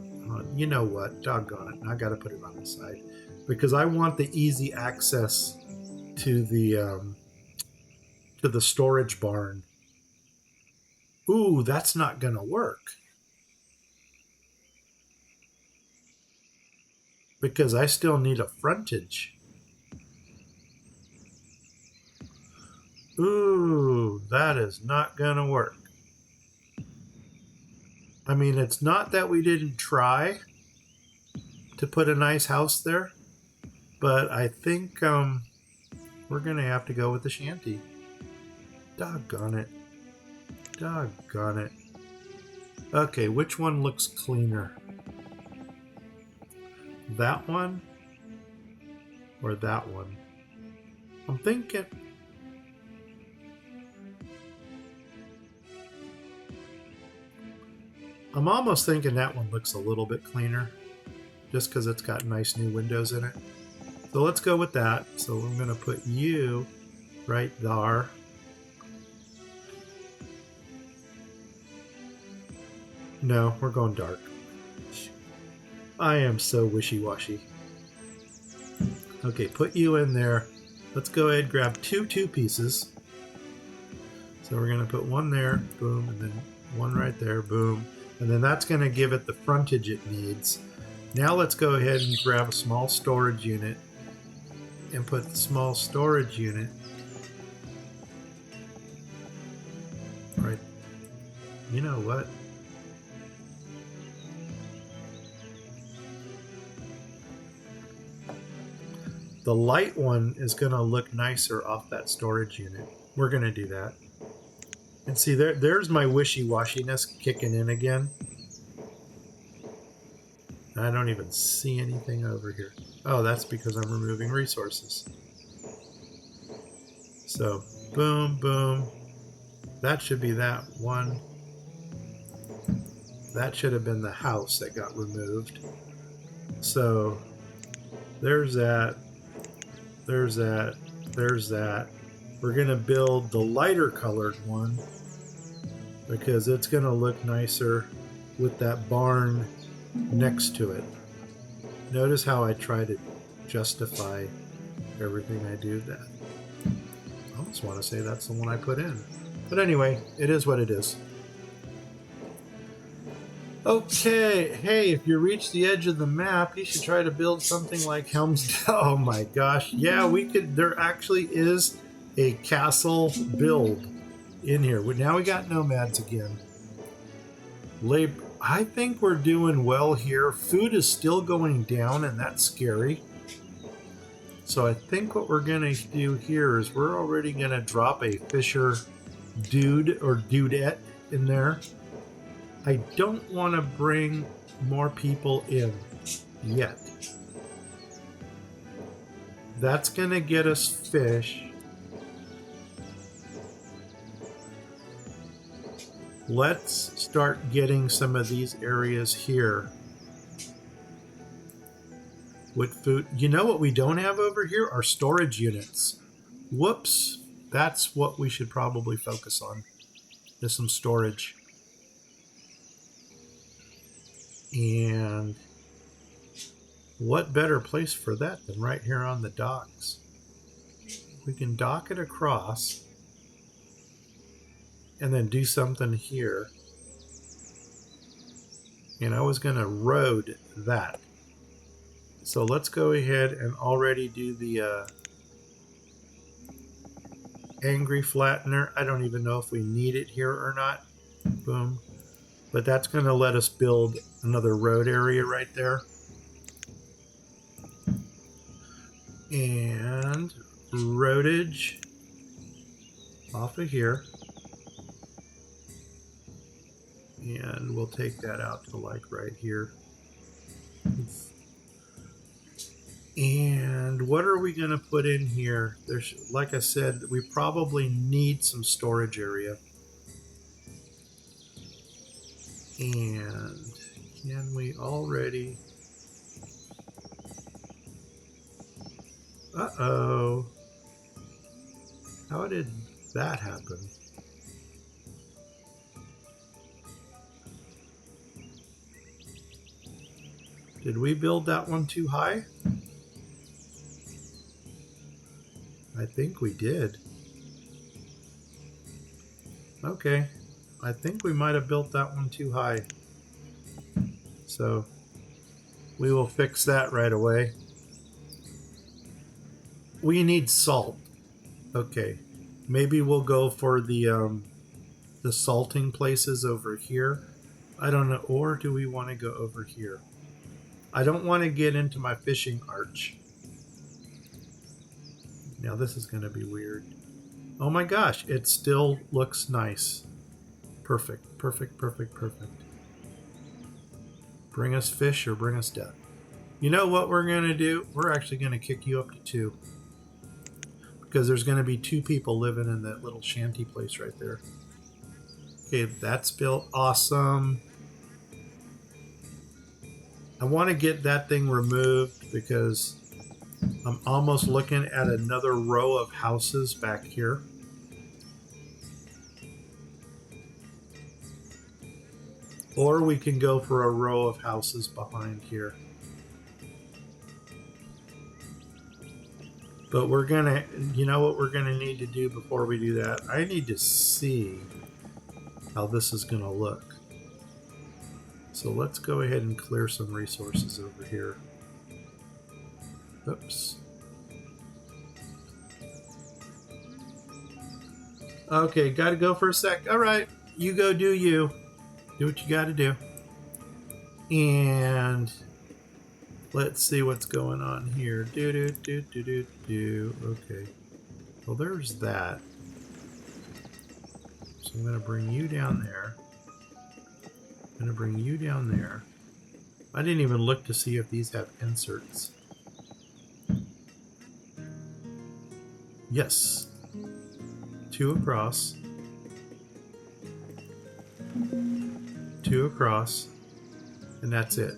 you know what? Doggone it. I got to put it on the side. Because I want the easy access to the storage barn. Ooh, that's not going to work. Because I still need a frontage. Ooh, that is not going to work. I mean, it's not that we didn't try to put a nice house there, but I think we're going to have to go with the shanty. Doggone it. Doggone it. Okay, which one looks cleaner? That one or that one? I'm thinking... I'm almost thinking that one looks a little bit cleaner, just because it's got nice new windows in it. So let's go with that. So I'm going to put you right there. No, we're going dark. I am so wishy-washy. Okay, put you in there. Let's go ahead and grab two pieces. So we're going to put one there, boom, and then one right there, boom. And then that's going to give it the frontage it needs. Now let's go ahead and grab a small storage unit and put the small storage unit right. You know what? The light one is going to look nicer off that storage unit. We're going to do that. And see, there's my wishy-washiness kicking in again. I don't even see anything over here. Oh, that's because I'm removing resources. So, boom, boom. That should be that one. That should have been the house that got removed. So, there's that. There's that. There's that. We're going to build the lighter colored one because it's going to look nicer with that barn next to it. Notice how I try to justify everything I do. That I almost want to say that's the one I put in. But anyway, it is what it is. Okay, hey, if you reach the edge of the map, you should try to build something like Helm's... Oh my gosh, yeah, we could... There actually is a castle build in here. Now we got nomads again. Labor... I think we're doing well here. Food is still going down, and that's scary. So I think what we're going to do here is we're already going to drop a fisher dude or dudette in there. I don't want to bring more people in yet. That's going to get us fish. Let's start getting some of these areas here with food. You know what we don't have over here are storage units. Whoops. That's what we should probably focus on. Is some storage. And what better place for that than right here on the docks? We can dock it across and then do something here. And I was going to road that. So let's go ahead and already do the angry flattener. I don't even know if we need it here or not. Boom. But that's going to let us build another road area right there. And roadage off of here. And we'll take that out to like right here. And what are we going to put in here? There's, like I said, we probably need some storage area. And can we already... Uh-oh. How did that happen? Did we build that one too high? I think we did. Okay. I think we might have built that one too high. So we will fix that right away. We need salt. Okay. Maybe we'll go for the salting places over here. I don't know. Or do we want to go over here? I don't want to get into my fishing arch. Now this is going to be weird. Oh my gosh, it still looks nice. Perfect, perfect, perfect, perfect. Bring us fish or bring us death. You know what we're going to do? We're actually going to kick you up to 2. Because there's going to be 2 people living in that little shanty place right there. Okay, that's built. Awesome. I want to get that thing removed because I'm almost looking at another row of houses back here. Or we can go for a row of houses behind here. But we're gonna, you know what we're gonna need to do before we do that? I need to see how this is gonna look. So let's go ahead and clear some resources over here. Oops. Okay, gotta go for a sec. All right, you go do you. Do what you gotta do. And let's see what's going on here. Okay. Well, there's that. So I'm gonna bring you down there. I'm gonna bring you down there. I didn't even look to see if these have inserts. Yes. 2 across. 2 across. And that's it.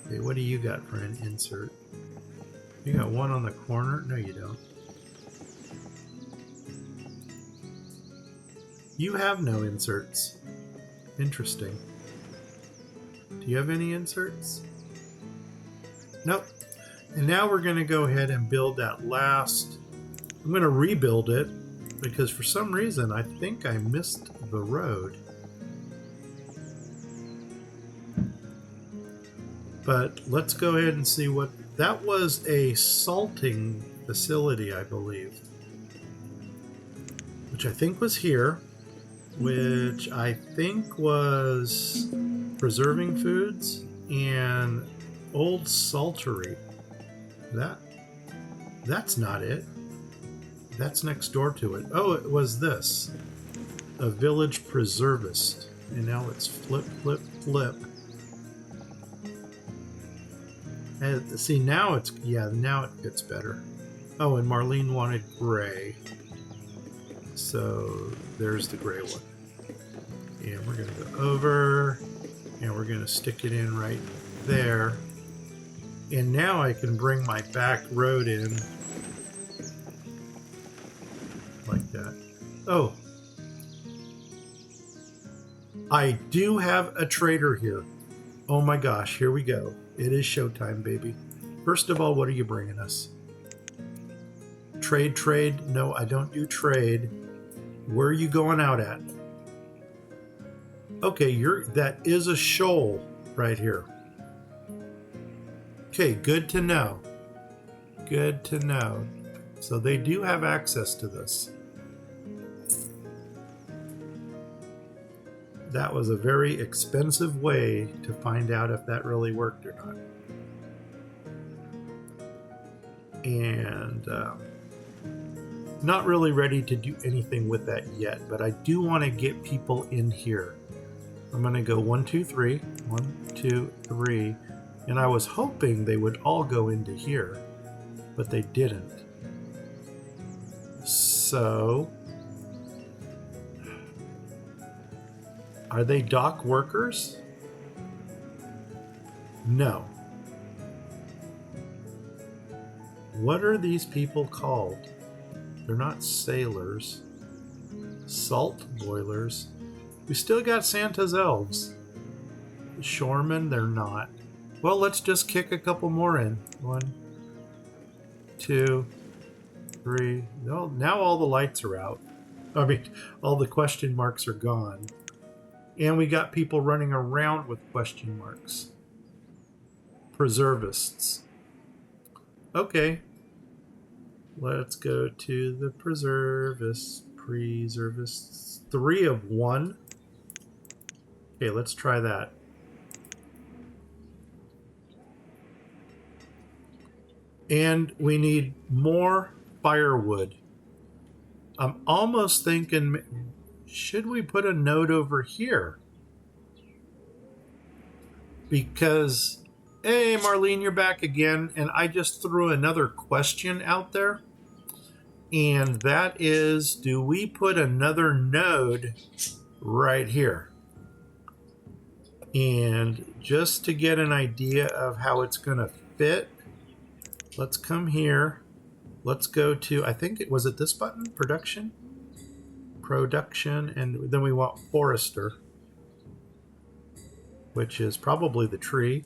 Okay, what do you got for an insert? You got 1 on the corner? No, you don't. You have no inserts. Interesting. Do you have any inserts? Nope. And now we're going to go ahead and build that last... I'm going to rebuild it because for some reason I think I missed the road. But let's go ahead and see what... That was a salting facility, I believe. Which I think was here. Which I think was preserving foods and old saltery. That's not it. That's next door to it. Oh, it was this. A village preservist. And now it's flip, flip, flip. And see, now it's... Yeah, now it fits better. Oh, and Marlene wanted gray. So there's the gray one. And we're going to go over. And we're going to stick it in right there. And now I can bring my back road in. Like that. Oh. I do have a trader here. Oh my gosh, here we go. It is showtime, baby. First of all, what are you bringing us? Trade. No, I don't do trade. Where are you going out at? Okay, that is a shoal right here. Okay, good to know. Good to know. So they do have access to this. That was a very expensive way to find out if that really worked or not. And not really ready to do anything with that yet, but I do want to get people in here. I'm going to go 1, 2, 3. 1, 2, 3. And I was hoping they would all go into here, but they didn't. So, are they dock workers? No. What are these people called? They're not sailors. Salt boilers. We still got Santa's elves. Shoremen, they're not. Well, let's just kick a couple more in. 1, 2, 3. No, now all the lights are out. I mean, all the question marks are gone. And we got people running around with question marks. Preservists. Okay. Let's go to the preservists. Preservists. 3 of 1. Okay, let's try that. And we need more firewood. I'm almost thinking, should we put a node over here? Because, hey, Marlene, you're back again. And I just threw another question out there. And that is, do we put another node right here? And just to get an idea of how it's going to fit, let's come here. Let's go to, I think it was this button, production, and then we want forester, which is probably the tree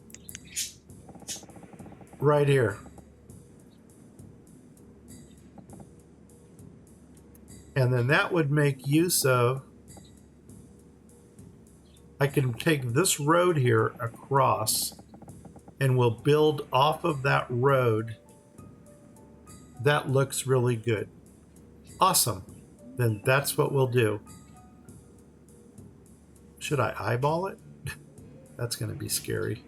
right here. And then that would make use of, I can take this road here across and we'll build off of that road. That looks really good. Awesome. Then that's what we'll do. Should I eyeball it? That's going to be scary.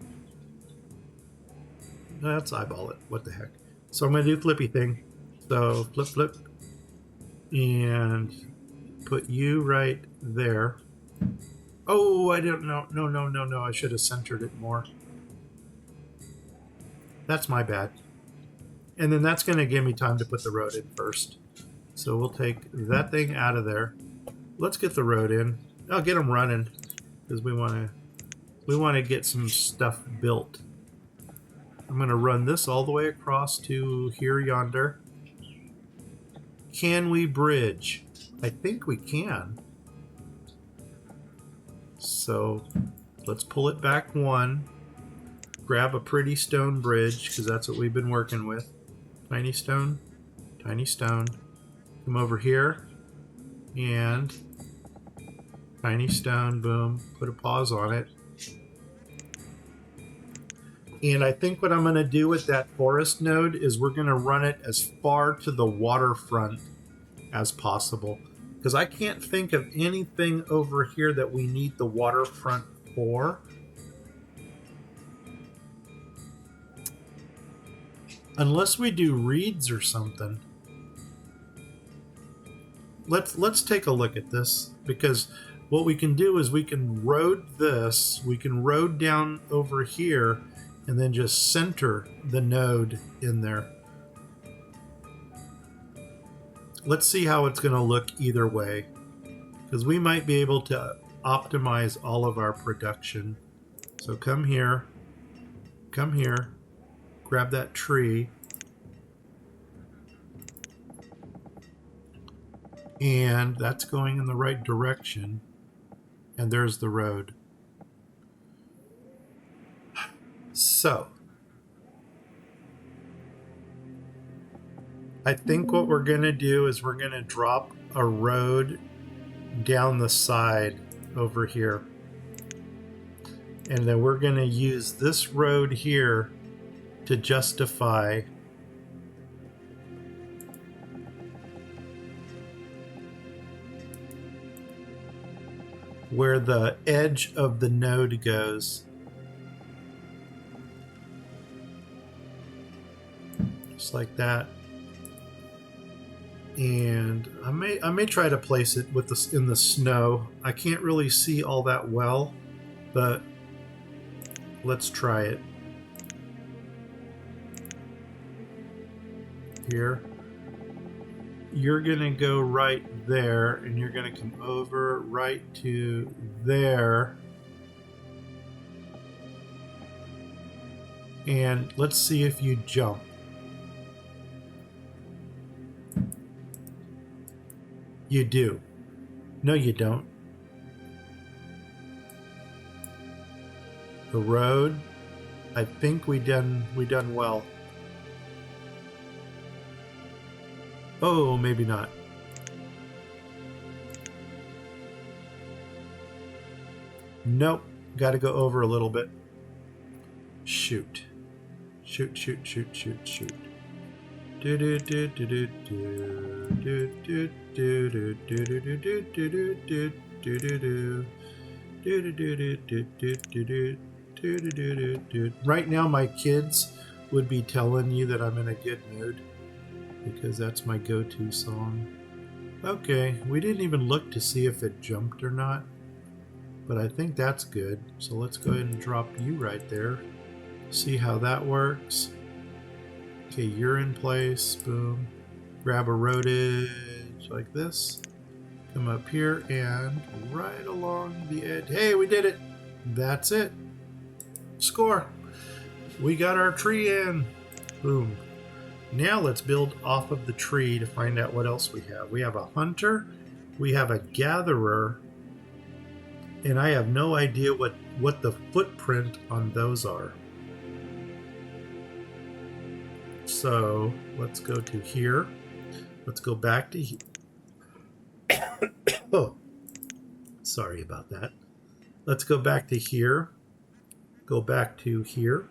Let's eyeball it. What the heck? So I'm going to do flippy thing. So flip, flip. And put you right there. Oh, I don't know. No. I should have centered it more. That's my bad. And then that's going to give me time to put the road in first. So we'll take that thing out of there. Let's get the road in. I'll get them running because we want to get some stuff built. I'm going to run this all the way across to here yonder. Can we bridge? I think we can. So let's pull it back 1. Grab a pretty stone bridge because that's what we've been working with. Tiny stone, tiny stone. Come over here and tiny stone, boom, put a pause on it. And I think what I'm going to do with that forest node is we're going to run it as far to the waterfront as possible. Because I can't think of anything over here that we need the waterfront for. Unless we do reeds or something. Let's take a look at this. Because what we can do is we can road this. We can road down over here. And then just center the node in there. Let's see how it's going to look either way. Because we might be able to optimize all of our production. So come here, grab that tree. And that's going in the right direction. And there's the road. So, I think what we're going to do is we're going to drop a road down the side over here. And then we're going to use this road here to justify where the edge of the node goes. Just like that. And I may try to place it with this in the snow. I can't really see all that well, but let's try it. here. You're going to go right there, and you're going to come over right to there. And let's see if you jump. You do. No, you don't. The road. I think we done well. Oh, maybe not. Nope. Got to go over a little bit. Shoot. Shoot, shoot, shoot, shoot, shoot. Do do do do do do do do do do do do do do do do do do. Right now my kids would be telling you that I'm in a good mood because that's my go-to song. Okay, we didn't even look to see if it jumped or not, but I think that's good. So let's go ahead and drop you right there. See how that works. Okay, you're in place. Boom. Grab a road edge like this. Come up here and right along the edge. Hey, we did it. That's it. Score. We got our tree in. Boom. Now let's build off of the tree to find out what else we have. We have a hunter. We have a gatherer. And I have no idea what the footprint on those are. So let's go to here. Let's go back to here. Oh, sorry about that. Let's go back to here. Go back to here.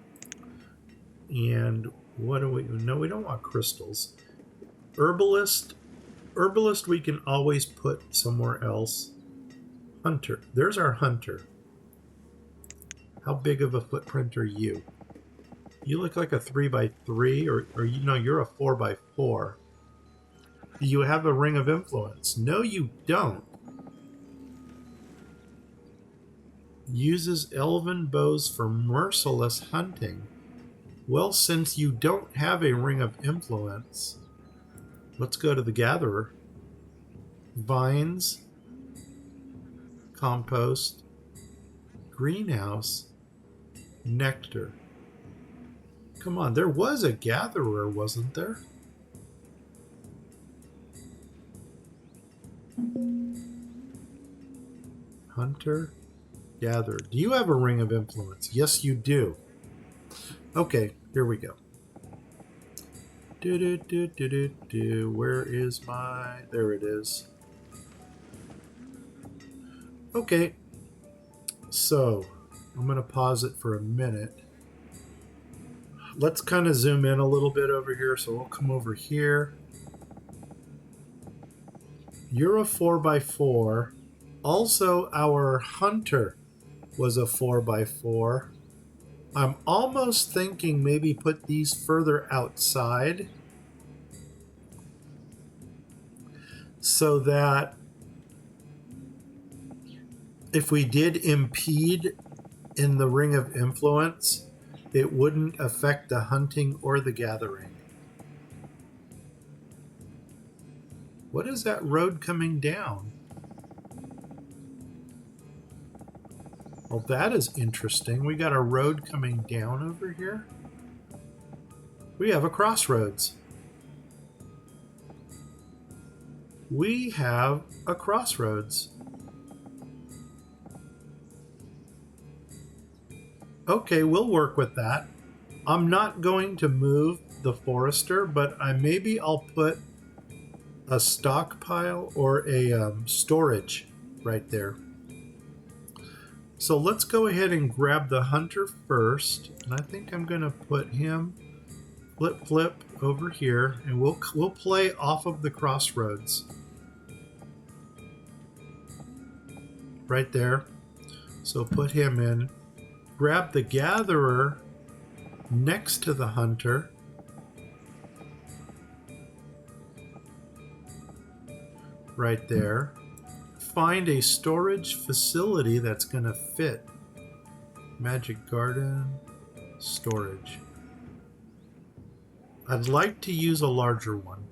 And what do we... No, we don't want crystals. Herbalist, we can always put somewhere else. Hunter. There's our hunter. How big of a footprint are you? You look like a 3x3, or you know, you're a 4x4. Do you have a ring of influence? No, you don't. Uses elven bows for merciless hunting. Well, since you don't have a ring of influence, let's go to the gatherer. Vines, compost, greenhouse, nectar. Come on, there was a gatherer, wasn't there? Hunter, gatherer. Do you have a ring of influence? Yes, you do. Okay, here we go. Where is my... There it is. Okay, so I'm going to pause it for a minute. Let's kind of zoom in a little bit over here. So we'll come over here. You're a 4x4. Also, our hunter was a 4x4. I'm almost thinking maybe put these further outside so that if we did impede in the ring of influence, it wouldn't affect the hunting or the gathering. What is that road coming down? Well, that is interesting. We got a road coming down over here. We have a crossroads. We have a crossroads. Okay, we'll work with that. I'm not going to move the forester, but maybe I'll put a stockpile or a storage right there. So let's go ahead and grab the hunter first, and I think I'm going to put him flip over here, and we'll play off of the crossroads right there. So put him in. Grab the gatherer next to the hunter. Right there. Find a storage facility that's going to fit. Magic garden, storage. I'd like to use a larger one.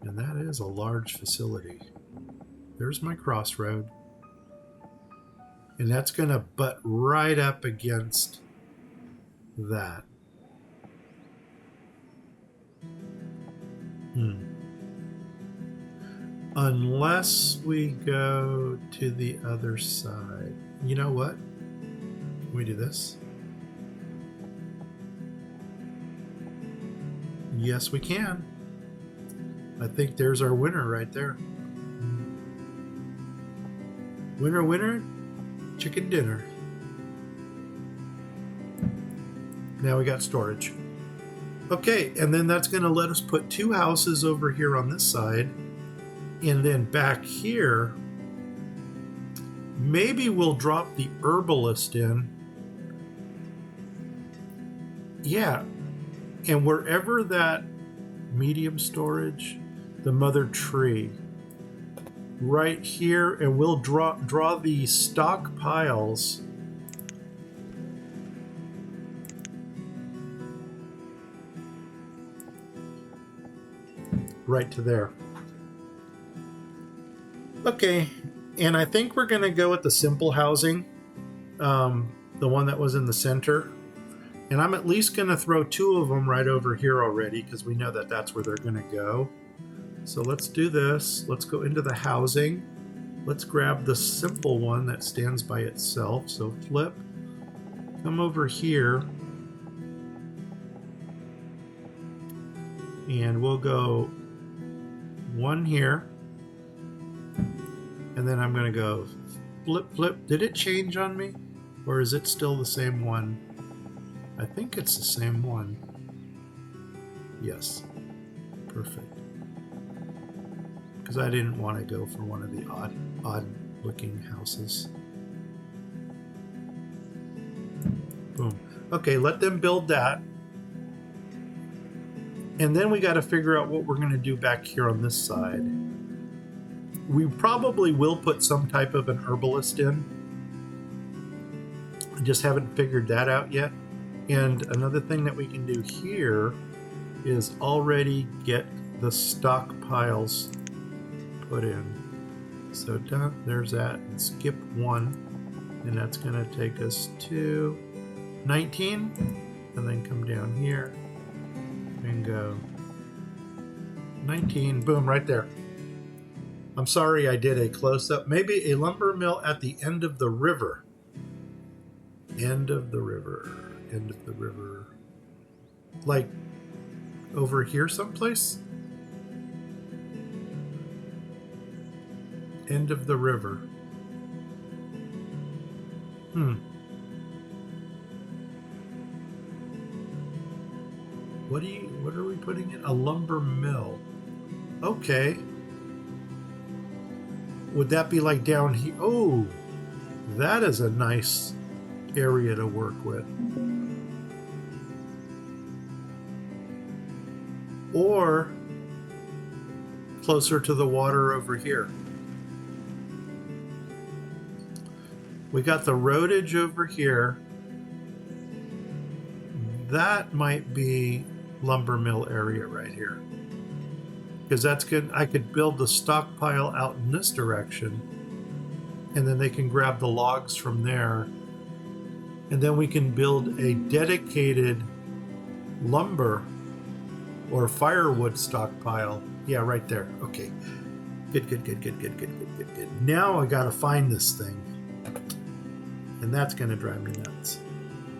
And that is a large facility. There's my crossroad. And that's going to butt right up against that. Unless we go to the other side. You know what? Can we do this? Yes, we can. I think there's our winner right there. Winner, winner, chicken dinner. Now we got storage. Okay, and then that's going to let us put 2 houses over here on this side. And then back here, maybe we'll drop the herbalist in. Yeah, and wherever that medium storage, the mother tree, right here, and we'll draw the stockpiles right to there. Okay, and I think we're going to go with the simple housing, the one that was in the center. And I'm at least going to throw 2 of them right over here already because we know that that's where they're going to go. So let's do this. Let's go into the housing. Let's grab the simple one that stands by itself. So flip, come over here, and we'll go 1 here. And then I'm going to go flip, flip. Did it change on me? Or is it still the same one? I think it's the same one. Yes. Perfect. Because I didn't want to go for one of the odd looking houses. Boom. Okay, let them build that. And then we got to figure out what we're going to do back here on this side. We probably will put some type of an herbalist in. I just haven't figured that out yet. And another thing that we can do here is already get the stockpiles put in. So there's that. And skip 1. And that's going to take us to 19. And then come down here and go 19. Boom, right there. I'm sorry I did a close-up. Maybe a lumber mill at the end of the river. End of the river. End of the river. Like over here someplace? End of the river. What are we putting in? A lumber mill. Okay. Would that be like down here? Oh, that is a nice area to work with. Or closer to the water over here. We got the roadage over here. That might be lumber mill area right here. Because that's good. I could build the stockpile out in this direction. And then they can grab the logs from there. And then we can build a dedicated lumber or firewood stockpile. Yeah, right there. Okay. Good. Now I gotta find this thing. And that's gonna drive me nuts.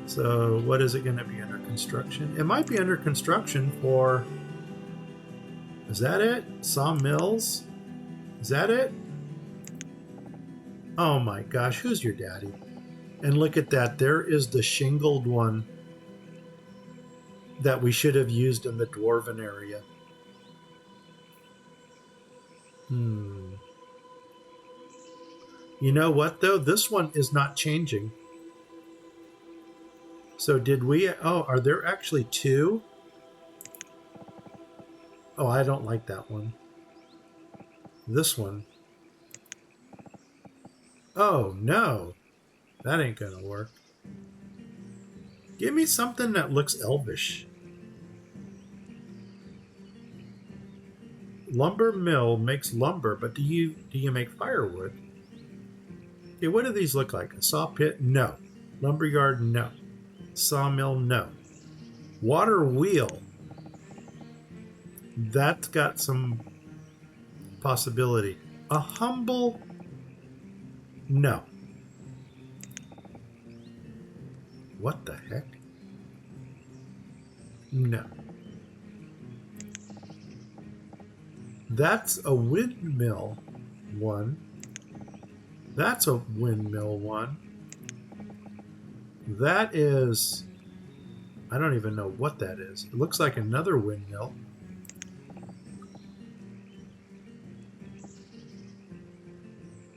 So what is it gonna be under construction? It might be under construction for... Is that it? Sawmills? Is that it? Oh my gosh, who's your daddy? And look at that. There is the shingled one that we should have used in the dwarven area. You know what, though? This one is not changing. So did we... Oh, are there actually 2? Oh, I don't like that one. This one. Oh, no. That ain't gonna work. Give me something that looks elvish. Lumber mill makes lumber, but do you make firewood? Okay, what do these look like? A saw pit? No. Lumberyard? No. Sawmill? No. Water wheel? That's got some possibility. A humble? No. What the heck? No. That's a windmill one. That's a windmill one. That is... I don't even know what that is. It looks like another windmill.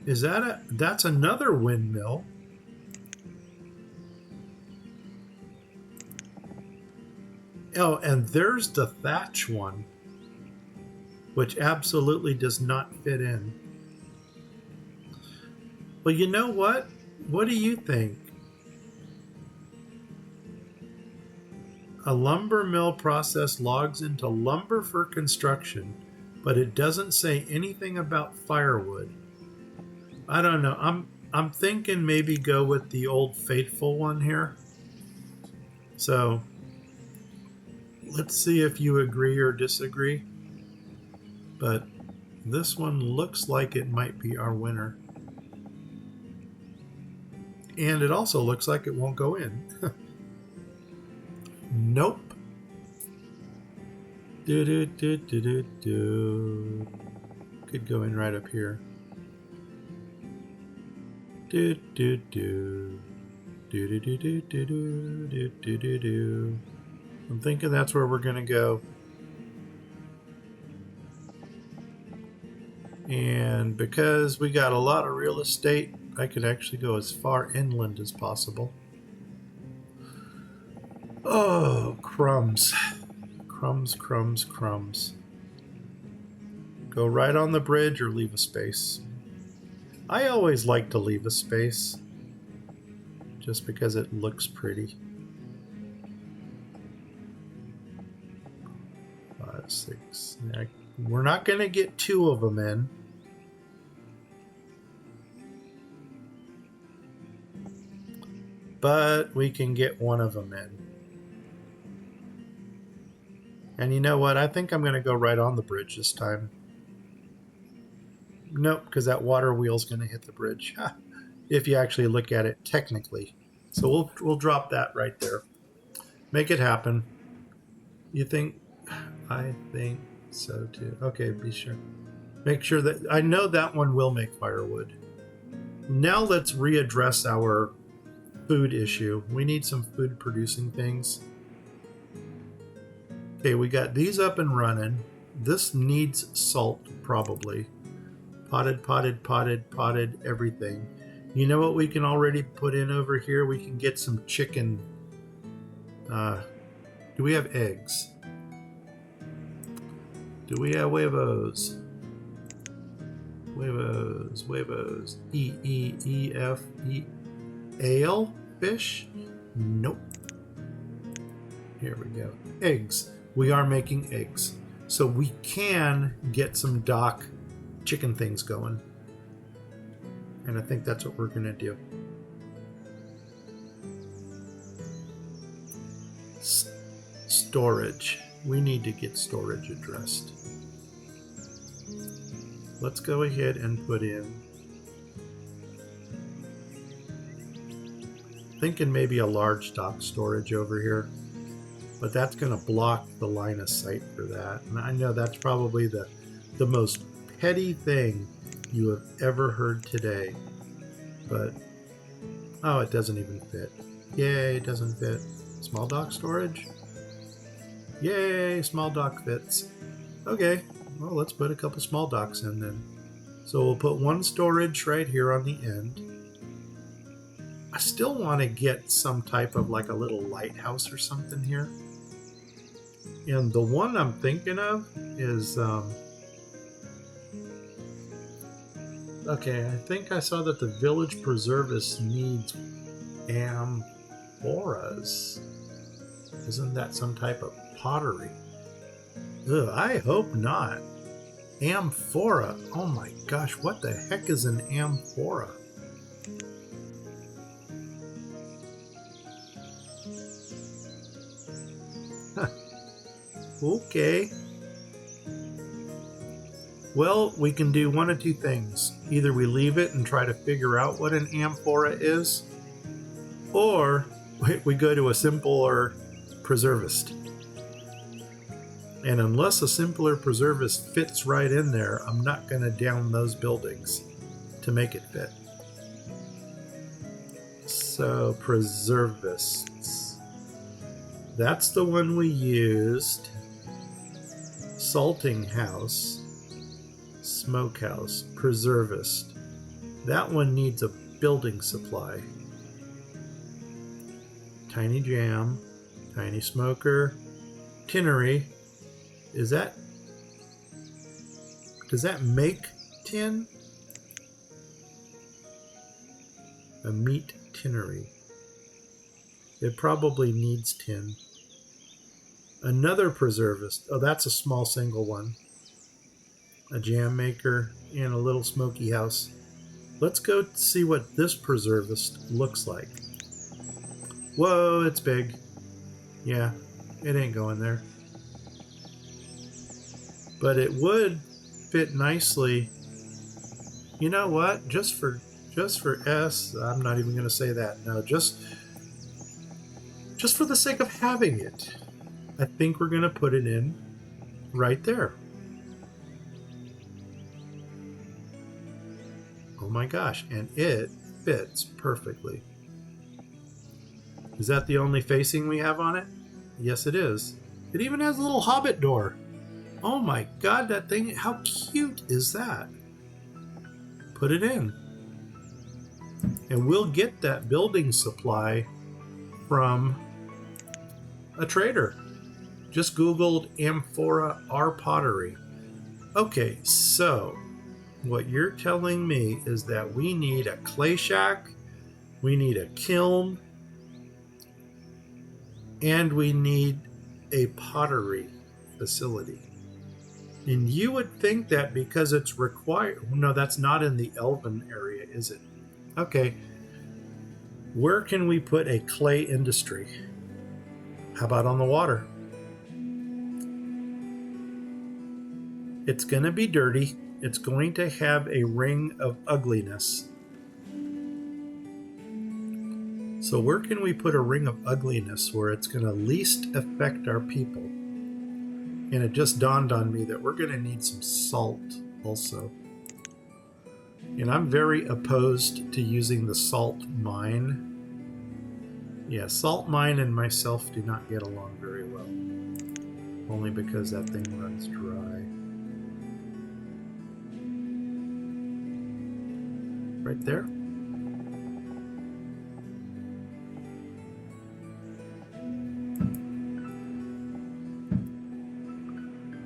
Is that a... That's another windmill. Oh, and there's the thatch one, which absolutely does not fit in. Well, you know what? What do you think? A lumber mill process logs into lumber for construction, but it doesn't say anything about firewood. I don't know. I'm thinking maybe go with the old faithful one here. So let's see if you agree or disagree. But this one looks like it might be our winner. And it also looks like it won't go in. Nope. Do. Could go in right up here. Do. I'm thinking that's where we're gonna go. And because we got a lot of real estate, I could actually go as far inland as possible. Oh, crumbs. Crumbs, crumbs, crumbs. Go right on the bridge or leave a space. I always like to leave a space just because it looks pretty. 5, 6. We're not going to get 2 of them in. But we can get 1 of them in. And you know what? I think I'm going to go right on the bridge this time. Nope, because that water wheel's going to hit the bridge. If you actually look at it technically. So we'll drop that right there. Make it happen. You think? I think so too. Okay, be sure. Make sure that... I know that one will make firewood. Now let's readdress our food issue. We need some food producing things. Okay, we got these up and running. This needs salt, probably. Potted, everything. You know what we can already put in over here? We can get some chicken. Do we have eggs? Do we have huevos? Huevos. E-F-E. Ale? Fish? Nope. Here we go. Eggs. We are making eggs. So we can get some dock chicken things going. And I think that's what we're going to do. Storage. We need to get storage addressed. Let's go ahead and put in... Thinking maybe a large dock storage over here. But that's going to block the line of sight for that. And I know that's probably the most petty thing you have ever heard today. But, oh, it doesn't even fit. Yay, it doesn't fit. Small dock storage? Yay, small dock fits. Okay, well, let's put a couple small docks in then. So we'll put 1 storage right here on the end. I still want to get some type of like a little lighthouse or something here. And the one I'm thinking of is, okay, I think I saw that the village preservist needs amphoras. Isn't that some type of pottery? Ugh, I hope not. Amphora. Oh my gosh, what the heck is an amphora? Okay. Well, we can do one of two things. Either we leave it and try to figure out what an amphora is, or we go to a simpler preservist. And unless a simpler preservist fits right in there, I'm not going to down those buildings to make it fit. So, preservists. That's the one we used. Salting house. Smokehouse, preservist. That one needs a building supply. Tiny jam, tiny smoker, tinnery. Does that make tin? A meat tinnery. It probably needs tin. Another preservist. Oh, that's a small single one. A jam maker, and a little smoky house. Let's go see what this preservist looks like. Whoa, it's big. Yeah, it ain't going there. But it would fit nicely. You know what? Just for S, I'm not even going to say that. No, just for the sake of having it, I think we're going to put it in right there. Oh my gosh, and it fits perfectly. Is that the only facing we have on it? Yes, it is. It even has a little Hobbit door. Oh my god, that thing, how cute is that? Put it in. And we'll get that building supply from a trader. Just Googled amphora R pottery. Okay, so what you're telling me is that we need a clay shack, we need a kiln, and we need a pottery facility. And you would think that because it's required... No, that's not in the Elven area, is it? Okay. Where can we put a clay industry? How about on the water? It's going to be dirty. It's going to have a ring of ugliness. So where can we put a ring of ugliness where it's going to least affect our people? And it just dawned on me that we're going to need some salt also. And I'm very opposed to using the salt mine. Yeah, salt mine and myself do not get along very well. Only because that thing runs dry. Right there.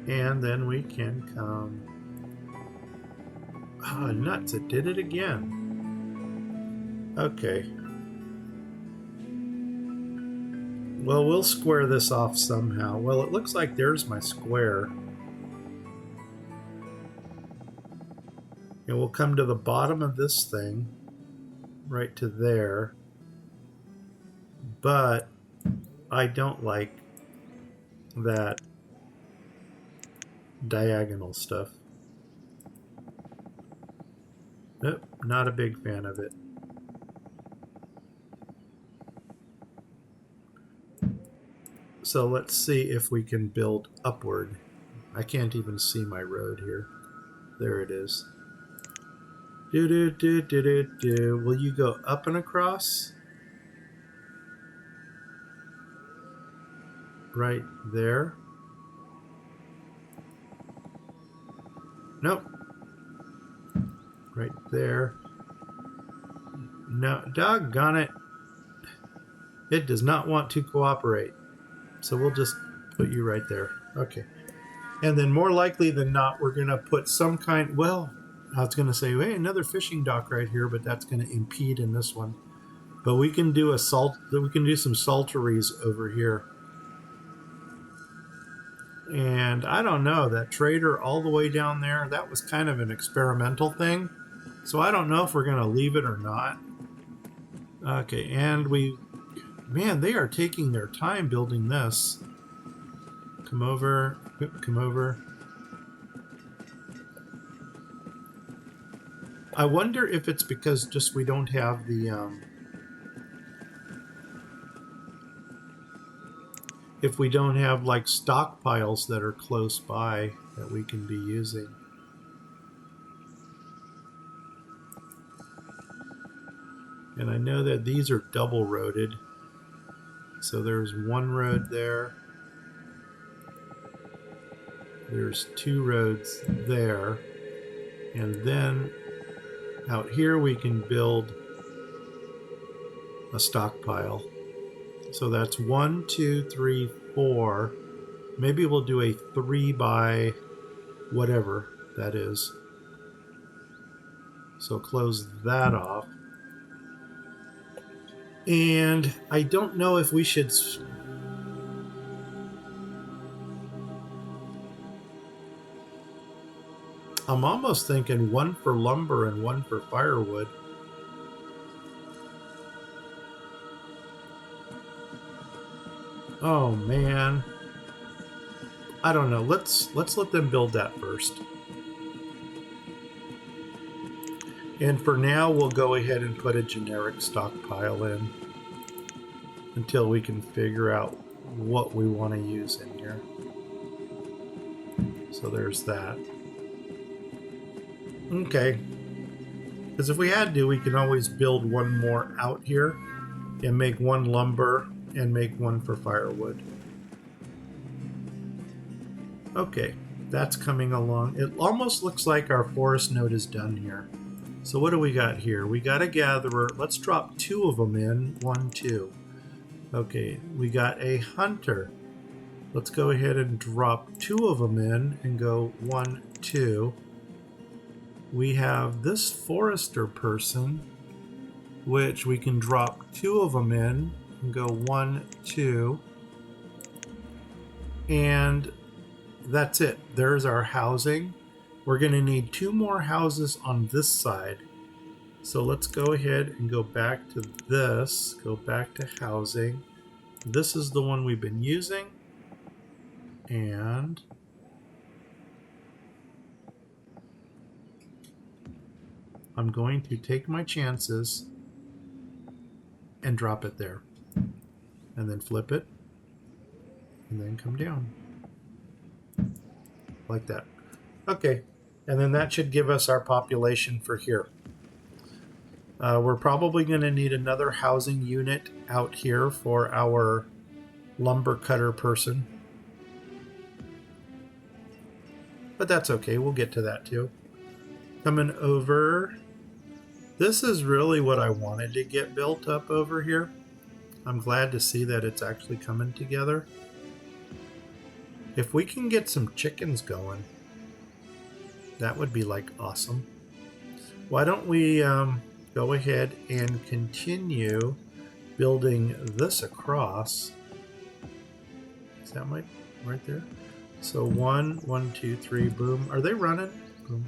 And then we can come... Ah, nuts, it did it again. Okay. Well, we'll square this off somehow. Well, it looks like there's my square. And we'll come to the bottom of this thing. Right to there. But I don't like that diagonal stuff. Nope, not a big fan of it. So let's see if we can build upward. I can't even see my road here. There it is. Do do do do do do. Will you go up and across? Right there. Nope. Right there. No, doggone it. It does not want to cooperate. So we'll just put you right there. Okay. And then more likely than not, we're going to put some kind... Well, I was going to say, hey, another fishing dock right here, but that's going to impede in this one. But we can do we can do some salteries over here. And I don't know, that trader all the way down there, that was kind of an experimental thing. So I don't know if we're going to leave it or not. Okay, and man, they are taking their time building this. Come over, come over. I wonder if it's because just we don't have the, if we don't have like stockpiles that are close by that we can be using. And I know that these are double roaded. So there's one road there. There's two roads there. And then out here we can build a stockpile. So that's 1, 2, 3, 4. Maybe we'll do a 3 by whatever that is. So close that off. And I don't know if we should... I'm almost thinking 1 for lumber and 1 for firewood. Oh man. I don't know. Let's let them build that first. And for now, we'll go ahead and put a generic stockpile in until we can figure out what we want to use in here. So there's that. Okay. Because if we had to, we can always build one more out here and make 1 lumber and make 1 for firewood. Okay, that's coming along. It almost looks like our forest node is done here. So what do we got here? We got a gatherer. Let's drop 2 of them in. 1, 2. Okay, we got a hunter. Let's go ahead and drop 2 of them in and go 1, 2. We have this forester person, which we can drop 2 of them in and go 1, 2. And that's it. There's our housing. We're going to need 2 more houses on this side. So let's go ahead and go back to this. Go back to housing. This is the one we've been using. And I'm going to take my chances and drop it there. And then flip it. And then come down. Like that. Okay. And then that should give us our population for here. We're probably going to need another housing unit out here for our lumber cutter person. But that's okay. We'll get to that too. Coming over. This is really what I wanted to get built up over here. I'm glad to see that it's actually coming together. If we can get some chickens going, that would be like awesome. Why don't we go ahead and continue building this across. Is that right there? So 1, 1, 2, 3, boom. Are they running? Boom.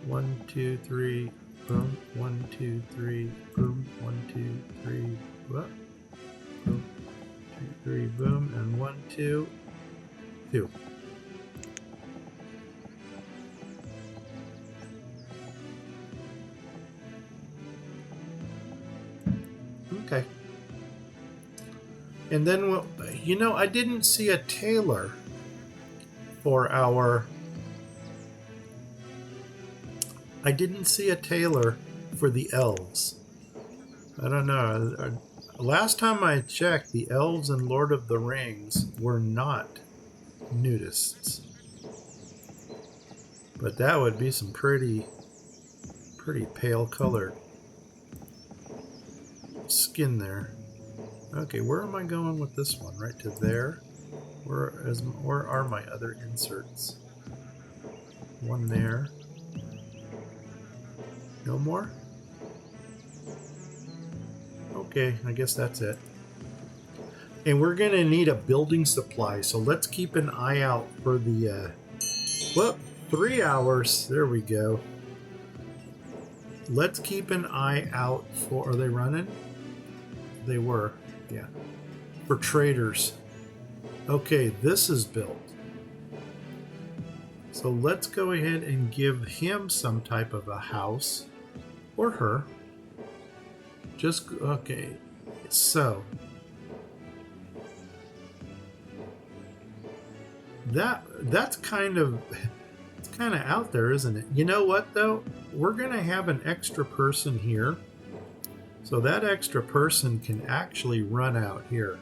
1, 2, 3, boom. 1, 2, 3, boom. 1, 2, 3, what? Boom. 2, 3, boom. And 1, 2, 2. Okay. And then, well, you know, I didn't see a tailor for our... I didn't see a tailor for the elves. I don't know. Last time I checked, the elves in Lord of the Rings were not nudists. But that would be some pretty pale colored skin there. Okay, where am I going with this one? Right to there? Where are my other inserts? One there. No more? Oh, okay, I guess that's it. And we're going to need a building supply, so let's keep an eye out for the, well, 3 hours. There we go. Let's keep an eye out for, are they running? They were, yeah. For traders. Okay, this is built. So let's go ahead and give him some type of a house. Or her. Just, okay. So. That's kind of, it's kind of out there, isn't it? You know what, though? We're going to have an extra person here. So that extra person can actually run out here.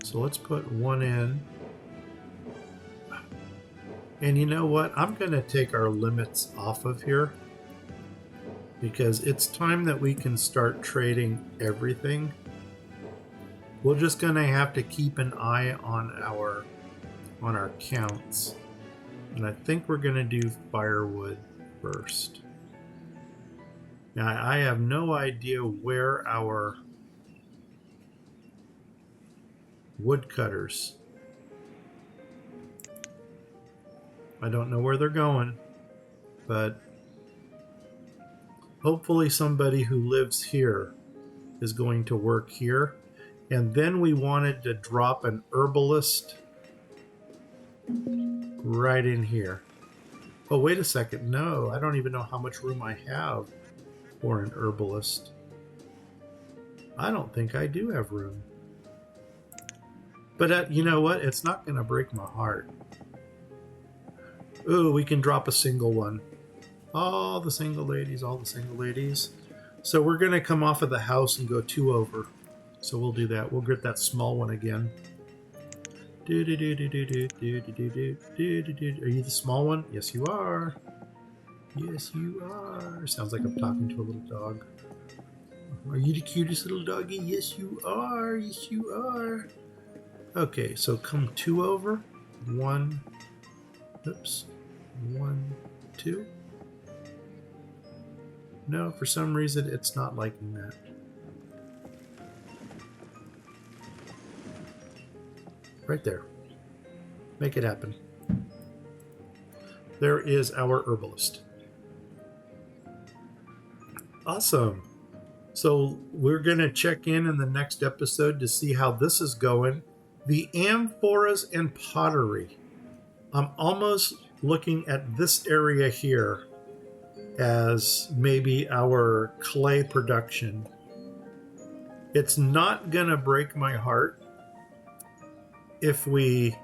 So let's put one in. And you know what? I'm going to take our limits off of here, because it's time that we can start trading everything. We're just going to have to keep an eye on our counts. And I think we're going to do firewood first. Now, I have no idea where our woodcutters, I don't know where they're going, but hopefully somebody who lives here is going to work here. And then we wanted to drop an herbalist right in here. Oh, wait a second. No, I don't even know how much room I have for an herbalist. I don't think I do have room. But you know what? It's not going to break my heart. Ooh, we can drop a single one. All the single ladies, all the single ladies. So we're going to come off of the house and go 2 over. So we'll do that. We'll get that small one again. Are you the small one? Yes, you are. Yes, you are. Sounds like I'm talking to a little dog. Are you the cutest little doggy? Yes, you are. Yes, you are. Okay, so come 2 over. 1. Oops. 1, 2. No, for some reason it's not liking that. Right there. Make it happen. There is our herbalist. Awesome. So we're going to check in the next episode to see how this is going. The amphoras and pottery. I'm almost looking at this area here as maybe our clay production. It's not going to break my heart if we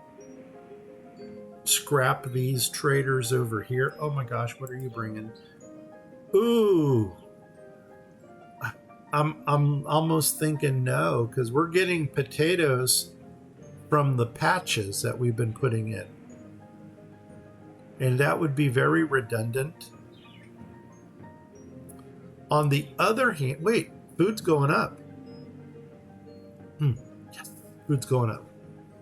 scrap these traders over here. Oh my gosh, what are you bringing? Ooh. I'm almost thinking no, because we're getting potatoes from the patches that we've been putting in. And that would be very redundant. On the other hand, wait, food's going up. Yes, food's going up.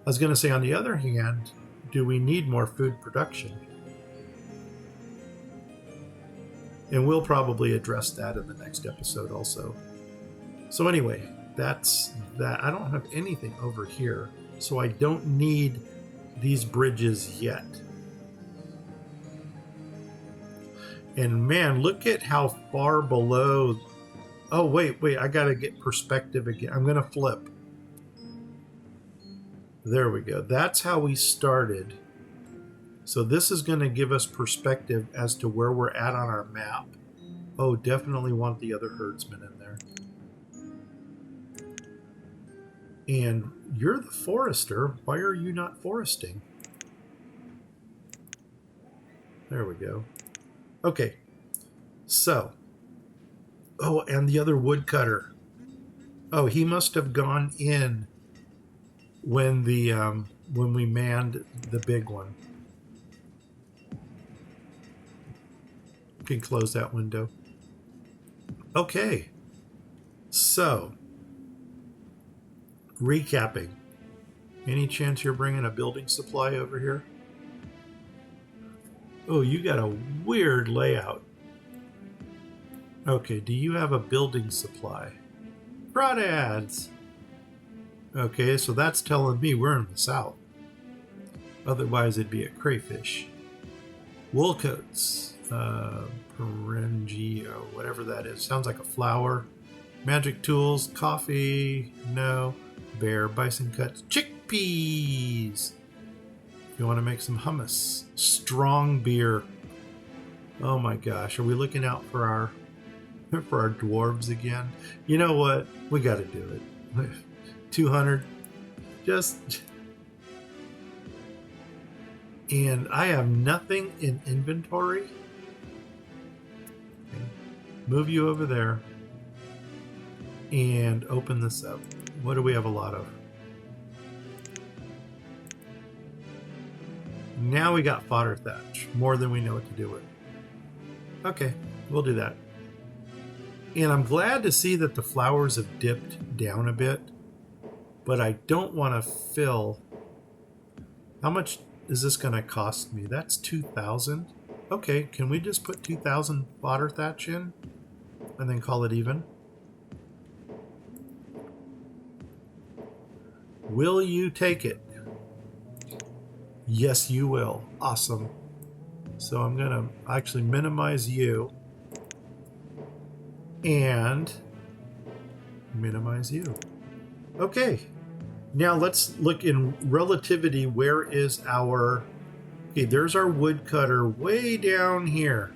I was going to say, on the other hand, do we need more food production? And we'll probably address that in the next episode also. So anyway, that's that. I don't have anything over here, so I don't need these bridges yet. And man, look at how far below. Oh, wait, I got to get perspective again. I'm going to flip. There we go. That's how we started. So this is going to give us perspective as to where we're at on our map. Oh, definitely want the other herdsmen in there. And you're the forester. Why are you not foresting? There we go. Okay. So. Oh, and the other woodcutter. Oh, he must have gone in when we manned the big one. You can close that window. Okay. So, recapping. Any chance you're bringing a building supply over here? Oh, you got a weird layout. Okay, do you have a building supply? Crawdads. Okay, so that's telling me we're in the south. Otherwise, it'd be a crayfish. Woolcoats. Perengio, whatever that is. Sounds like a flower. Magic tools. Coffee. No. Bear. Bison cuts. Chickpeas. If you want to make some hummus. Strong beer. Oh my gosh. Are we looking out for our dwarves again? You know what? We got to do it. 200. And I have nothing in inventory. Okay. Move you over there. And open this up. What do we have a lot of? Now we got fodder thatch. More than we know what to do with. Okay, we'll do that. And I'm glad to see that the flowers have dipped down a bit. But I don't want to fill. How much is this going to cost me? That's 2,000. Okay, can we just put 2,000 fodder thatch in and then call it even? Will you take it? Yes, you will. Awesome. So I'm going to actually minimize you and minimize you. Okay. Now let's look in relativity. Where is our... Okay, there's our woodcutter way down here.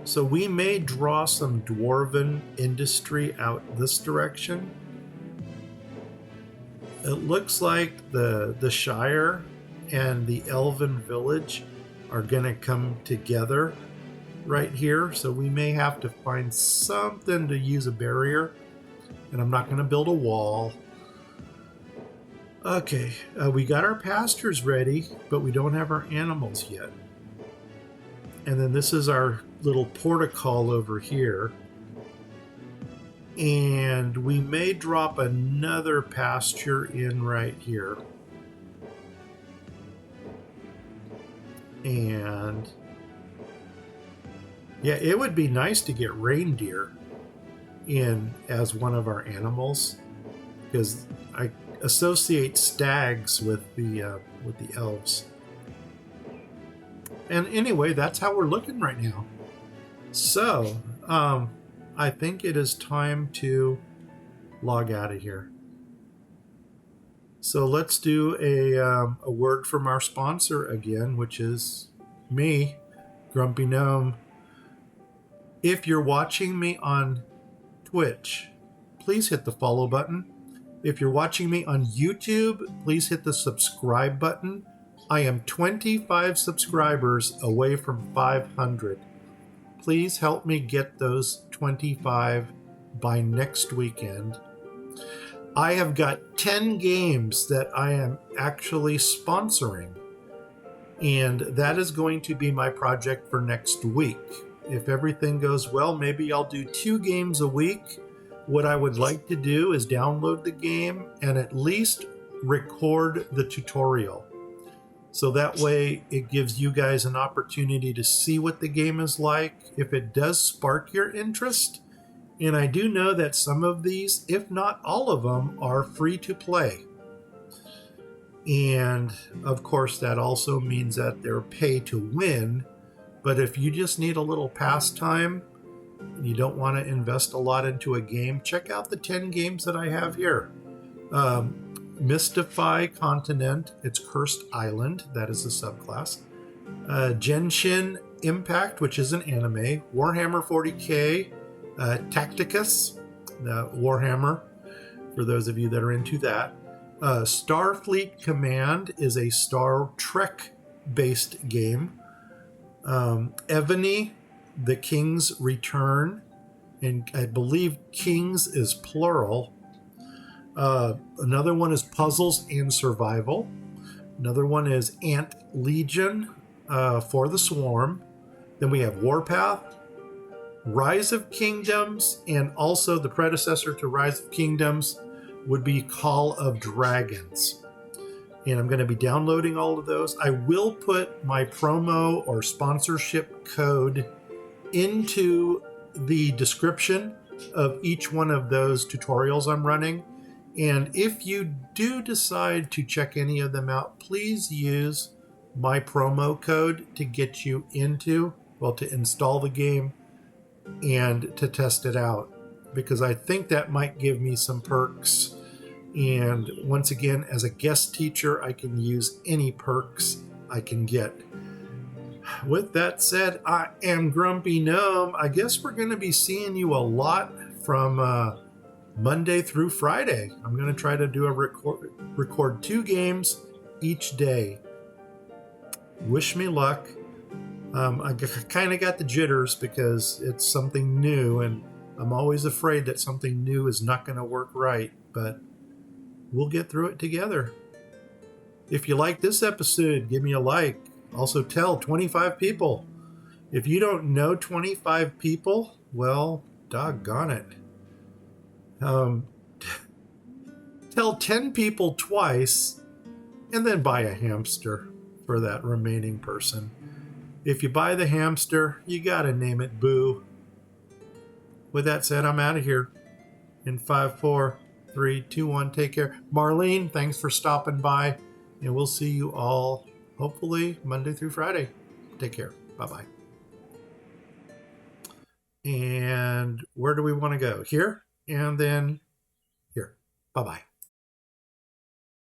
So we may draw some dwarven industry out this direction. It looks like the Shire and the Elven village are going to come together right here. So we may have to find something to use a barrier. And I'm not going to build a wall. Okay, we got our pastures ready, but we don't have our animals yet. And then this is our little portico over here. And we may drop another pasture in right here. And yeah, it would be nice to get reindeer in as one of our animals, because I associate stags with the elves. And anyway, that's how we're looking right now. So I think it is time to log out of here. So let's do a word from our sponsor again, which is me, Grumpy Gnome. If you're watching me on Twitch, please hit the follow button. If you're watching me on YouTube, please hit the subscribe button. I am 25 subscribers away from 500. Please help me get those 25 by next weekend. I have got 10 games that I am actually sponsoring, and that is going to be my project for next week. If everything goes well, maybe I'll do 2 games a week. What I would like to do is download the game and at least record the tutorial. So that way it gives you guys an opportunity to see what the game is like, if it does spark your interest. And I do know that some of these, if not all of them, are free to play. And of course, that also means that they're pay to win. But if you just need a little pastime, you don't want to invest a lot into a game, check out the 10 games that I have here. Mystify Continent, it's Cursed Island, that is a subclass. Genshin Impact, which is an anime. Warhammer 40k, Tacticus, Warhammer, for those of you that are into that. Starfleet Command is a Star Trek based game. Ebony, The King's Return, and I believe Kings is plural. Another one is Puzzles and Survival. Another one is Ant Legion for the Swarm. Then we have Warpath, Rise of Kingdoms, and also the predecessor to Rise of Kingdoms would be Call of Dragons. And I'm going to be downloading all of those. I will put my promo or sponsorship code into the description of each one of those tutorials I'm running. And if you do decide to check any of them out, please use my promo code to get you to install the game and to test it out, because I think that might give me some perks. And once again, as a guest teacher, I can use any perks I can get. With that said, I am Grumpy Gnome. I guess we're going to be seeing you a lot from Monday through Friday. I'm going to try to do record 2 games each day. Wish me luck. I kind of got the jitters because it's something new, and I'm always afraid that something new is not going to work right, but we'll get through it together. If you like this episode, give me a like. Also tell 25 people. If you don't know 25 people, well, doggone it. Tell 10 people twice, and then buy a hamster for that remaining person. If you buy the hamster, you gotta name it Boo. With that said, I'm out of here. In 5, 4, 3, 2, 1, take care. Marlene, thanks for stopping by, and we'll see you all hopefully Monday through Friday. Take care. Bye-bye. And where do we want to go? Here, and then here. Bye-bye.